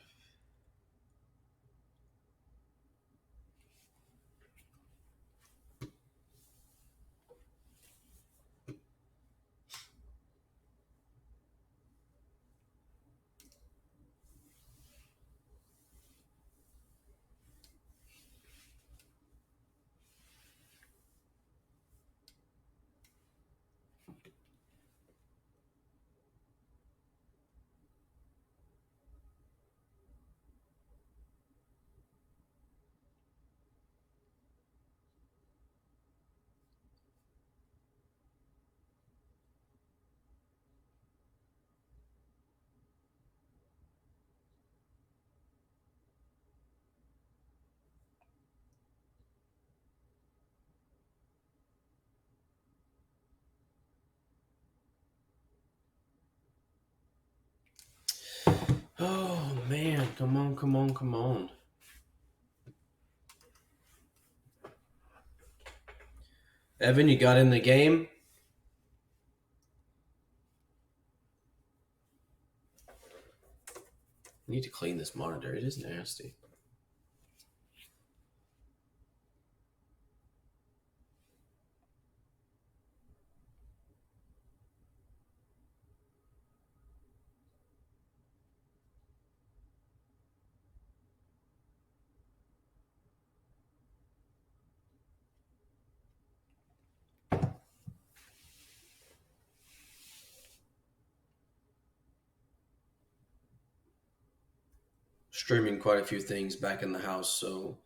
[SPEAKER 1] Oh man, come on, come on, come on. Evan, you got in the game? I need to clean this monitor. It is nasty. Streaming quite a few things back in the house, so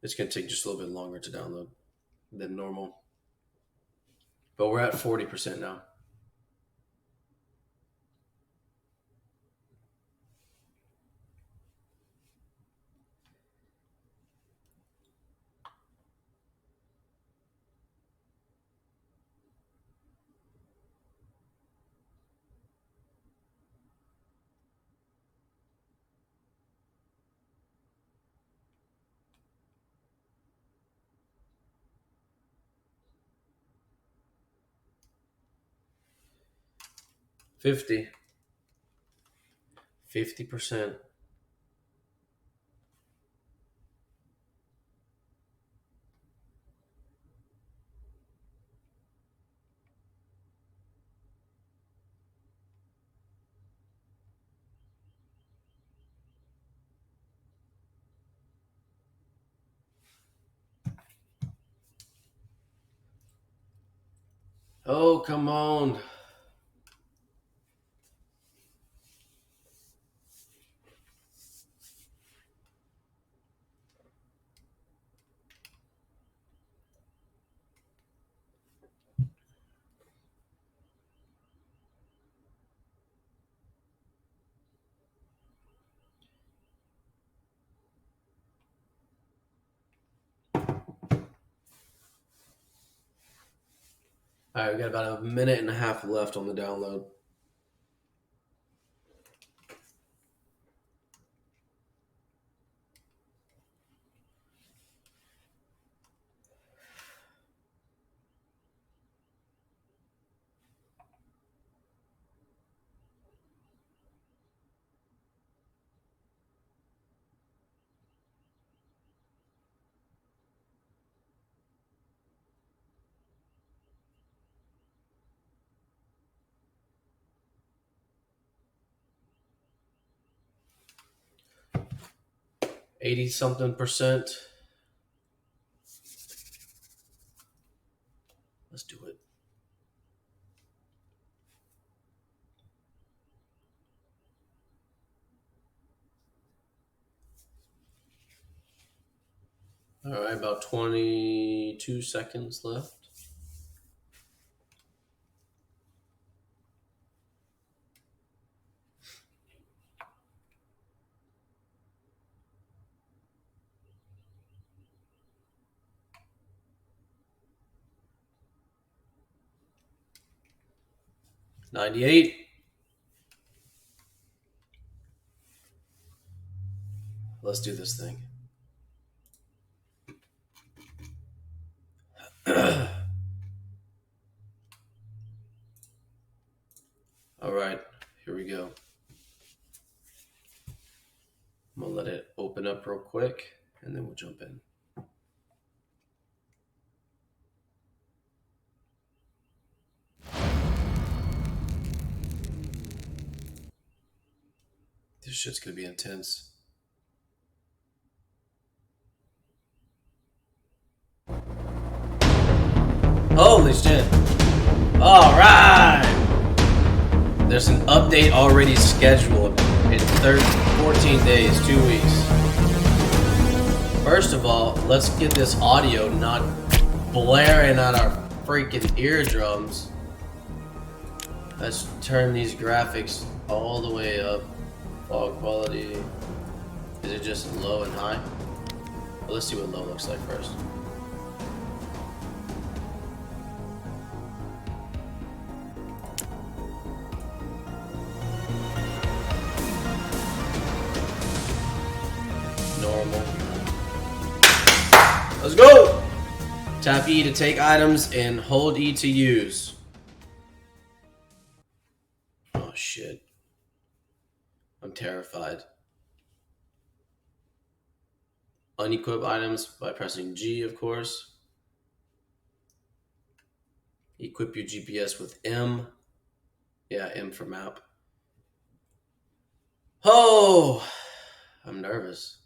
[SPEAKER 1] it's going to take just a little bit longer to download than normal. But we're at 40% now. $50. 50%. Oh, come on. All right, we got about a minute and a half left on the download. $80 something percent. Let's do it. All right, about 22 seconds left. $98. Let's do this thing. All right, here we go. I'm gonna let it open up real quick, and then we'll jump in. This shit's gonna be intense. Holy shit. Alright! There's an update already scheduled in 14 days, 2 weeks. First of all, let's get this audio not blaring out our freaking eardrums. Let's turn these graphics all the way up. Fog quality. Is it just low and high? Well, let's see what low looks like first. Normal. Let's go! Tap E to take items and hold E to use. Oh shit. I'm terrified. Unequip items by pressing G, of course. Equip your GPS with M. Yeah, M for map. Oh! I'm nervous.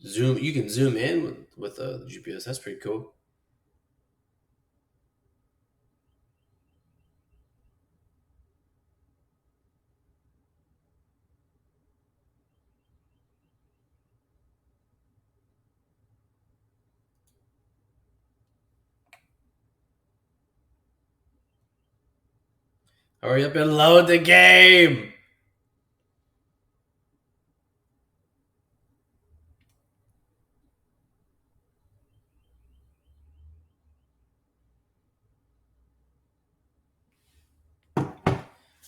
[SPEAKER 1] Zoom. You can zoom in with the GPS. That's pretty cool. Hurry up and load the game!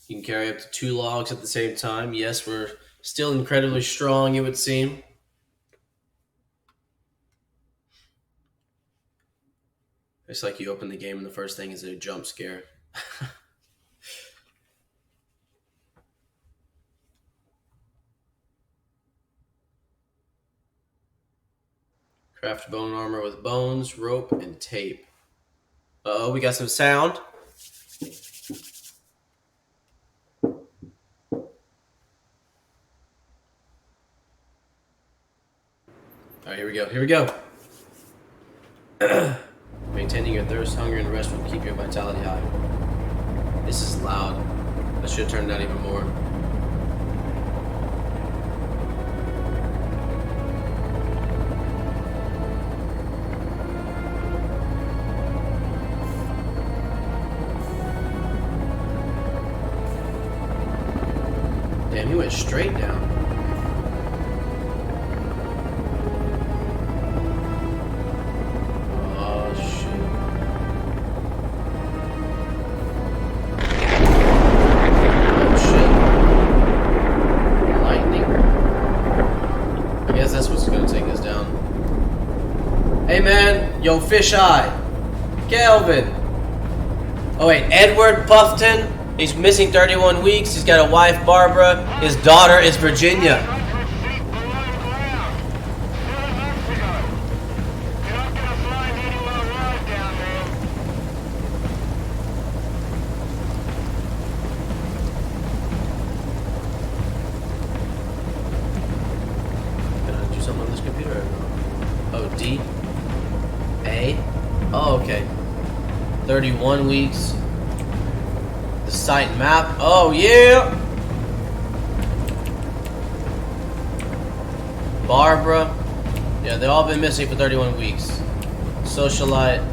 [SPEAKER 1] You can carry up to 2 logs at the same time. Yes, we're still incredibly strong, it would seem. It's like you open the game and the first thing is a jump scare. Craft bone armor with bones, rope, and tape. Uh-oh, we got some sound. Alright, here we go. Here we go. Maintaining your thirst, hunger, and rest will keep your vitality high. This is loud. I should have turned down even more. Damn, he went straight down. Oh, shit. Oh, shit. Lightning. I guess that's what's gonna take us down. Hey, man. Yo, Fisheye. Kelvin. Oh, wait. Edward Puffton. He's missing 31 weeks. He's got a wife, Barbara. His daughter is Virginia. Can I do something on this computer? Oh, D? A? Oh, okay. 31 weeks. Site map. Oh, yeah. Barbara. Yeah, they've all been missing for 31 weeks. Socialite.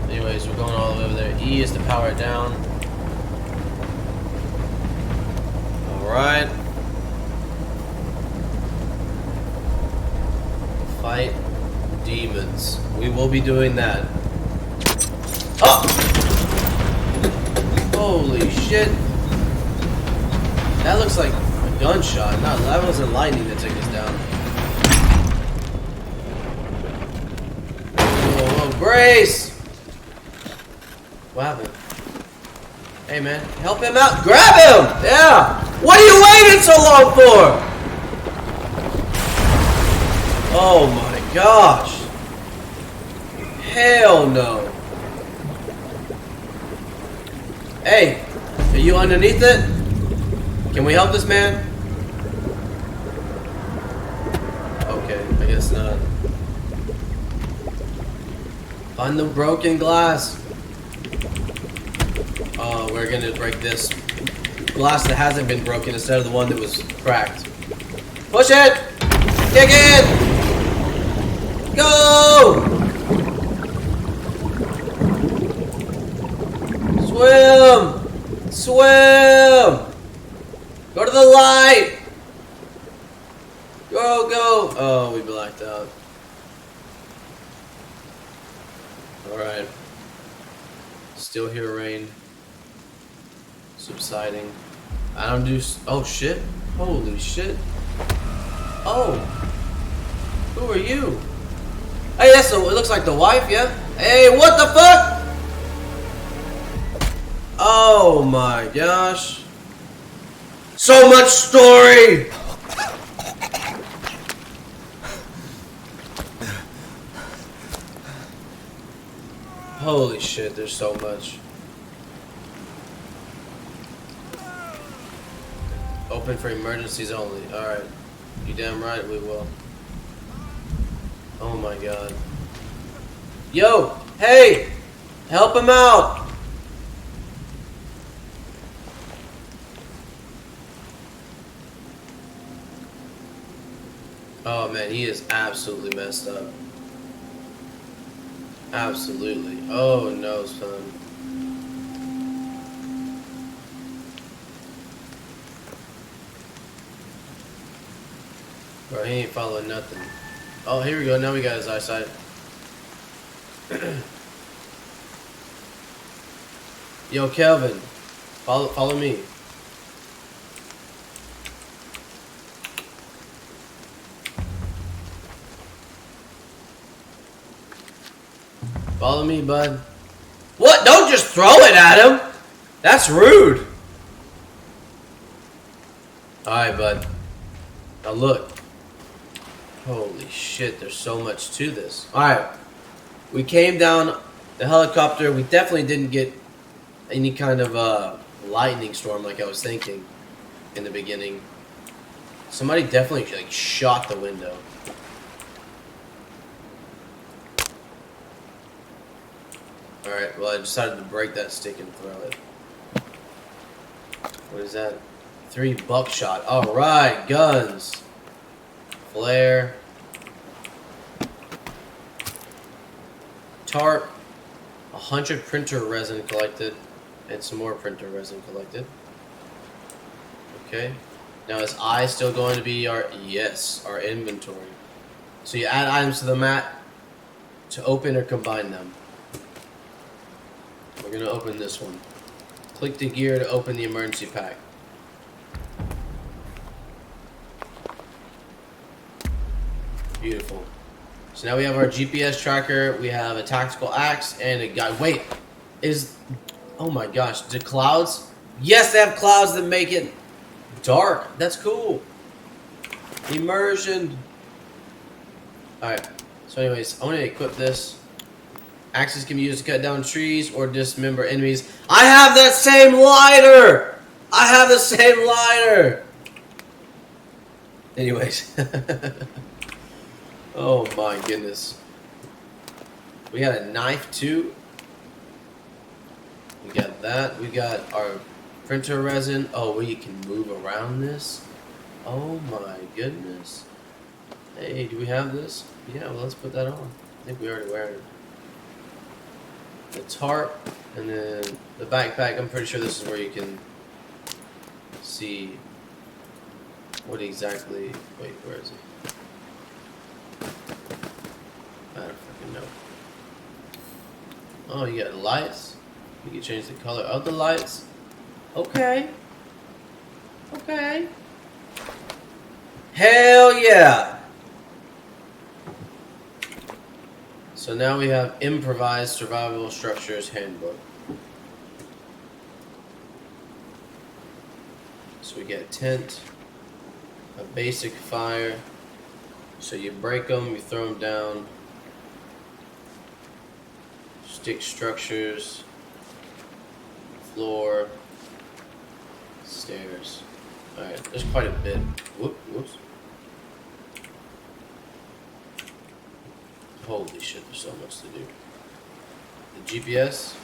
[SPEAKER 1] Anyways, we're going all the way over there. E is to power it down. Alright. Fight demons. We will be doing that. Oh! Holy shit. That looks like a gunshot. No, that wasn't lightning that took us down. Whoa, whoa, Grace! What happened? Hey man, help him out. Grab him! Yeah! What are you waiting so long for? Oh my gosh. Hell no. Hey, are you underneath it? Can we help this man? Okay, I guess not. Find the broken glass. Oh, we're gonna break this glass that hasn't been broken instead of the one that was cracked. Push it! Kick it! Go! Swim! Swim! Go to the light! Go, go! Oh, we blacked out. Alright. Still hear rain. Subsiding. I don't do. Oh shit! Holy shit! Oh! Who are you? Hey, that's so. It looks like the wife, yeah? Hey, what the fuck? Oh my gosh! So much story! Holy shit, there's so much. Open for emergencies only. Alright. You damn right we will. Oh my god. Yo! Hey! Help him out! Oh man, he is absolutely messed up. Absolutely. Oh no, son. Bro, he ain't following nothing. Oh, here we go. Now we got his eyesight. Yo, Kelvin. Follow me. Follow me, bud. What? Don't just throw it at him. That's rude. Alright, bud. Now look. Holy shit, there's so much to this. Alright. We came down the helicopter. We definitely didn't get any kind of lightning storm like I was thinking in the beginning. Somebody definitely like shot the window. Alright, well I decided to break that stick and throw it. What is that? 3 buckshot. Alright, guns. Flare. Tarp. 100 printer resin collected. And some more printer resin collected. Okay. Now is I still going to be our... Yes, our inventory. So you add items to the mat to open or combine them. We're going to open this one. Click the gear to open the emergency pack. Beautiful. So now we have our GPS tracker, we have a tactical axe, and a guy. Wait, oh my gosh, the clouds? Yes, they have clouds that make it dark. That's cool. Immersion. Alright, so anyways, I want to equip this. Axes can be used to cut down trees or dismember enemies. I have that same lighter! I have the same lighter! Anyways. Oh my goodness. We got a knife too. We got that. We got our printer resin. Oh, we can move around this. Oh my goodness. Hey, do we have this? Yeah, well, let's put that on. I think we already wear it. The tarp and then the backpack. I'm pretty sure this is where you can see what exactly. Wait, where is it? I don't fucking know. Oh, you got lights. You can change the color of the lights. Okay. Okay. Hell yeah. So now we have Improvised Survival Structures Handbook. So we get tent, a basic fire. So you break them, you throw them down. Stick structures, floor, stairs. Alright, there's quite a bit. Whoops. Holy shit, there's so much to do. The GPS.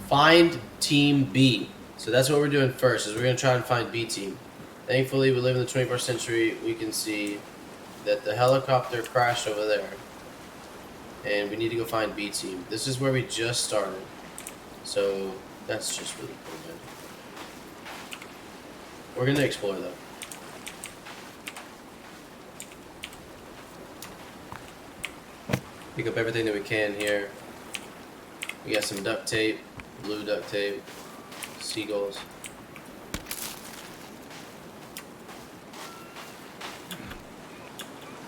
[SPEAKER 1] Find Team B. So that's what we're doing first, is we're going to try and find B Team. Thankfully, we live in the 21st century. We can see that the helicopter crashed over there. And we need to go find B Team. This is where we just started. So that's just really cool, man. We're going to explore, though. Pick up everything that we can here. We got some duct tape, blue duct tape, seagulls.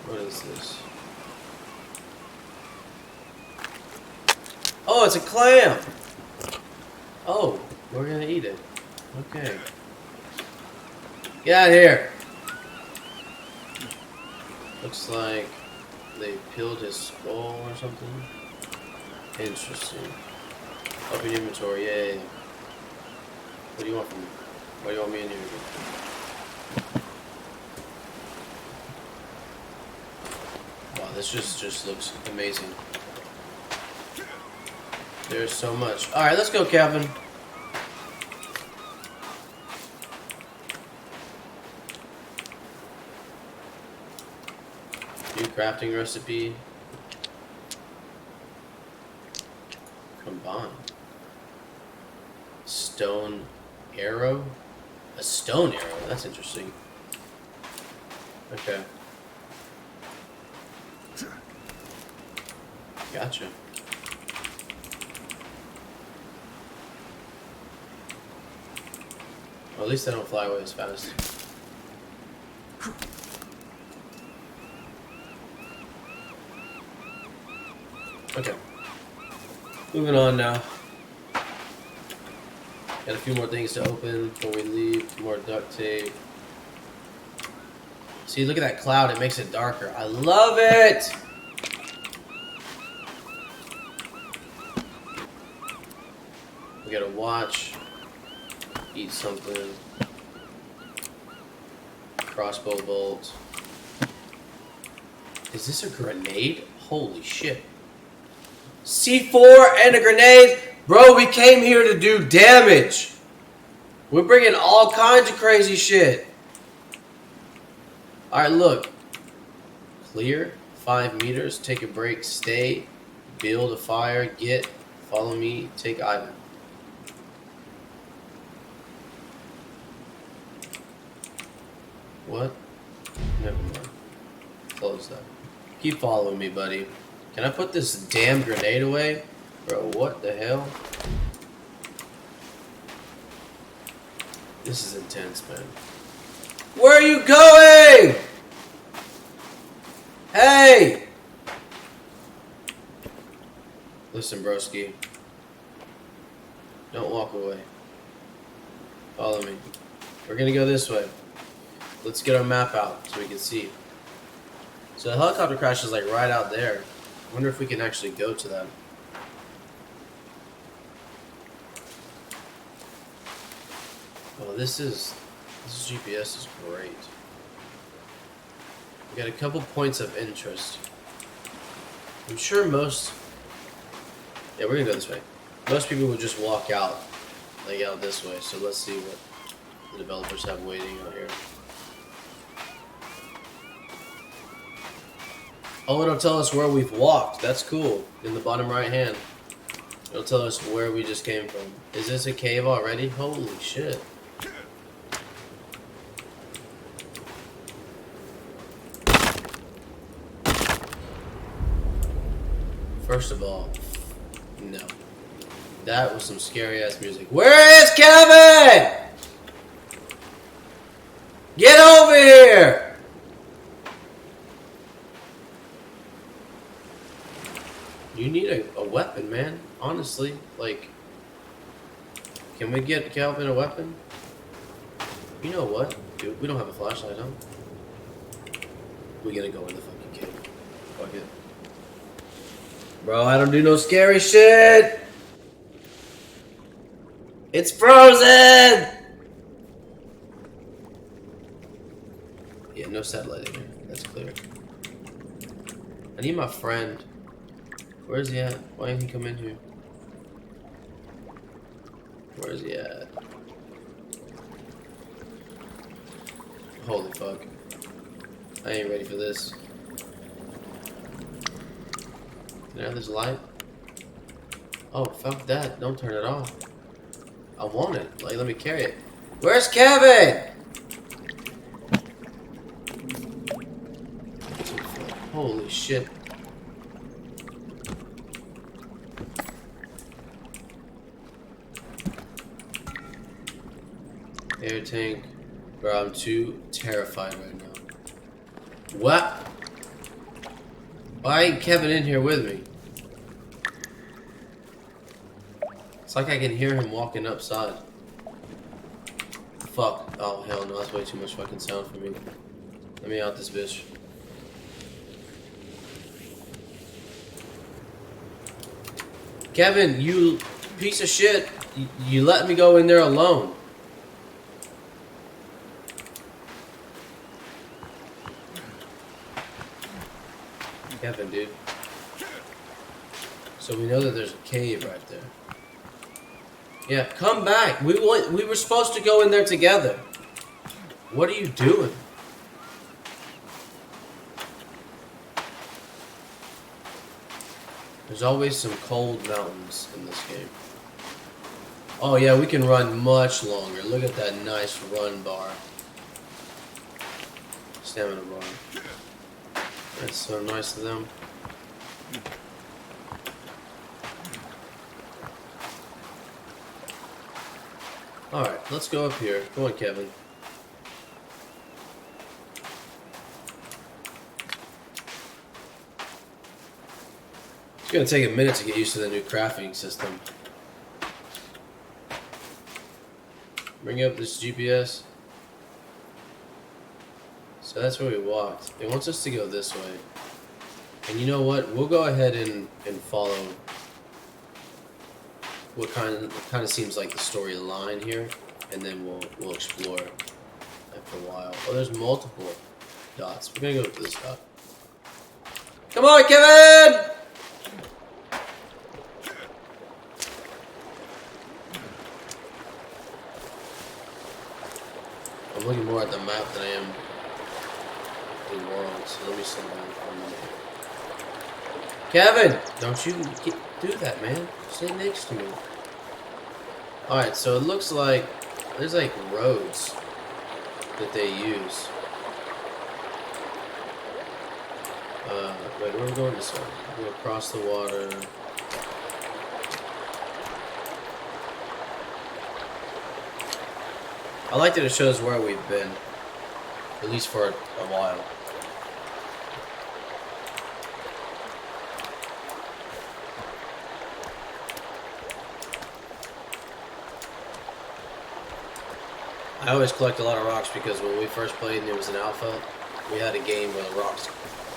[SPEAKER 1] What is this? Oh, it's a clam! Oh, we're gonna eat it. Okay. Get out of here! Looks like they peeled his skull or something. Interesting. Open inventory, yay. What do you want from me? What do you want me in here again? Wow, this just looks amazing. There's so much. Alright, let's go, Calvin. New crafting recipe. Combine. Stone arrow? A stone arrow? That's interesting. Okay. Gotcha. Well, at least they don't fly away as fast. Okay. Moving on now. Got a few more things to open before we leave. More duct tape. See, look at that cloud. It makes it darker. I love it! We got a watch. Eat something. Crossbow bolt. Is this a grenade? Holy shit. C4 and a grenade? Bro, we came here to do damage. We're bringing all kinds of crazy shit. Alright, look. Clear. 5 meters. Take a break. Stay. Build a fire. Get. Follow me. Take item. What? Never mind. Close that. Keep following me, buddy. Can I put this damn grenade away? Bro, what the hell? This is intense, man. Where are you going? Hey! Listen, broski. Don't walk away. Follow me. We're gonna go this way. Let's get our map out so we can see. So the helicopter crash is like right out there. I wonder if we can actually go to that. Oh, this GPS is great. We got a couple points of interest. I'm sure most... Yeah, we're gonna go this way. Most people would just walk out, like out this way. So let's see what the developers have waiting out here. Oh, it'll tell us where we've walked. That's cool. In the bottom right hand. It'll tell us where we just came from. Is this a cave already? Holy shit. First of all, no. That was some scary ass music. Where is Kevin? Get over here! You need a weapon, man. Honestly, like, Can we get Calvin a weapon? You know what? Dude, we don't have a flashlight, huh? We gotta go in the fucking cave. Fuck it. Bro, I don't do no scary shit! It's frozen! Yeah, no satellite in here. That's clear. I need my friend. Where's he at? Why didn't he come in here? Where's he at? Holy fuck. I ain't ready for this. Can I have this light? Oh, fuck that. Don't turn it off. I want it. Like, let me carry it. Where's Kevin? Holy shit. Air tank. Bro, I'm too terrified right now. What? Why ain't Kevin in here with me? It's like I can hear him walking upside. Fuck. Oh, hell no. That's way too much fucking sound for me. Let me out this bitch. Kevin, you piece of shit. You let me go in there alone. Kevin, dude. So we know that there's a cave right there. Yeah, come back. We were supposed to go in there together. What are you doing? There's always some cold mountains in this game. Oh yeah, we can run much longer. Look at that nice run bar. Stamina bar. That's so nice of them. Alright, let's go up here. Come on, Kevin. It's gonna take a minute to get used to the new crafting system. Bring up this GPS. So that's where we walked. It wants us to go this way. And you know what? We'll go ahead and follow what kind of seems like the storyline here, and then we'll explore after a while. Oh, there's multiple dots. We're gonna go to this dot. Come on, Kevin! I'm looking more at the map than I am the world, so let me sit down for a minute. Kevin! Don't you do that, man. Sit next to me. Alright, so it looks like there's like roads that they use. Wait, we're going this way. We're going across the water. I like that it shows where we've been, at least for a while. I always collect a lot of rocks because when we first played and it was an alpha, we had a game where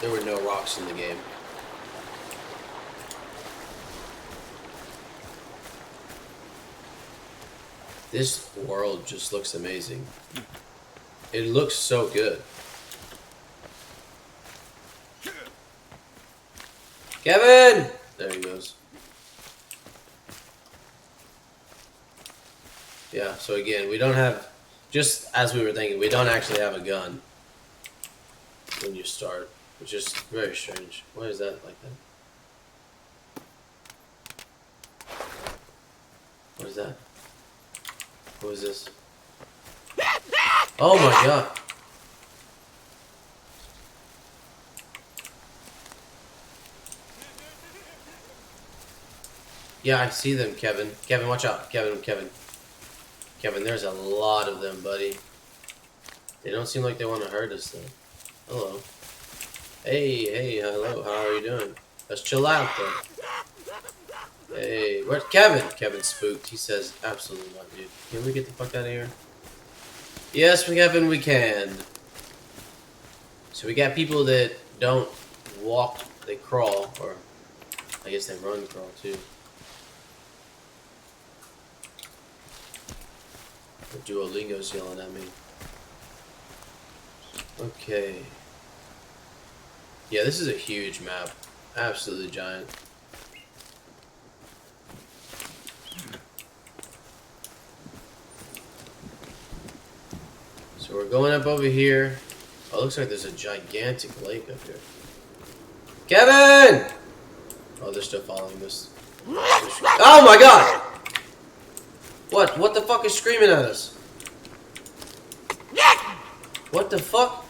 [SPEAKER 1] there were no rocks in the game. This world just looks amazing. It looks so good. Kevin! There he goes. Yeah, so again, we don't have, just as we were thinking, we don't actually have a gun when you start, which is very strange. Why is that like that? What is that? What is this? Oh my god! Yeah, I see them, Kevin. Kevin, watch out. Kevin, there's a lot of them, buddy. They don't seem like they want to hurt us, though. Hello. Hey, hello. How are you doing? Let's chill out, though. Hey, where's Kevin? Kevin's spooked. He says, absolutely not, dude. Can we get the fuck out of here? Yes, Kevin, we can. So we got people that don't walk, they crawl, or I guess they run crawl too. Duolingo's yelling at me. Okay. Yeah, this is a huge map. Absolutely giant. So we're going up over here. Oh, it looks like there's a gigantic lake up here. Kevin! Oh, they're still following this. Oh my god! What? What the fuck is screaming at us? What the fuck?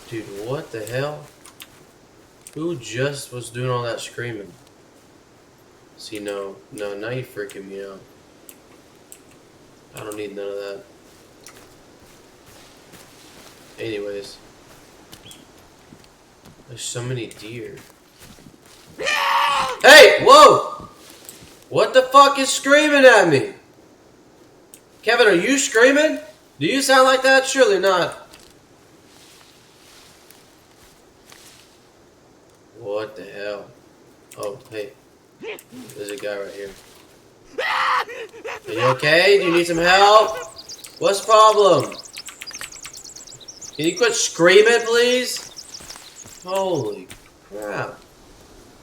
[SPEAKER 1] Dude, what the hell? Who just was doing all that screaming? See, no, now you're freaking me out. I don't need none of that. Anyways. There's so many deer. Hey! Whoa! What the fuck is screaming at me? Kevin, are you screaming? Do you sound like that? Surely not. What the hell? Oh, hey. There's a guy right here. Are you okay? Do you need some help? What's the problem? Can you quit screaming, please? Holy crap.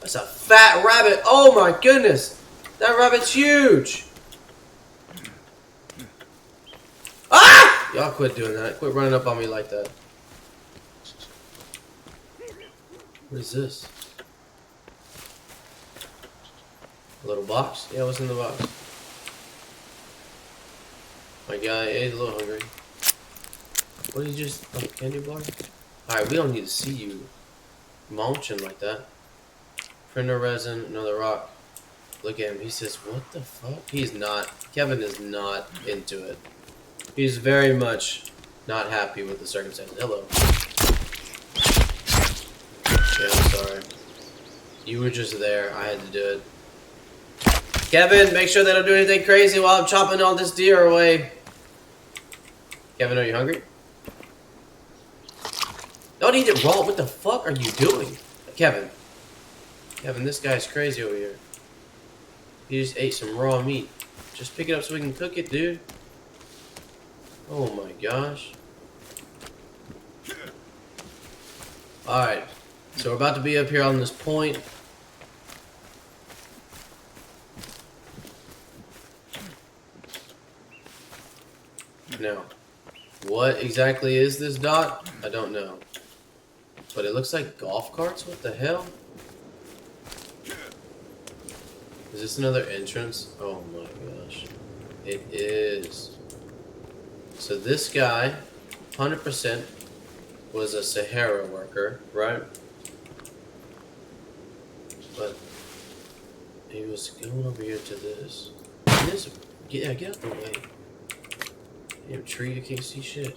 [SPEAKER 1] That's a fat rabbit. Oh my goodness. That rabbit's huge. Ah! Y'all quit doing that. Quit running up on me like that. What is this? A little box? Yeah, what's in the box? My guy ate a little hungry. What did you just... Oh, candy bar? Alright, we don't need to see you munching like that. Printer resin, another rock. Look at him. He says, what the fuck? He's not... Kevin is not into it. He's very much not happy with the circumstances. Hello. Yeah, I'm sorry. You were just there. I had to do it. Kevin, make sure they don't do anything crazy while I'm chopping all this deer away. Kevin, are you hungry? Don't eat it raw. What the fuck are you doing? Kevin. Kevin, this guy's crazy over here. He just ate some raw meat. Just pick it up so we can cook it, dude. Oh my gosh. Alright. So we're about to be up here on this point. Now, what exactly is this dot? I don't know. But it looks like golf carts? What the hell? Is this another entrance? Oh my gosh. It is. So this guy, 100%, was a Sahara worker, right? But he was going over here to this. Yeah, get out the way. Damn tree, you can't see shit.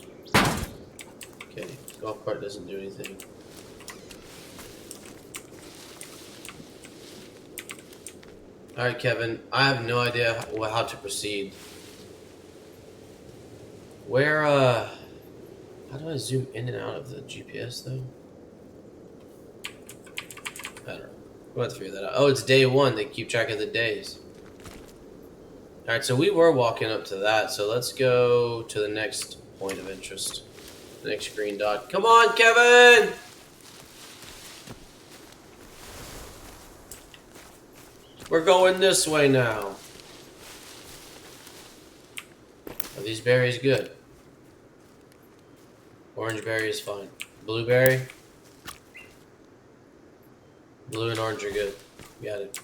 [SPEAKER 1] Okay, golf cart doesn't do anything. Alright, Kevin, I have no idea how to proceed. Where, how do I zoom in and out of the GPS, though? I don't know. We'll have to figure that out. Oh, it's day one. They keep track of the days. Alright, so we were walking up to that, so let's go to the next point of interest. The next green dot. Come on, Kevin! We're going this way now. Are these berries good? Orange berry is fine. Blueberry? Blue and orange are good. Got it.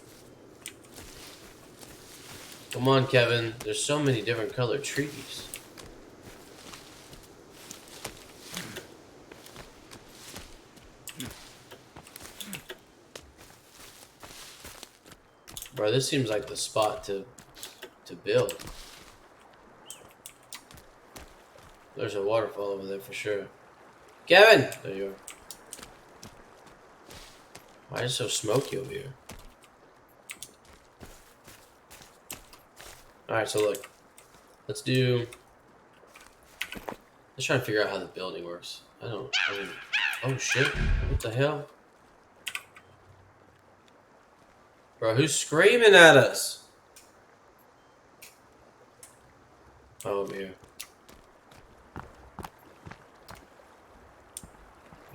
[SPEAKER 1] Come on, Kevin. There's so many different colored trees. Bro, this seems like the spot to build. There's a waterfall over there for sure. Kevin! There you are. Why is it so smoky over here? Alright, so look. Let's try and figure out how the building works. I mean, oh shit. What the hell? Bro, who's screaming at us? Oh, over here.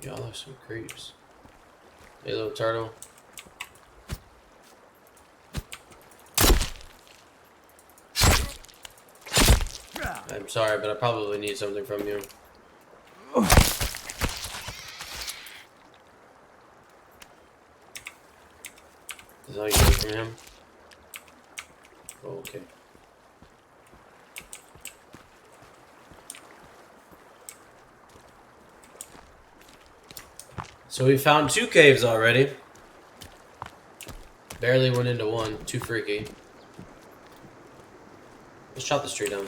[SPEAKER 1] Y'all are some creeps. Hey, little turtle. I'm sorry, but I probably need something from you. Is that all you need from him? Oh, okay. So we found 2 caves already. Barely went into one. Too freaky. Let's chop this tree down.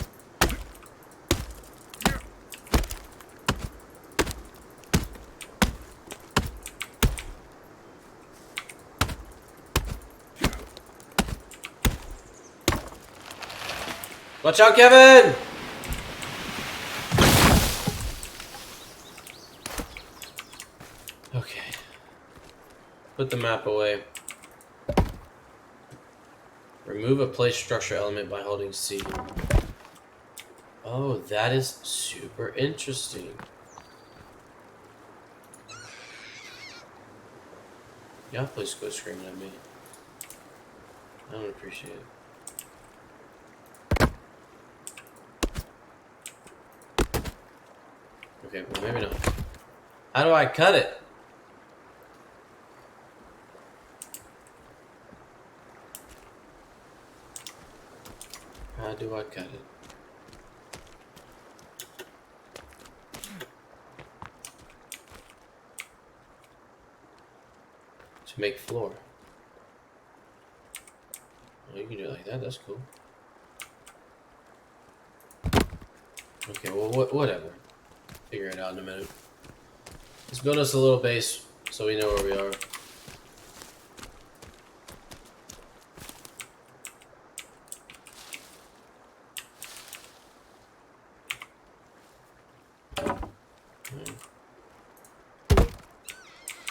[SPEAKER 1] Watch out, Kevin! Okay. Put the map away. Remove a place structure element by holding C. Oh, that is super interesting. Y'all please go screaming at me. I don't appreciate it. Okay, well maybe not. How do I cut it? How do I cut it? To make floor. Oh, you can do it like that, that's cool. Okay, well whatever. Figure it out in a minute. Let's build us a little base so we know where we are.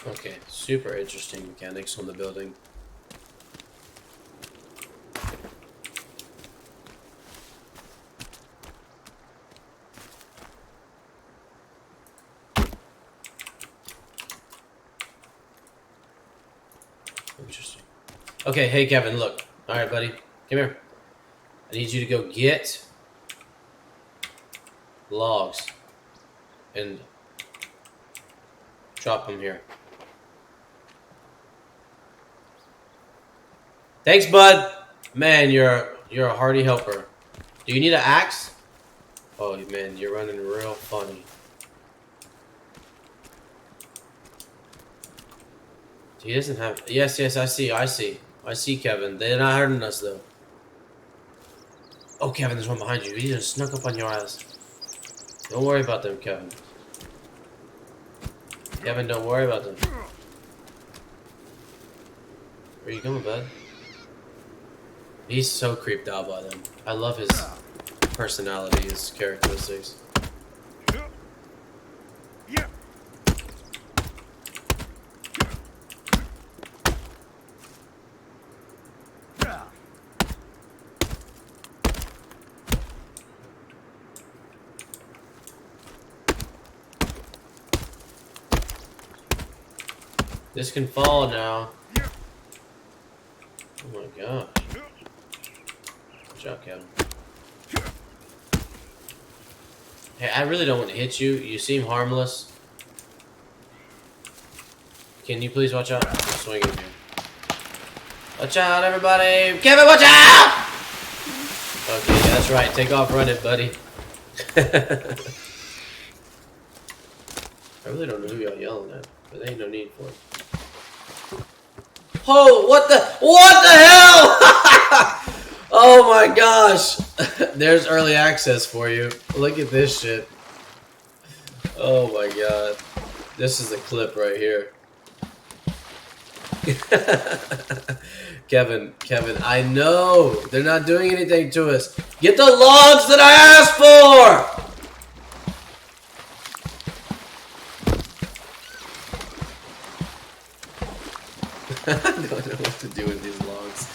[SPEAKER 1] Okay, super interesting mechanics on the building. Interesting. Okay, hey Kevin, look. Alright, buddy. Come here. I need you to go get logs and drop them here. Thanks, bud. Man, you're a hearty helper. Do you need an axe? Oh man, you're running real funny. He doesn't have. Yes, I see, Kevin. They're not hurting us though. Oh, Kevin, there's one behind you. He just snuck up on your ass. Don't worry about them, Kevin. Kevin, don't worry about them. Where you going, bud? He's so creeped out by them. I love his personality, his characteristics. This can fall now. Oh my gosh. Good job, Kevin. Hey, I really don't want to hit you. You seem harmless. Can you please watch out? I'm swinging here. Watch out, everybody! Kevin, watch out! Okay, that's right. Take off running, buddy. I really don't know who y'all yelling at, but there ain't no need for it. Oh, what the hell? Oh my gosh. There's early access for you. Look at this shit. Oh my god. This is a clip right here. Kevin, I know they're not doing anything to us. Get the logs that I asked for! I don't know what to do with these logs.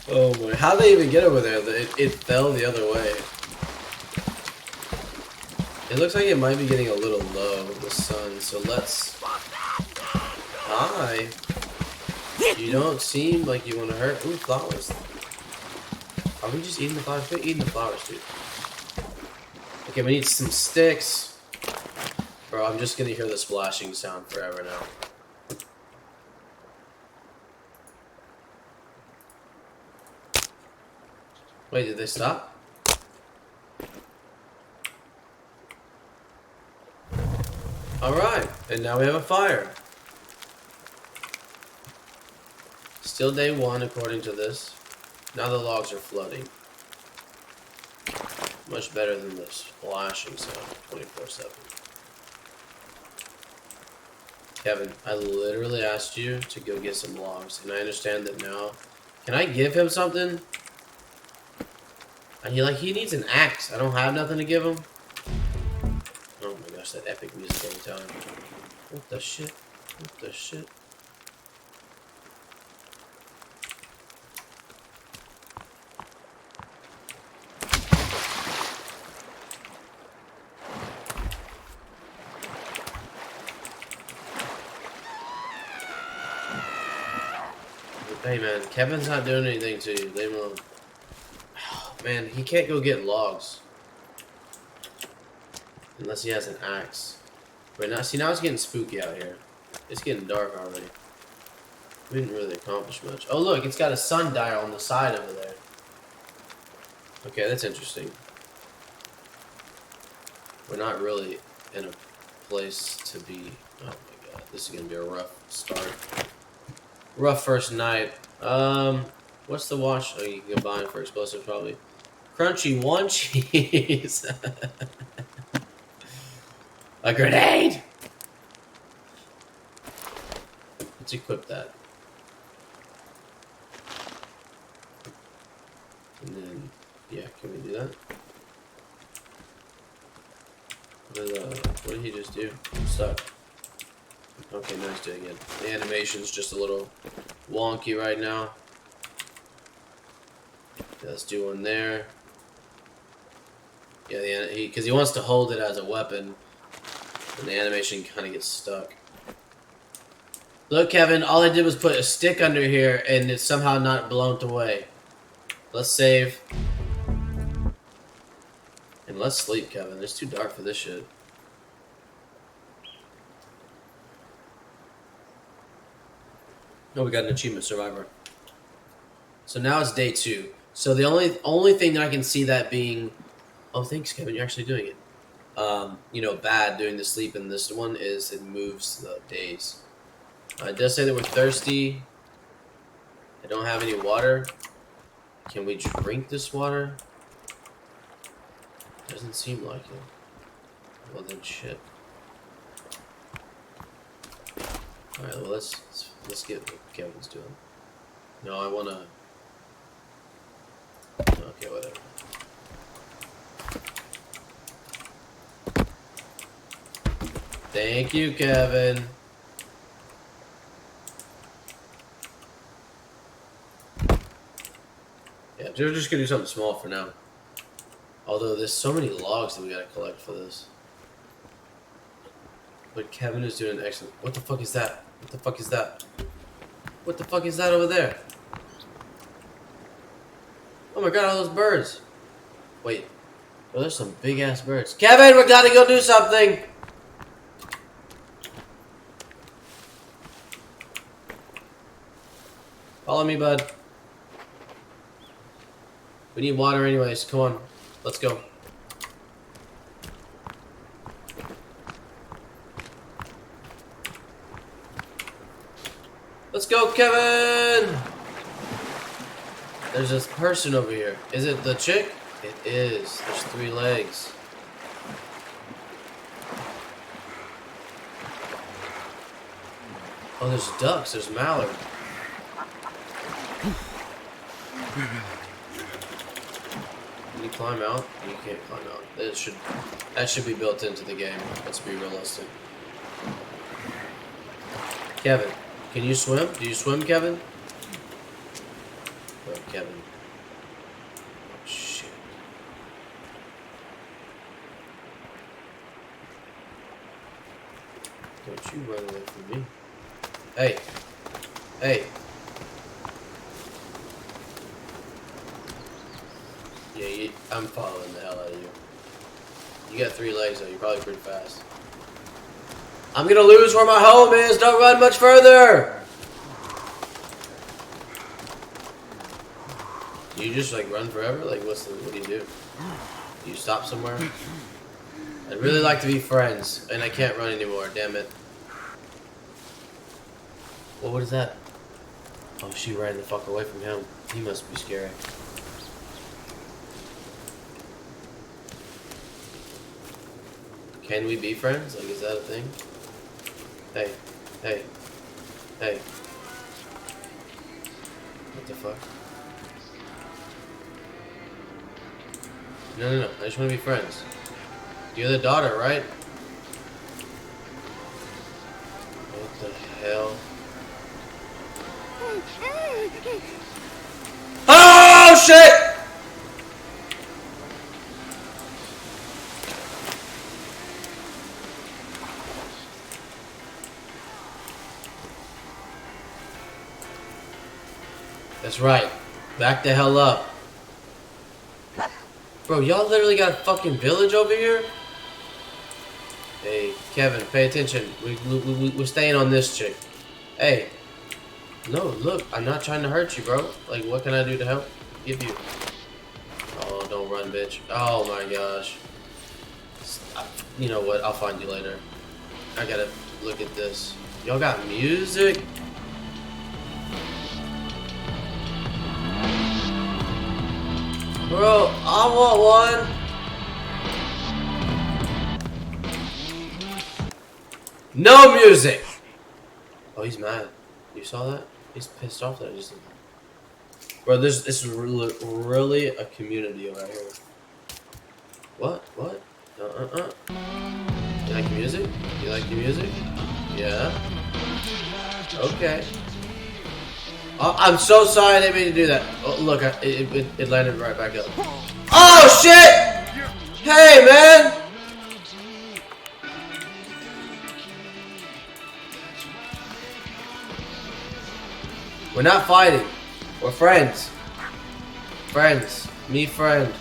[SPEAKER 1] Oh boy, how did they even get over there? It fell the other way. It looks like it might be getting a little low with the sun, so let's... Hi. You don't seem like you want to hurt. Ooh, flowers. Are we just eating the flowers? We're eating the flowers, dude. Okay, we need some sticks. Bro, I'm just gonna hear the splashing sound forever now. Wait, did they stop? Alright, and now we have a fire. Still day one according to this. Now the logs are floating. Much better than the splashing sound 24/7. Kevin, I literally asked you to go get some logs, and I understand that now. Can I give him something? And he needs an axe. I don't have nothing to give him. Oh my gosh, that epic music every time. What the shit? What the shit? Hey man, Kevin's not doing anything to you. Leave him alone. Oh, man, he can't go get logs. Unless he has an axe. Wait, now, see, now it's getting spooky out here. It's getting dark already. We didn't really accomplish much. Oh look, it's got a sundial on the side over there. Okay, that's interesting. We're not really in a place to be... Oh my god, this is gonna be a rough start. Rough first night. What's the wash? Oh, you can combine for explosives probably. Crunchy one cheese. A grenade! Let's equip that. And then, yeah, can we do that? What did he just do? I'm stuck. Okay, nice doing it. The animation's just a little wonky right now. Okay, let's do one there. Yeah, because he wants to hold it as a weapon, and the animation kind of gets stuck. Look, Kevin, all I did was put a stick under here, and it's somehow not blown away. Let's save. And let's sleep, Kevin. It's too dark for this shit. Oh, we got an achievement, Survivor. So now it's day 2. So the only thing that I can see that being... Oh, thanks, Kevin. You're actually doing it. You know, bad doing the sleep in this one is it moves the days. It does say that we're thirsty. I don't have any water. Can we drink this water? Doesn't seem like it. Well then, shit. All right. Well, let's get what Kevin's doing. No, I wanna. Okay, whatever. Thank you, Kevin. Yeah, we're just gonna do something small for now. Although there's so many logs that we gotta collect for this. But Kevin is doing excellent. What the fuck is that? What the fuck is that? What the fuck is that over there? Oh my god, all those birds. Wait. Oh, there's some big ass birds. Kevin, we gotta go do something! Follow me, bud. We need water anyways. Come on. Let's go. Let's go, Kevin! There's this person over here. Is it the chick? It is. There's 3 legs. Oh, there's ducks. There's mallard. Can you climb out? You can't climb out. That should be built into the game. Let's be realistic. Kevin, can you swim? Do you swim, Kevin? Oh, Kevin. Oh, shit. Don't you run away from me. Hey. Hey. Yeah, I'm following the hell out of you. You got 3 legs though, you're probably pretty fast. I'm gonna lose where my home is, don't run much further! Do you just like run forever? Like what do you do? Do you stop somewhere? I'd really like to be friends, and I can't run anymore, damn it. Well, what is that? Oh, she ran the fuck away from him. He must be scary. Can we be friends? Like, is that a thing? Hey. Hey. Hey. What the fuck? No. I just want to be friends. You're the daughter, right? What the hell? Oh, shit! That's right. Back the hell up. Bro, y'all literally got a fucking village over here? Hey, Kevin, pay attention. We're staying on this chick. Hey. No, look, I'm not trying to hurt you, bro. Like, what can I do to help? Give you. Oh, don't run, bitch. Oh my gosh. You know what? I'll find you later. I gotta look at this. Y'all got music? Bro, I want one. No music! Oh, he's mad. You saw that? He's pissed off that I just... Bro, this is really a community over here. What? What? You like the music? You like the music? Yeah? Okay. Oh, I'm so sorry I didn't mean to do that. Oh, look, it landed right back up. Oh, shit! Hey, man! We're not fighting. We're friends. Friends. Me friend.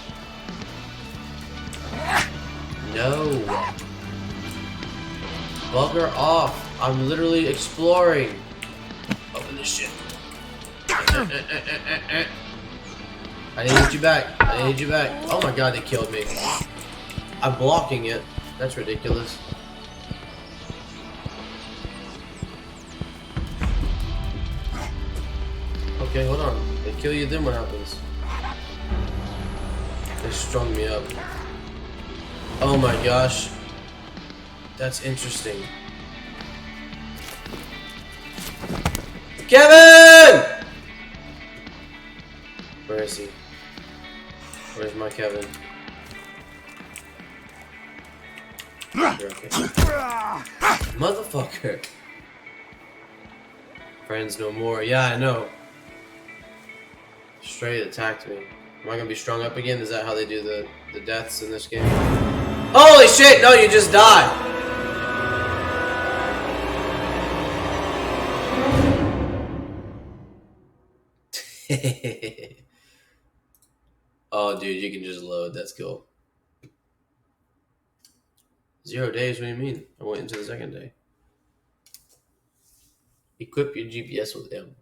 [SPEAKER 1] No. Bugger off. I'm literally exploring. Open this shit. I need you back. I need you back. Oh my god, they killed me. I'm blocking it. That's ridiculous. Okay, hold on. They kill you, then what happens? They strung me up. Oh my gosh. That's interesting. Kevin! Where is he? Where's my Kevin? Okay. Motherfucker. Friends no more. Yeah, I know. Straight attacked me. Am I gonna be strung up again? Is that how they do the deaths in this game? Holy shit! No, you just died! Oh, dude, you can just load. That's cool. 0 days? What do you mean? I went into the second day. Equip your GPS with M.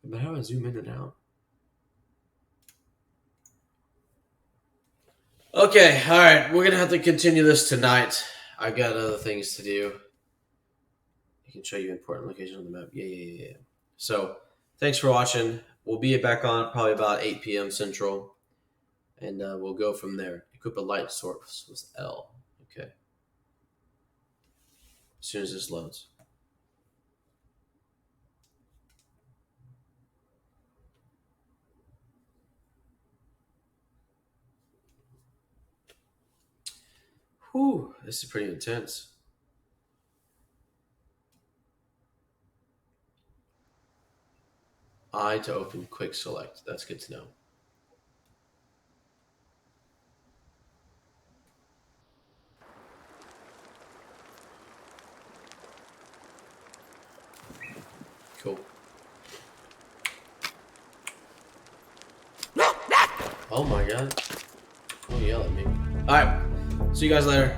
[SPEAKER 1] But how do I zoom in and out? Okay, alright. We're gonna have to continue this tonight. I got other things to do. I can show you important locations on the map. Yeah. So, thanks for watching. We'll be back on probably about 8 p.m. Central. And we'll go from there. Equip a light source with L. Okay. As soon as this loads. Whew, this is pretty intense. I to open quick select. That's good to know. Cool. Oh my god. Don't yell at me. Alright. See you guys later.